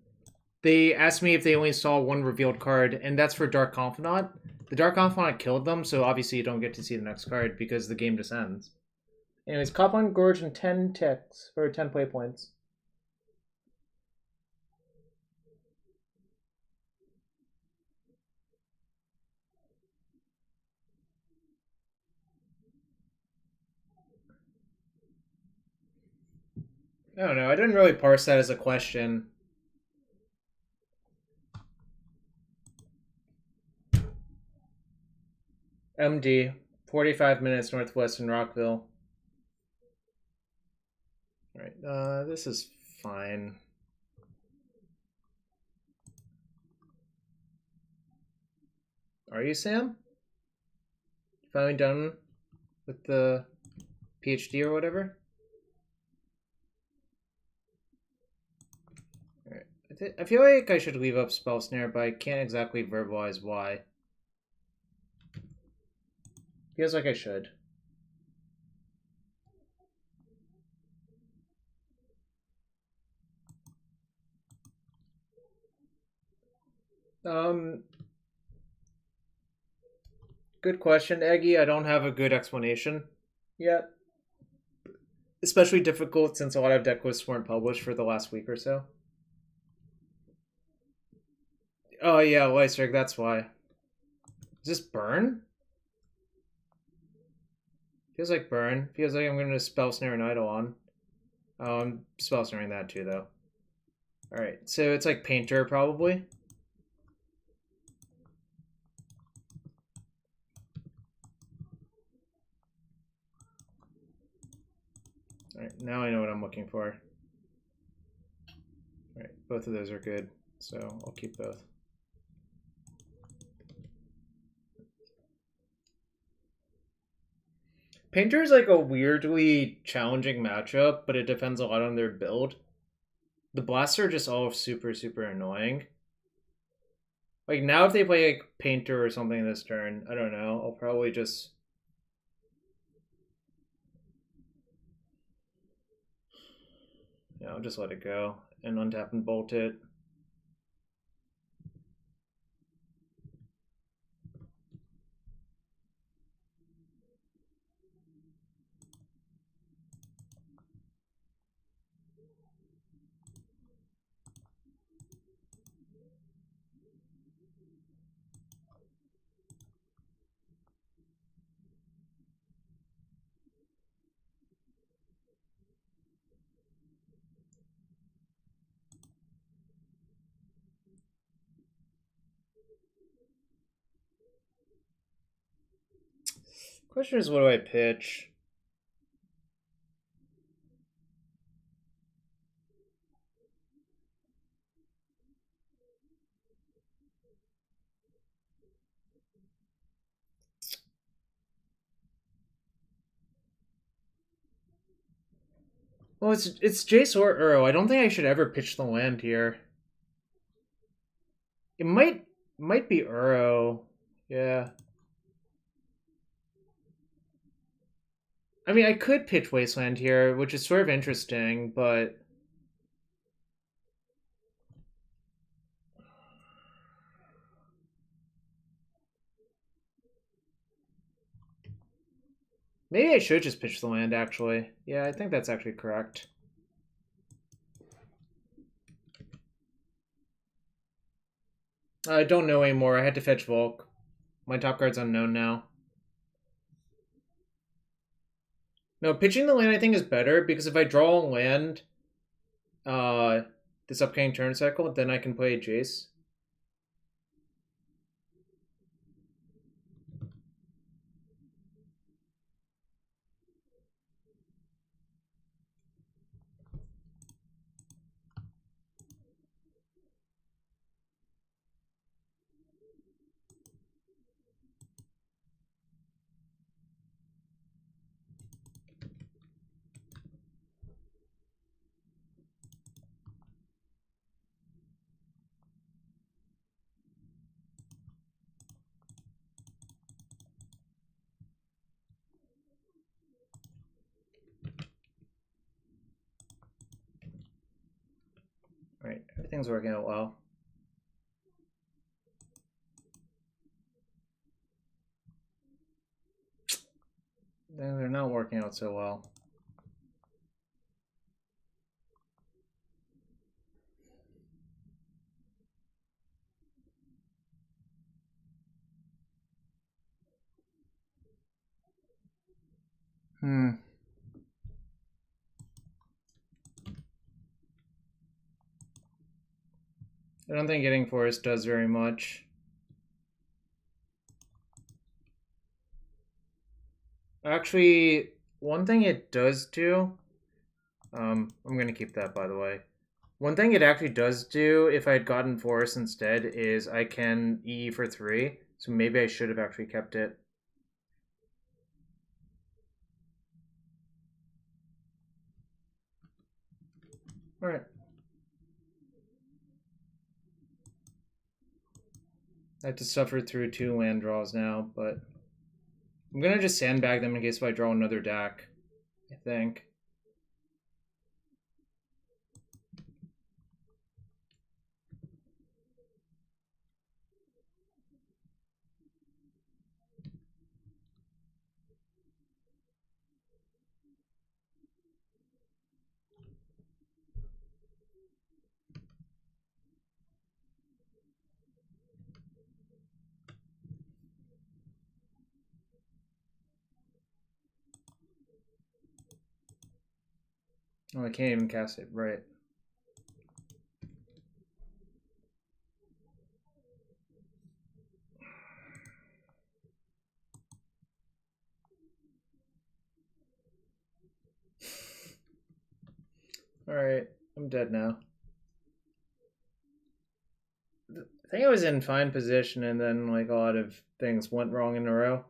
They asked me if they only saw one revealed card, and that's for Dark Confidant. The Dark Confidant killed them, so obviously you don't get to see the next card because the game just ends. Anyways, Copland Gorge and 10 ticks, or 10 play points. I don't know, I didn't really parse that as a question. MD, 45 minutes northwest in Rockville. Alright, this is fine. Are you, Sam? Finally done with the PhD or whatever? Alright, I feel like I should leave up Spell Snare, but I can't exactly verbalize why. Feels like I should. Good question, Eggy. I don't have a good explanation yet. Especially difficult since a lot of deck lists weren't published for the last week or so. Oh yeah, Lyserg, that's why. Is this burn? Feels like burn. Feels like I'm going to spell snare and idle on. Oh, I'm spell snaring that too, though. Alright, so it's like painter, probably. Alright, now I know what I'm looking for. Alright, both of those are good, so I'll keep both. Painter is like a weirdly challenging matchup, but it depends a lot on their build. The blasts are just all super, super annoying. Like, now if they play like Painter or something this turn, I don't know, I'll probably just... Yeah, I'll just let it go and untap and bolt it. Question is, what do I pitch? Well, it's Jace or Uro. I don't think I should ever pitch the land here. It might be Uro. Yeah. I mean, I could pitch Wasteland here, which is sort of interesting, but... Maybe I should just pitch the land, actually. Yeah, I think that's actually correct. I don't know anymore. I had to fetch Volk. My top card's unknown now. No, pitching the land I think is better, because if I draw a land this upcoming turn cycle, then I can play Jace. Alright, everything's working out well. They're not working out so well. I don't think getting Forest does very much. Actually, one thing it does do... I'm going to keep that, by the way. One thing it actually does do, if I had gotten Forest instead, is I can EE for 3. So maybe I should have actually kept it. Alright. I have to suffer through 2 land draws now, but... I'm going to just sandbag them in case if I draw another Dack, I think. Oh, I can't even cast it. Right. Alright, I'm dead now. I think I was in fine position and then like a lot of things went wrong in a row.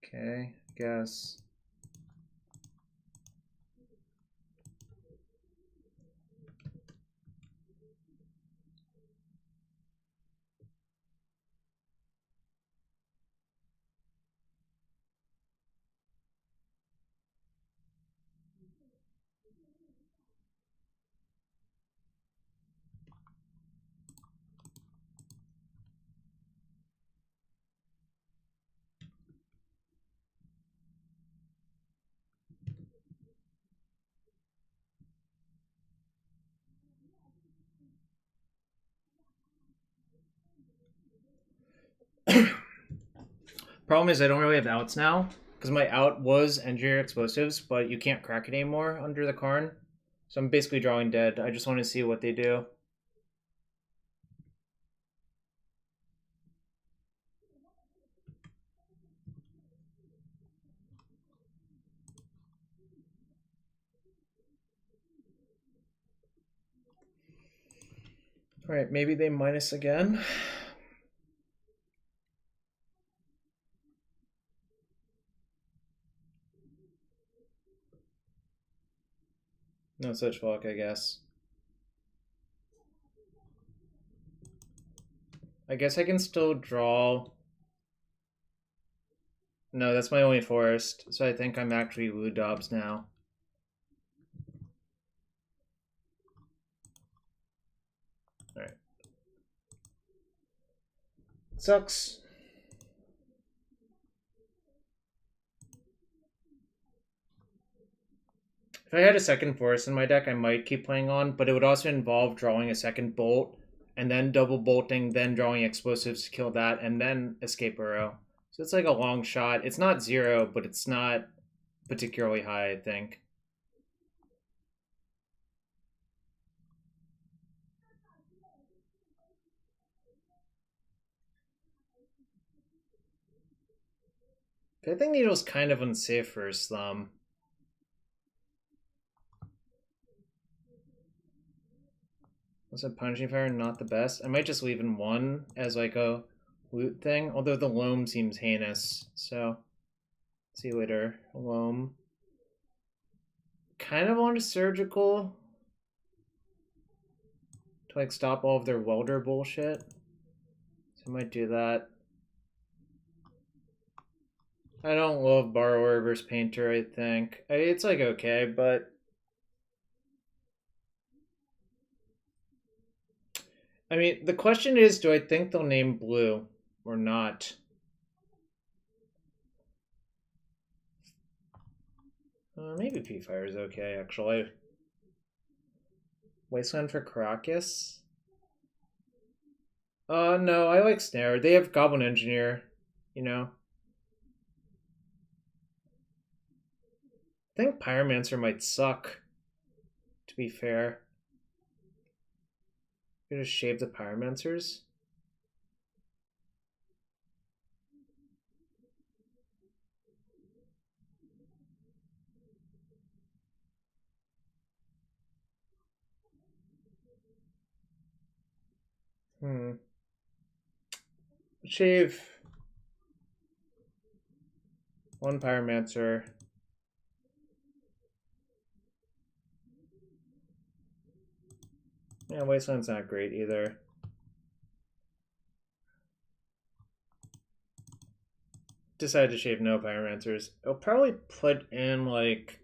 Okay, I guess. Problem is I don't really have outs now because my out was engineer explosives, but you can't crack it anymore under the Karn. So I'm basically drawing dead. I just want to see what they do. Alright, maybe they minus again. No such luck, I guess. I guess I can still draw. No, that's my only forest, so I think I'm actually Woo Dobbs now. Alright. Sucks. If I had a second forest in my deck, I might keep playing on, but it would also involve drawing a second bolt, and then double bolting, then drawing explosives to kill that, and then escape burrow. So it's like a long shot. It's not 0, but it's not particularly high, I think. I think Needle's kind of unsafe for Slum. Also, Punishing Fire not the best. I might just leave in 1 as like a loot thing, although the Loam seems heinous, so see you later. Loam. Kind of want a Surgical to like stop all of their welder bullshit. So I might do that. I don't love Borrower versus Painter, I think. It's like okay, but I mean, the question is, do I think they'll name blue or not? Maybe P-Fire is okay, actually. Wasteland for Caracas? No, I like Snare. They have Goblin Engineer, you know. I think Pyromancer might suck, to be fair. You just shave the Pyromancers. Shave 1 Pyromancer. Yeah, Wasteland's not great either. Decided to shave no Pyromancers. I'll probably put in like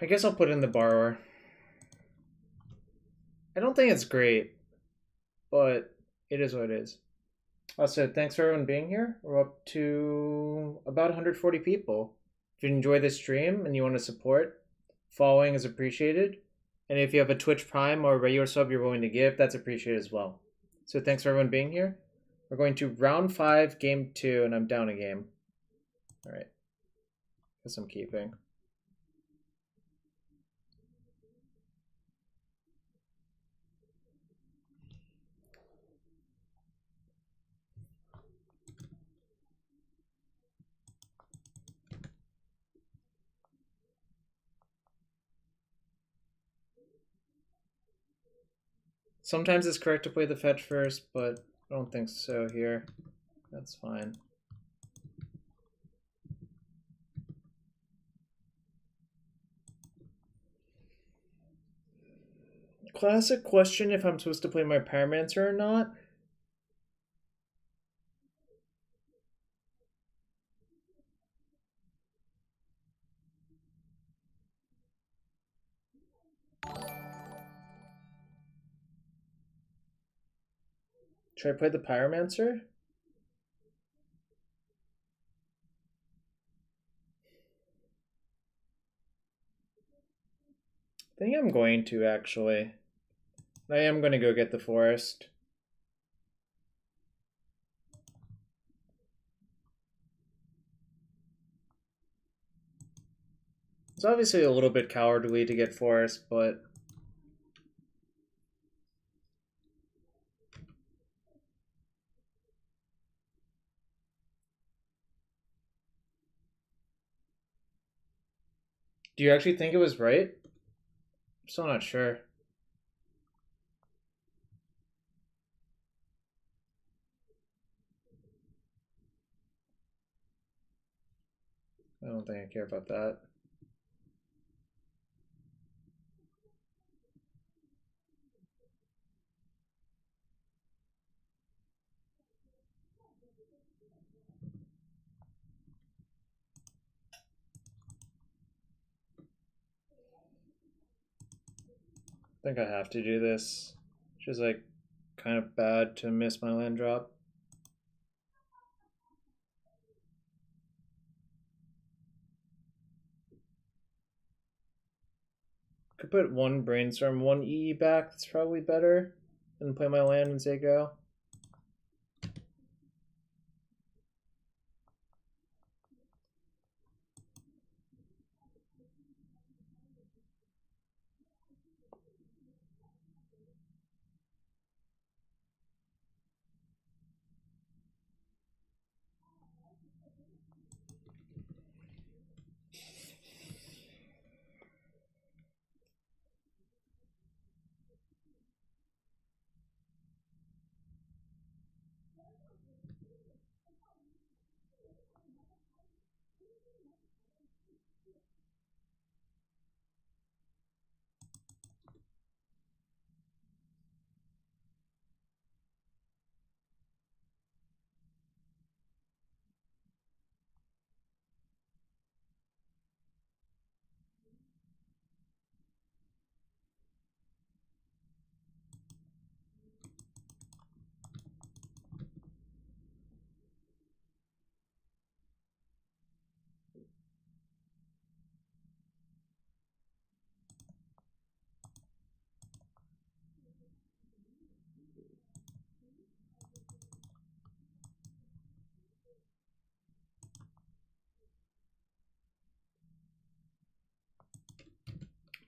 I guess I'll put in the borrower. I don't think it's great, but it is what it is. Also, thanks for everyone being here. We're up to about 140 people. If you enjoy this stream and you want to support, following is appreciated. And if you have a Twitch Prime or a regular sub you're willing to give, that's appreciated as well. So thanks for everyone being here. We're going to round 5, game 2, and I'm down a game. All right. Guess I'm keeping. Sometimes it's correct to play the fetch first, but I don't think so here. That's fine. Classic question if I'm supposed to play my Pyromancer or not. Should I play the Pyromancer? I think I'm going to, actually. I am going to go get the forest. It's obviously a little bit cowardly to get forest, but... Do you actually think it was right? I'm still not sure. I don't think I care about that. I think I have to do this. Which is like kind of bad to miss my land drop. Could put one brainstorm, one EE back. That's probably better than play my land and say go.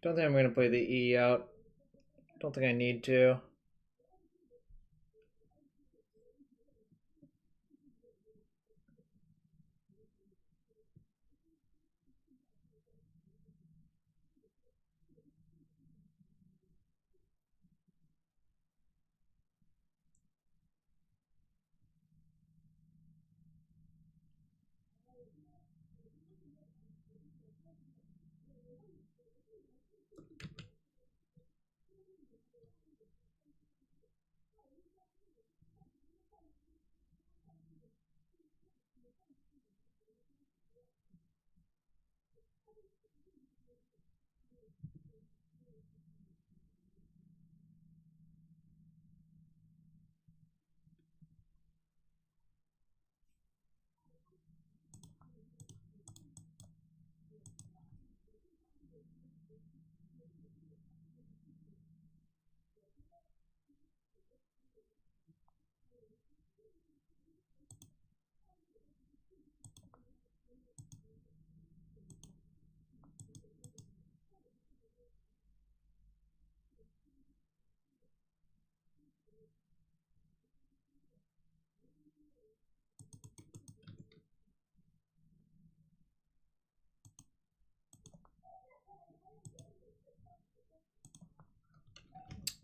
Don't think I'm going to play the E out. Don't think I need to.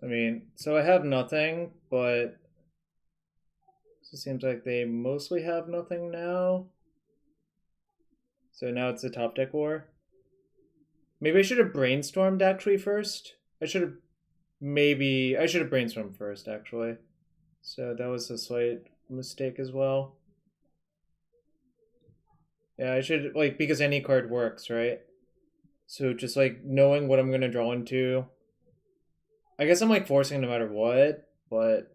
I mean, so I have nothing, but it seems like they mostly have nothing now. So now it's a top deck war. Maybe I should have brainstormed actually first. I should have brainstormed first actually. So that was a slight mistake as well. Yeah, I should like because any card works, right? So just like knowing what I'm gonna draw into. I guess I'm like forcing no matter what, but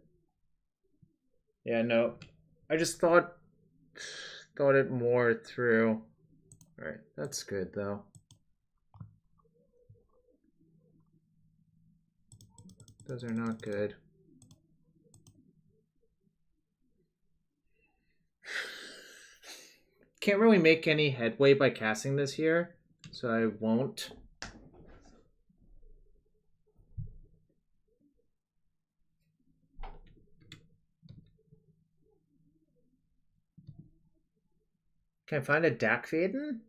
yeah, no. I just thought it more through. Alright, that's good though. Those are not good. Can't really make any headway by casting this here, so I won't. Can I find a Dack Fayden?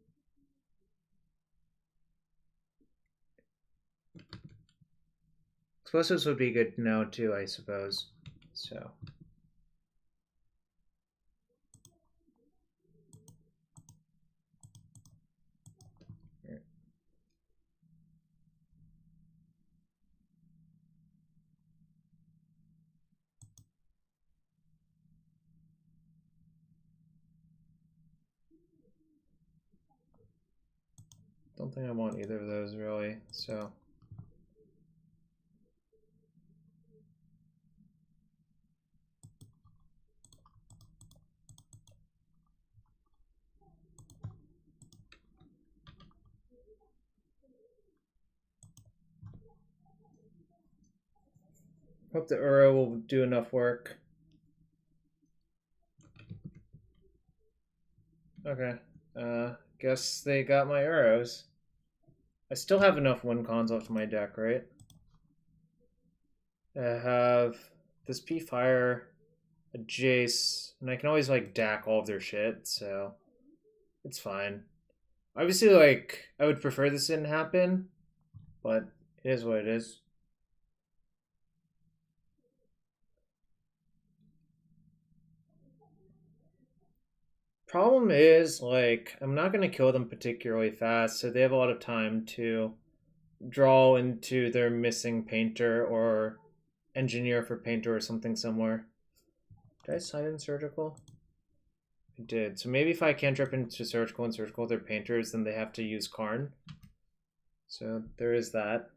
Explosives would be good to know too, I suppose. So. Don't think I want either of those really, so. Hope the Uro will do enough work. Okay. Guess they got my Uros. I still have enough win cons left in my deck, right? I have this P-Fire, a Jace, and I can always like Dack all of their shit, so it's fine. Obviously, like, I would prefer this didn't happen, but it is what it is. Problem is, like, I'm not going to kill them particularly fast, so they have a lot of time to draw into their missing painter or engineer for painter or something similar. Did I sign in surgical? I did. So maybe if I cantrip into surgical and surgical their painters, then they have to use Karn. So there is that.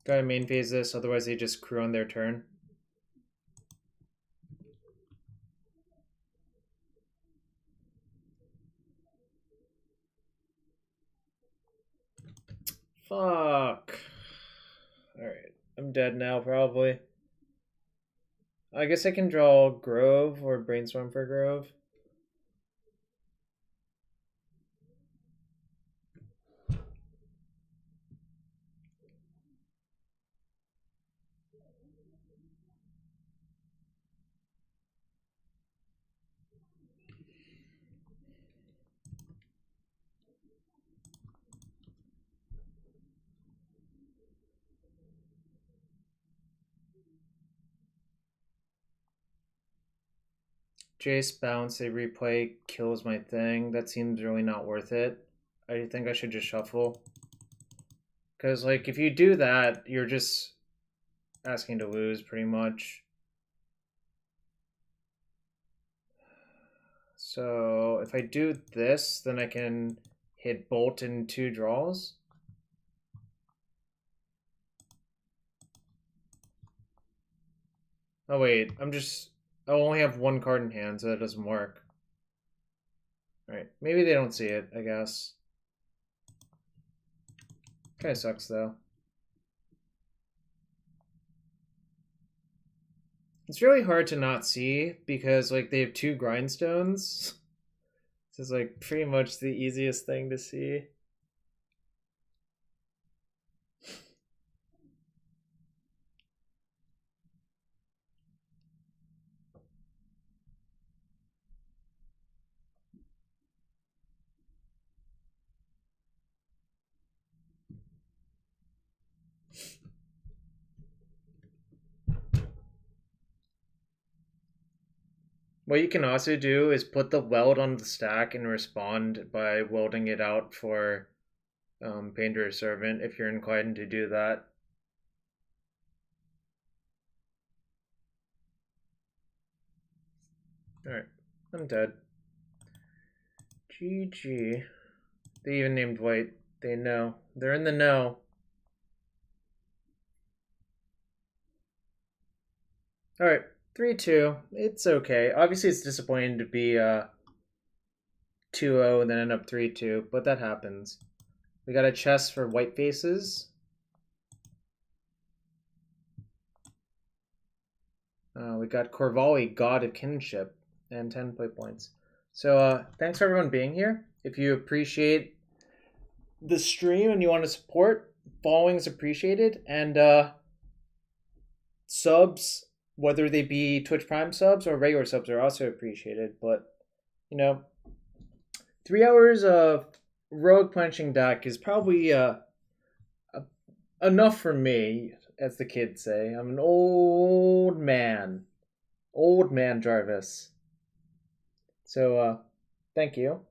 Gotta main phase this, otherwise they just crew on their turn. Fuck. Alright, I'm dead now probably. I guess I can draw Grove or Brainstorm for Grove. Jace bounce, a replay kills my thing. That seems really not worth it. I think I should just shuffle. Because, like, if you do that, you're just asking to lose, pretty much. So, if I do this, then I can hit Bolt in 2 draws. Oh, wait, I'll only have 1 card in hand, so that doesn't work. Alright, maybe they don't see it, I guess. Kinda sucks, though. It's really hard to not see, because, like, they have 2 grindstones. This is, like, pretty much the easiest thing to see. What you can also do is put the weld on the stack and respond by welding it out for Painter or Servant if you're inclined to do that. Alright, I'm dead. GG. They even named white. They know. They're in the know. Alright, 3-2. It's okay. Obviously, it's disappointing to be 2-0 and then end up 3-2, but that happens. We got a chest for white faces. We got Corvalli, God of Kinship, and 10 play points. So thanks for everyone being here. If you appreciate the stream and you want to support, following is appreciated. And subs, whether they be Twitch Prime subs or regular subs, are also appreciated. But, you know, 3 hours of rogue punching deck is probably enough for me, as the kids say. I'm an old man. Old man Jarvis. So, thank you.